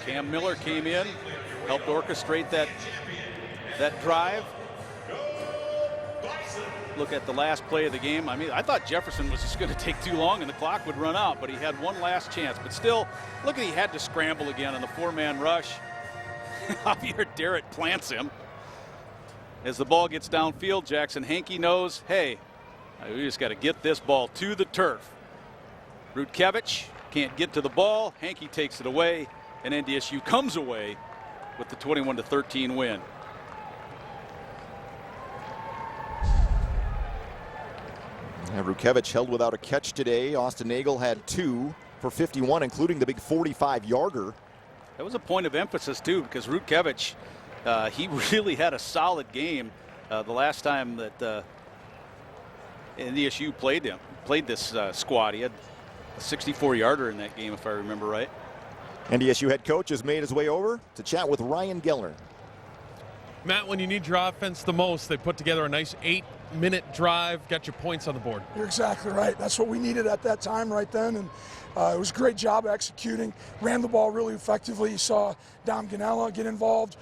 Cam Miller came in, helped orchestrate that drive. Look at the last play of the game. I mean, I thought Jefferson was just going to take too long and the clock would run out, but he had one last chance. But still, look at, he had to scramble again on the 4-man rush. Javier Derritt plants him. As the ball gets downfield, Jackson Hankey knows, hey, we just got to get this ball to the turf. Rutkevich can't get to the ball. Hankey takes it away, and NDSU comes away with the 21-13 win. Rutkevich held without a catch today. Austin Nagel had 2 for 51, including the big 45-yarder. That was a point of emphasis, too, because Rutkevich, he really had a solid game the last time that NDSU played this squad. He had a 64-yarder in that game, if I remember right. NDSU head coach has made his way over to chat with Ryan Gellner. Matt, when you need your offense the most, they put together a nice 8-minute drive, got your points on the board. You're exactly right. That's what we needed at that time right then, and it was a great job executing. Ran the ball really effectively. You saw Dom Ganella get involved.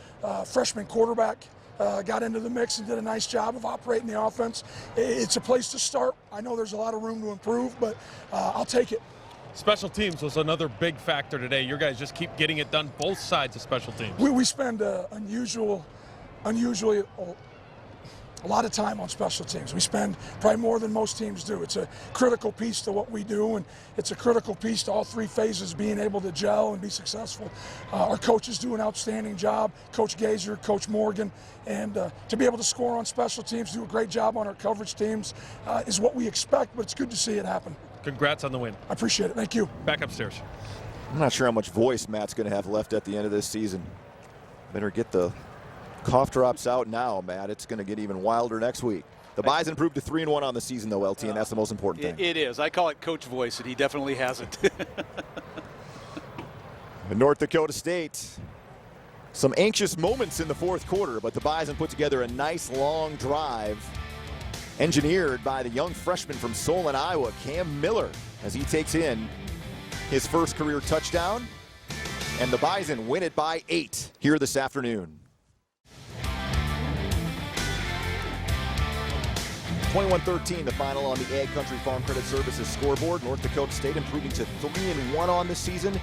Freshman quarterback got into the mix and did a nice job of operating the offense. It's a place to start. I know there's a lot of room to improve, but I'll take it. Special teams was another big factor today. Your guys just keep getting it done, both sides of special teams. We spend unusually a lot of time on special teams. We spend probably more than most teams do. It's a critical piece to what we do, and it's a critical piece to all 3 phases being able to gel and be successful. Our coaches do an outstanding job. Coach Gazer, Coach Morgan, and to be able to score on special teams, do a great job on our coverage teams is what we expect, but it's good to see it happen. Congrats on the win. I appreciate it. Thank you. Back upstairs. I'm not sure how much voice Matt's going to have left at the end of this season. Better get the cough drops out now, Matt. It's going to get even wilder next week. The Bison improved to 3-1 on the season, though, LT, and that's the most important thing. It is. I call it coach voice, and he definitely has it. North Dakota State, some anxious moments in the fourth quarter, but the Bison put together a nice long drive engineered by the young freshman from Solon, Iowa, Cam Miller, as he takes in his first career touchdown. And the Bison win it by 8 here this afternoon. 21-13, the final on the Ag Country Farm Credit Services scoreboard. North Dakota State improving to 3-1 on the season,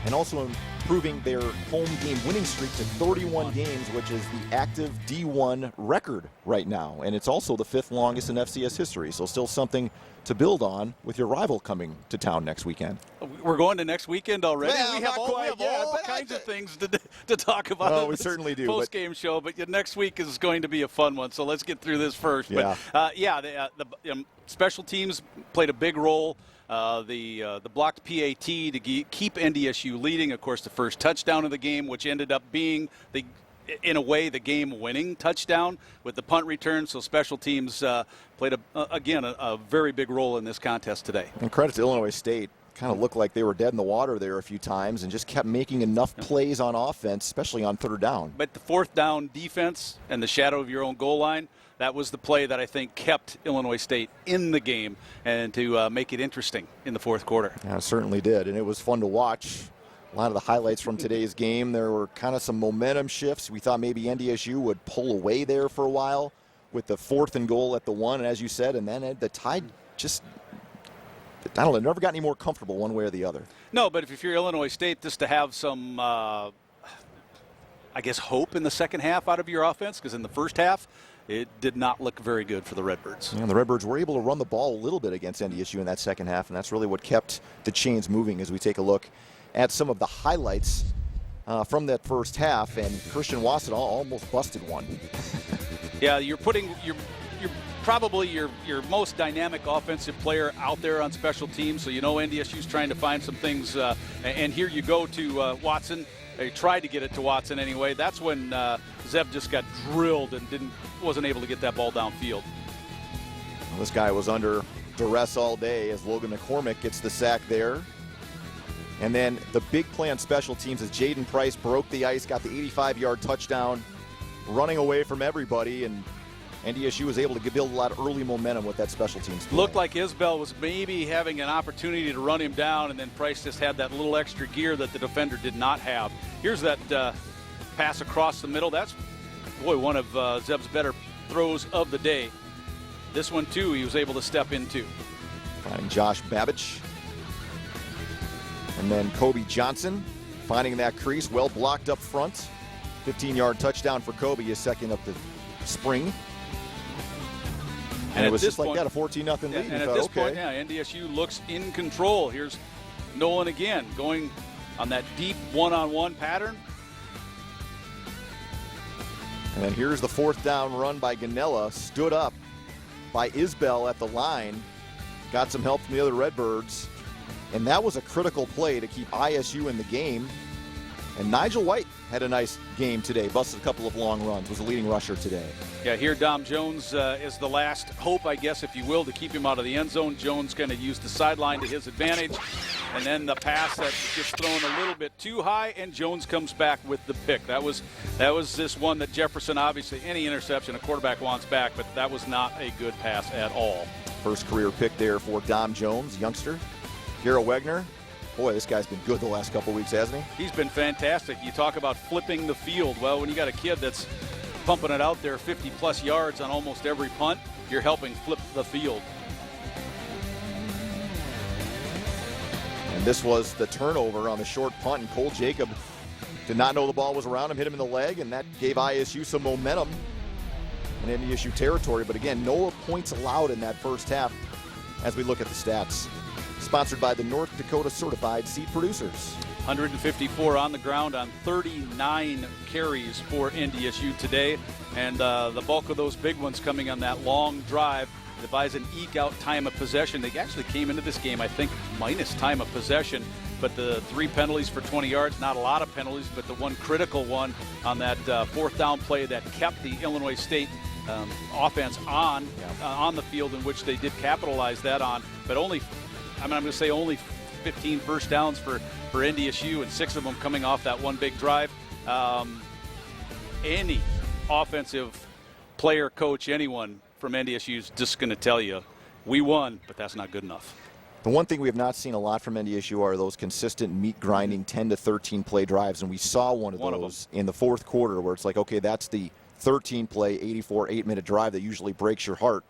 and also improving their home game winning streak to 31 games, which is the active D1 record right now. And it's also the 5th longest in FCS history, so still something to build on with your rival coming to town next weekend. We're going to next weekend already. Well, we have all kinds of things to talk about. Oh, we certainly do. Post-game show, but next week is going to be a fun one. So let's get through this first. Yeah. But the special teams played a big role. The blocked PAT to keep NDSU leading. Of course, the first touchdown of the game, which ended up being in a way, the game-winning touchdown with the punt return. So special teams played, a very big role in this contest today. And credit to Illinois State. Kind of looked like they were dead in the water there a few times and just kept making enough plays on offense, especially on 3rd down. But the 4th down defense and the shadow of your own goal line, that was the play that I think kept Illinois State in the game and to make it interesting in the 4th quarter. Yeah, it certainly did, and it was fun to watch. A lot of the highlights from today's game, there were kind of some momentum shifts. We thought maybe NDSU would pull away there for a while with the 4th and goal at the 1, as you said, and then the Tide just, I don't know, never got any more comfortable one way or the other. No, but if you're Illinois State, just to have some, hope in the second half out of your offense, because in the first half, it did not look very good for the Redbirds. And the Redbirds were able to run the ball a little bit against NDSU in that second half, and that's really what kept the chains moving as we take a look at some of the highlights from that first half. And Christian Wasson almost busted one. Yeah, you're probably your most dynamic offensive player out there on special teams, so NDSU's trying to find some things, and here you go to Watson. They tried to get it to Watson anyway. That's when Zeb just got drilled and wasn't able to get that ball downfield. Well, this guy was under duress all day as Logan McCormick gets the sack there. And then the big play on special teams as Jaden Price broke the ice, got the 85-yard touchdown, running away from everybody, and NDSU was able to build a lot of early momentum with that special teams play. Looked like Isbell was maybe having an opportunity to run him down, and then Price just had that little extra gear that the defender did not have. Here's that pass across the middle. That's, one of Zeb's better throws of the day. This one, too, he was able to step into. Finding Josh Babich. And then Kobe Johnson finding that crease, well blocked up front. 15-yard touchdown for Kobe, his second up the spring. And it was just like that, a 14-0 lead. And at this point, NDSU looks in control. Here's Nolan again, going on that deep one-on-one pattern. And then here's the 4th down run by Ganella, stood up by Isbell at the line, got some help from the other Redbirds, and that was a critical play to keep ISU in the game. And Nigel White had a nice game today, busted a couple of long runs, was the leading rusher today. Yeah, here Dom Jones is the last hope, I guess, if you will, to keep him out of the end zone. Jones going to use the sideline to his advantage. And then the pass that gets thrown a little bit too high, and Jones comes back with the pick. That was this one that Jefferson, obviously, any interception a quarterback wants back, but that was not a good pass at all. First career pick there for Dom Jones, youngster. Garrett Wegner. Boy, this guy's been good the last couple weeks, hasn't he? He's been fantastic. You talk about flipping the field. Well, when you got a kid that's pumping it out there 50-plus yards on almost every punt, you're helping flip the field. And this was the turnover on the short punt, and Cole Jacob did not know the ball was around him, hit him in the leg, and that gave ISU some momentum in NDSU territory. But again, no points allowed in that first half as we look at the stats. Sponsored by the North Dakota Certified Seed Producers. 154 on the ground on 39 carries for NDSU today. And the bulk of those big ones coming on that long drive. The Bison eke out time of possession. They actually came into this game, I think, minus time of possession. But the 3 penalties for 20 yards, not a lot of penalties, but the one critical one on that 4th down play that kept the Illinois State offense on the field, in which they did capitalize that on. But only 15 first downs for NDSU, and 6 of them coming off that one big drive. Any offensive player, coach, anyone from NDSU is just going to tell you, we won, but that's not good enough. The one thing we have not seen a lot from NDSU are those consistent meat-grinding 10 to 13 play drives, and we saw one of those in the fourth quarter where it's like, okay, that's the 13-play, 84, 8-minute drive that usually breaks your heart.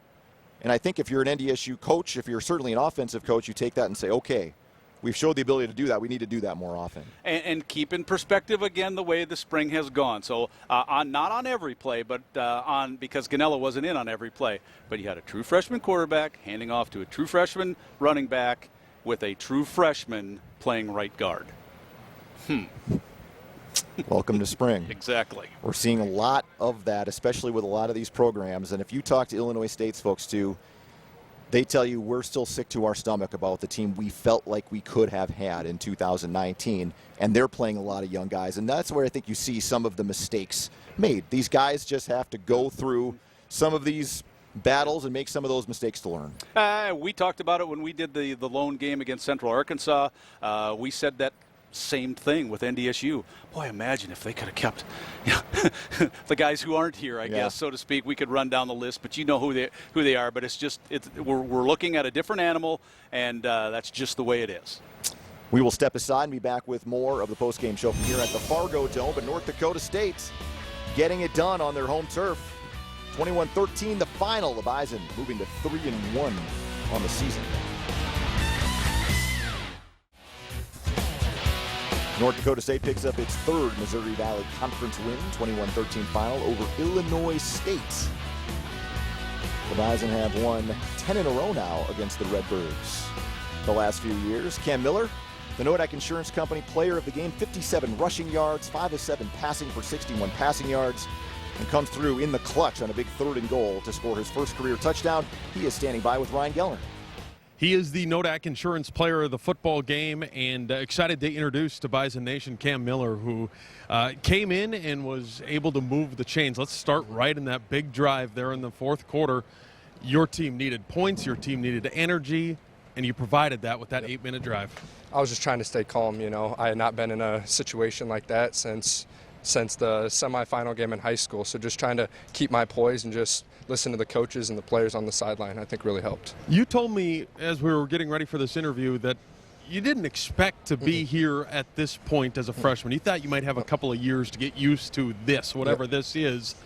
And I think if you're an NDSU coach, if you're certainly an offensive coach, you take that and say, okay, we've showed the ability to do that. We need to do that more often. And keep in perspective, again, the way the spring has gone. So not on every play, but because Ganella wasn't in on every play. But you had a true freshman quarterback handing off to a true freshman running back with a true freshman playing right guard. Welcome to spring. Exactly. We're seeing a lot of that, especially with a lot of these programs. And if you talk to Illinois State's folks, too, they tell you we're still sick to our stomach about the team we felt like we could have had in 2019, and they're playing a lot of young guys, and that's where I think you see some of the mistakes made. These guys just have to go through some of these battles and make some of those mistakes to learn. We talked about it when we did the lone game against Central Arkansas. We said that same thing with NDSU. Boy, imagine if they could have kept the guys who aren't here, I guess, so to speak. We could run down the list, but you know who they are. But we're looking at a different animal, and that's just the way it is. We will step aside and be back with more of the postgame show from here at the Fargo Dome. But North Dakota State getting it done on their home turf. 21-13 the final. The Bison moving to 3-1 on the season. North Dakota State picks up its third Missouri Valley Conference win, 21-13 final over Illinois State. The Bison have won 10 in a row now against the Redbirds. The last few years, Cam Miller, the Nodak Insurance Company player of the game, 57 rushing yards, 5 of 7 passing for 61 passing yards, and comes through in the clutch on a big 3rd and goal to score his first career touchdown. He is standing by with Ryan Gellner. He is the Nodak Insurance player of the football game, and excited to introduce to Bison Nation Cam Miller, who came in and was able to move the chains. Let's start right in that big drive there in the fourth quarter. Your team needed points, your team needed energy, and you provided that with that 8-minute drive. I was just trying to stay calm, I had not been in a situation like that since the semifinal game in high school, so just trying to keep my poise and just listen to the coaches and the players on the sideline, I think really helped. You told me as we were getting ready for this interview that you didn't expect to be here at this point as a freshman. You thought you might have a couple of years to get used to this, whatever this is,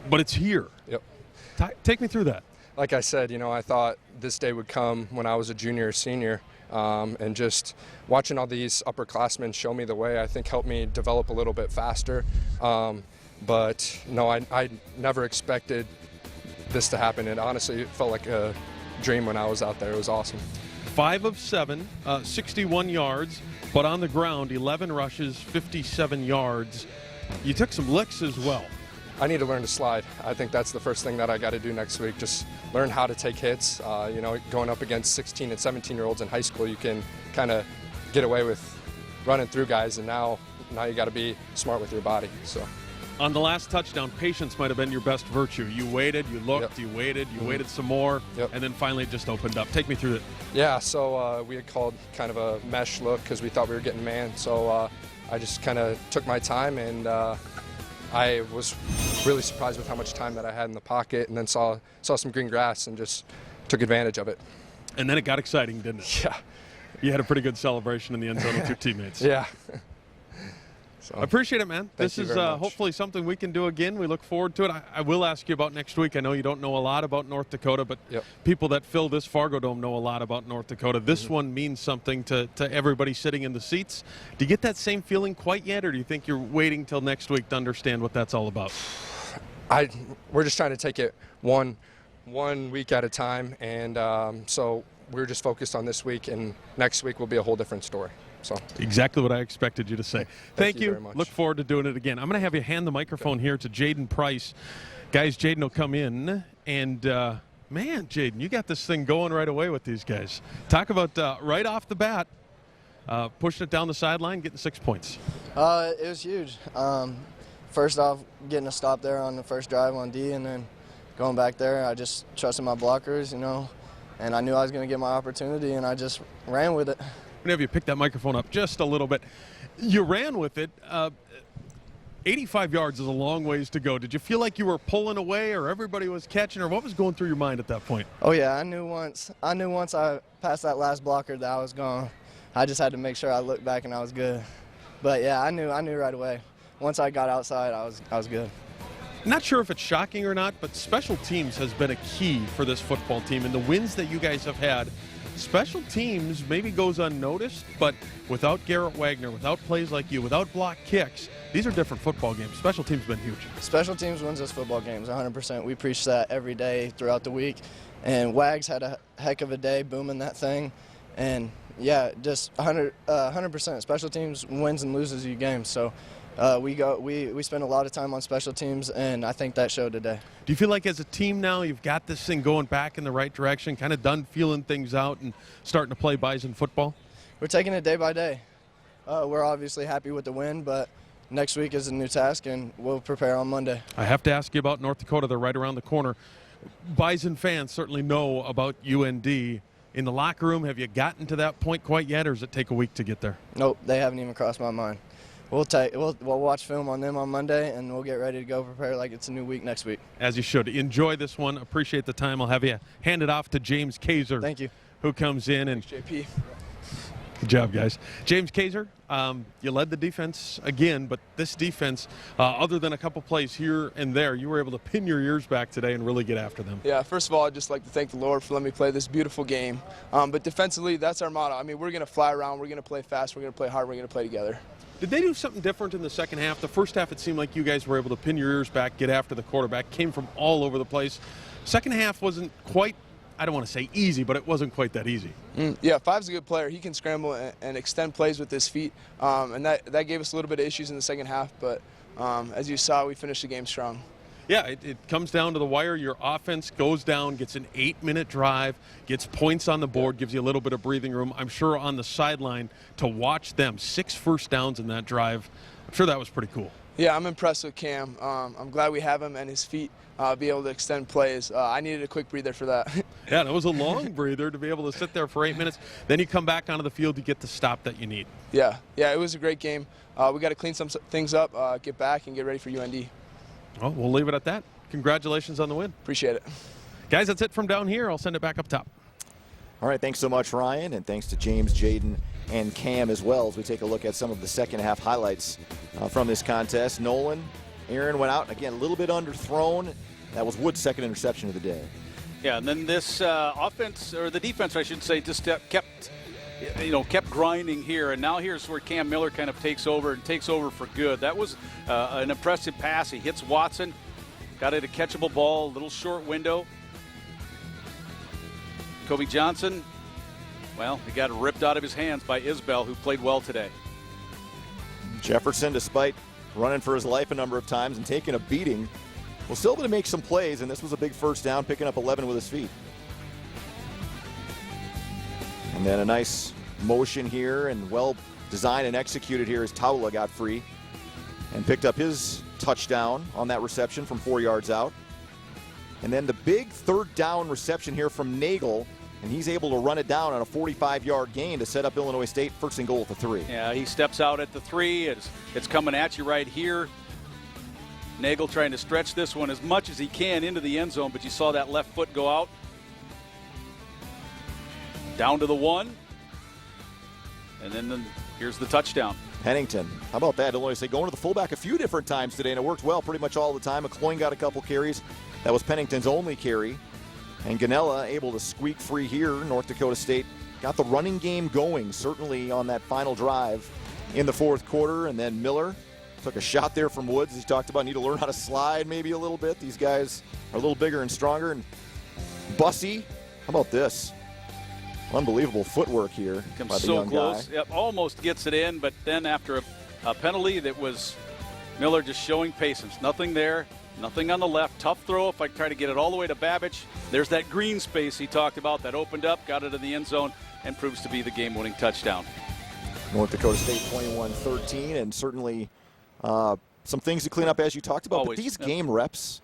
but it's here. Yep. Take me through that. Like I said, I thought this day would come when I was a junior or senior, and just watching all these upperclassmen show me the way, I think helped me develop a little bit faster. But no, I never expected this to happen. It honestly felt like a dream when I was out there. It was awesome. 5 of 7, 61 yards, but on the ground, 11 rushes, 57 yards. You took some licks as well. I need to learn to slide. I think that's the first thing that I got to do next week. Just learn how to take hits. Going up against 16 and 17-year-olds in high school, you can kind of get away with running through guys, and now you got to be smart with your body. So. On the last touchdown, patience might have been your best virtue. You waited, you looked, you waited, you waited some more, and then finally it just opened up. Take me through it. Yeah, so we had called kind of a mesh look because we thought we were getting man. So I just kind of took my time, and I was really surprised with how much time that I had in the pocket, and then saw some green grass and just took advantage of it. And then it got exciting, didn't it? Yeah. You had a pretty good celebration in the end zone with your teammates. Yeah. So, I appreciate it, man. This is hopefully something we can do again. We look forward to it. I will ask you about next week. I know you don't know a lot about North Dakota, but people that fill this Fargo Dome know a lot about North Dakota. This one means something to everybody sitting in the seats. Do you get that same feeling quite yet, or do you think you're waiting till next week to understand what that's all about? We're just trying to take it one week at a time, and so we're just focused on this week, and next week will be a whole different story. So. Exactly what I expected you to say. Thank you. Very much. Look forward to doing it again. I'm going to have you hand the microphone here to Jaden Price. Guys, Jaden will come in, and man, Jaden, you got this thing going right away with these guys. Talk about right off the bat, pushing it down the sideline, getting 6 points. It was huge. First off, getting a stop there on the first drive on D, and then going back there, I just trusted my blockers, and I knew I was going to get my opportunity, and I just ran with it. I'm going to have you pick that microphone up just a little bit. You ran with it. 85 yards is a long ways to go. Did you feel like you were pulling away, or everybody was catching, or what was going through your mind at that point? Oh yeah, I knew once I passed that last blocker that I was gone. I just had to make sure I looked back and I was good. But yeah, I knew right away. Once I got outside, I was good. Not sure if it's shocking or not, but special teams has been a key for this football team, and the wins that you guys have had. Special teams maybe goes unnoticed, but without Garrett Wagner, without plays like you, without block kicks, these are different football games. Special teams have been huge. Special teams wins us football games, 100%. We preach that every day throughout the week. And Wags had a heck of a day booming that thing. And, yeah, just 100%. Special teams wins and loses you games. So we spend a lot of time on special teams, and I think that showed today. Do you feel like as a team now you've got this thing going back in the right direction, kind of done feeling things out and starting to play Bison football? We're taking it day by day. We're obviously happy with the win, but next week is a new task, and we'll prepare on Monday. I have to ask you about North Dakota. They're right around the corner. Bison fans certainly know about UND. In the locker room, have you gotten to that point quite yet, or does it take a week to get there? Nope, they haven't even crossed my mind. We'll watch film on them on Monday, and we'll get ready to go prepare like it's a new week next week. As you should. Enjoy this one. Appreciate the time. I'll have you hand it off to James Kaiser. Thank you. Who comes in and Thanks, JP. Good job, guys. James Kaiser, you led the defense again, but this defense, other than a couple plays here and there, you were able to pin your ears back today and really get after them. Yeah, first of all, I'd just like to thank the Lord for letting me play this beautiful game. But defensively, that's our motto. I mean, we're going to fly around, we're going to play fast, we're going to play hard, we're going to play together. Did they do something different in the second half? The first half, it seemed like you guys were able to pin your ears back, get after the quarterback, came from all over the place. Second half wasn't quite, I don't want to say easy, but it wasn't quite that easy. Yeah, Five's a good player. He can scramble and extend plays with his feet, and that gave us a little bit of issues in the second half, but as you saw, we finished the game strong. Yeah, it comes down to the wire. Your offense goes down, gets an 8-minute drive, gets points on the board, gives you a little bit of breathing room. I'm sure on the sideline to watch them, 6 first downs in that drive, I'm sure that was pretty cool. Yeah, I'm impressed with Cam. I'm glad we have him and his feet be able to extend plays. I needed a quick breather for that. Yeah, that was a long breather to be able to sit there for 8 minutes. Then you come back onto the field, you get the stop that you need. Yeah, it was a great game. We got to clean some things up, get back, and get ready for UND. Well, we'll leave it at that. Congratulations on the win. Appreciate it. Guys, that's it from down here. I'll send it back up top. All right, thanks so much, Ryan, and thanks to James, Jayden, and Cam as well as we take a look at some of the second half highlights from this contest. Nolan, Aaron went out, again, a little bit underthrown. That was Wood's second interception of the day. Yeah, and then this offense, or the defense, I should say, just kept grinding here, and now here's where Cam Miller kind of takes over for good. That was an impressive pass. He hits Watson, got it a catchable ball, little short window. Kobe Johnson, well, he got it ripped out of his hands by Isbell, who played well today. Jefferson, despite running for his life a number of times and taking a beating, was still able to make some plays, and this was a big first down, picking up 11 with his feet. And then a nice motion here and well designed and executed here as Taula got free and picked up his touchdown on that reception from 4 yards out. And then the big third down reception here from Nagel, and he's able to run it down on a 45-yard gain to set up Illinois State first and goal at the 3. Yeah, he steps out at the 3. It's coming at you right here. Nagel trying to stretch this one as much as he can into the end zone, but you saw that left foot go out. Down to the 1. And then here's the touchdown. Pennington, how about that? Illinois State going to the fullback a few different times today, and it worked well pretty much all the time. McCloin got a couple carries. That was Pennington's only carry. And Ganella able to squeak free here. North Dakota State got the running game going, certainly on that final drive in the fourth quarter. And then Miller took a shot there from Woods. He talked about need to learn how to slide maybe a little bit. These guys are a little bigger and stronger. And Bussey, how about this? Unbelievable footwork here Comes by the so young close. guy. Yep, almost gets it in, but then after a penalty that was Miller just showing patience. Nothing there, nothing on the left. Tough throw if I try to get it all the way to Babbage. There's that green space he talked about that opened up, got it in the end zone, and proves to be the game-winning touchdown. North Dakota State 21-13, and certainly some things to clean up as you talked about. Always. But these game reps,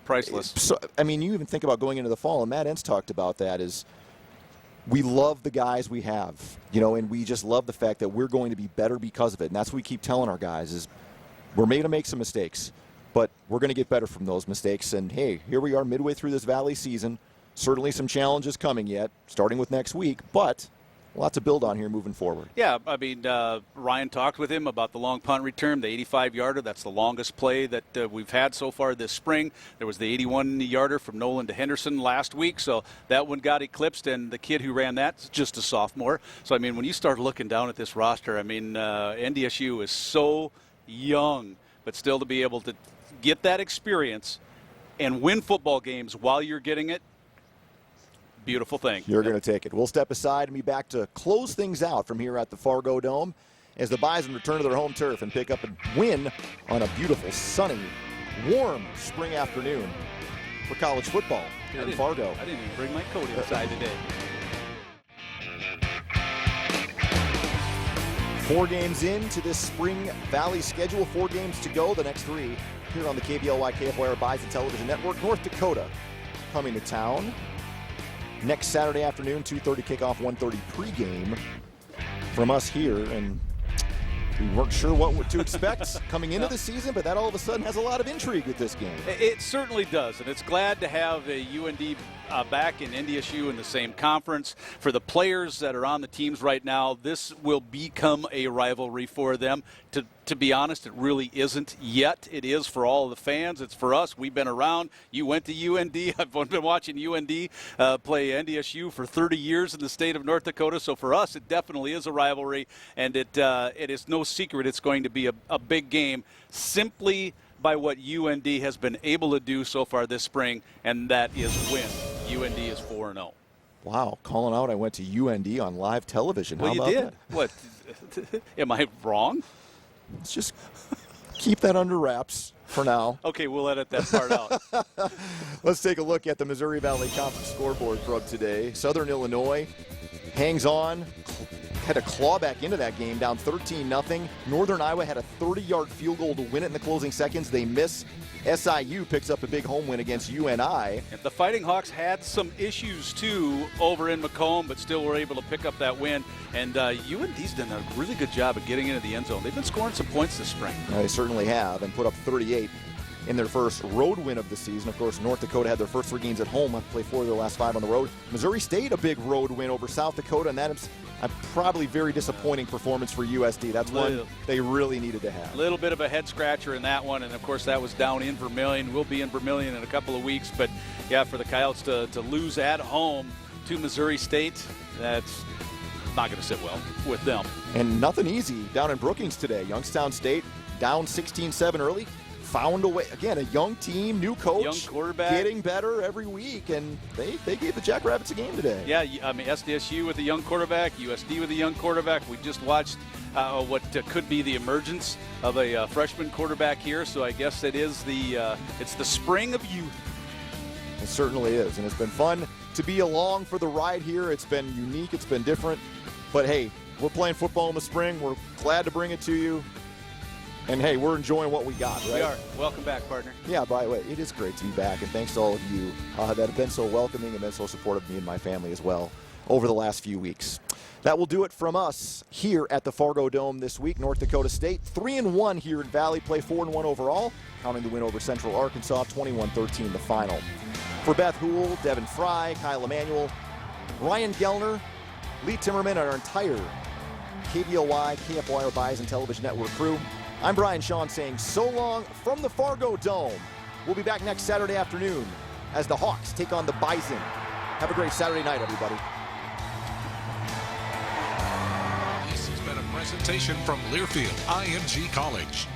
priceless. So, I mean, you even think about going into the fall, and Matt Entz talked about that, is we love the guys we have, and we just love the fact that we're going to be better because of it. And that's what we keep telling our guys is we're made to make some mistakes, but we're going to get better from those mistakes. And, hey, here we are midway through this Valley season. Certainly some challenges coming yet, starting with next week, but lots to build on here moving forward. Yeah, I mean, Ryan talked with him about the long punt return, the 85-yarder. That's the longest play that we've had so far this spring. There was the 81-yarder from Nolan to Henderson last week, so that one got eclipsed, and the kid who ran that's just a sophomore. So, I mean, when you start looking down at this roster, I mean, NDSU is so young, but still to be able to get that experience and win football games while you're getting it, beautiful thing. You're going to take it. We'll step aside and be back to close things out from here at the Fargo Dome as the Bison return to their home turf and pick up a win on a beautiful, sunny, warm spring afternoon for college football here in Fargo. I didn't even bring my coat inside today. 4 games into this spring Valley schedule, 4 games to go. The next 3 here on the KVLY KFYR Bison Television Network. North Dakota coming to town next Saturday afternoon, 2:30 kickoff, 1:30 pregame from us here. And we weren't sure what to expect coming into the season, but that all of a sudden has a lot of intrigue with this game. It certainly does, and it's glad to have a UND back in NDSU in the same conference. For the players that are on the teams right now, this will become a rivalry for them. To be honest, it really isn't yet. It is for all of the fans. It's for us. We've been around. You went to UND. I've been watching UND play NDSU for 30 years in the state of North Dakota. So for us, it definitely is a rivalry, and it is no secret it's going to be a big game simply by what UND has been able to do so far this spring, and that is win. UND is 4-0. Wow, calling out I went to UND on live television. Well, How you about did. that? What? Am I wrong? Let's just keep that under wraps for now. Okay, we'll edit that part out. Let's take a look at the Missouri Valley Conference scoreboard from today. Southern Illinois hangs on, had to claw back into that game, down 13-0. Northern Iowa had a 30-yard field goal to win it in the closing seconds. They miss. SIU picks up a big home win against UNI. The Fighting Hawks had some issues, too, over in Macomb, but still were able to pick up that win. And UND's done a really good job of getting into the end zone. They've been scoring some points this spring. They certainly have, and put up 38 in their first road win of the season. Of course, North Dakota had their first 3 games at home. I've played 4 of their last 5 on the road. Missouri State, a big road win over South Dakota, and that is a probably very disappointing performance for USD. That's one they really needed to have. A little bit of a head scratcher in that one, and of course that was down in Vermillion. We'll be in Vermillion in a couple of weeks, but yeah, for the Coyotes to lose at home to Missouri State, that's not going to sit well with them. And nothing easy down in Brookings today. Youngstown State down 16-7 early. Found a way. Again, a young team, new coach. Young quarterback. Getting better every week, and they gave the Jackrabbits a game today. Yeah, I mean, SDSU with a young quarterback, USD with a young quarterback. We just watched what could be the emergence of a freshman quarterback here, so I guess it is it's the spring of youth. It certainly is, and it's been fun to be along for the ride here. It's been unique, it's been different, but hey, we're playing football in the spring. We're glad to bring it to you. And, hey, we're enjoying what we got, right? We are. Welcome back, partner. Yeah, by the way, it is great to be back, and thanks to all of you that have been so welcoming and been so supportive of me and my family as well over the last few weeks. That will do it from us here at the Fargo Dome this week. North Dakota State 3-1 here in Valley, play 4-1 overall, counting the win over Central Arkansas, 21-13 the final. For Beth Houle, Devin Fry, Kyle Emanuel, Ryan Gellner, Lee Timmerman, and our entire KVLY, KFYR Bison Television Network crew, I'm Brian Shawn saying so long from the Fargo Dome. We'll be back next Saturday afternoon as the Hawks take on the Bison. Have a great Saturday night, everybody. This has been a presentation from Learfield IMG College.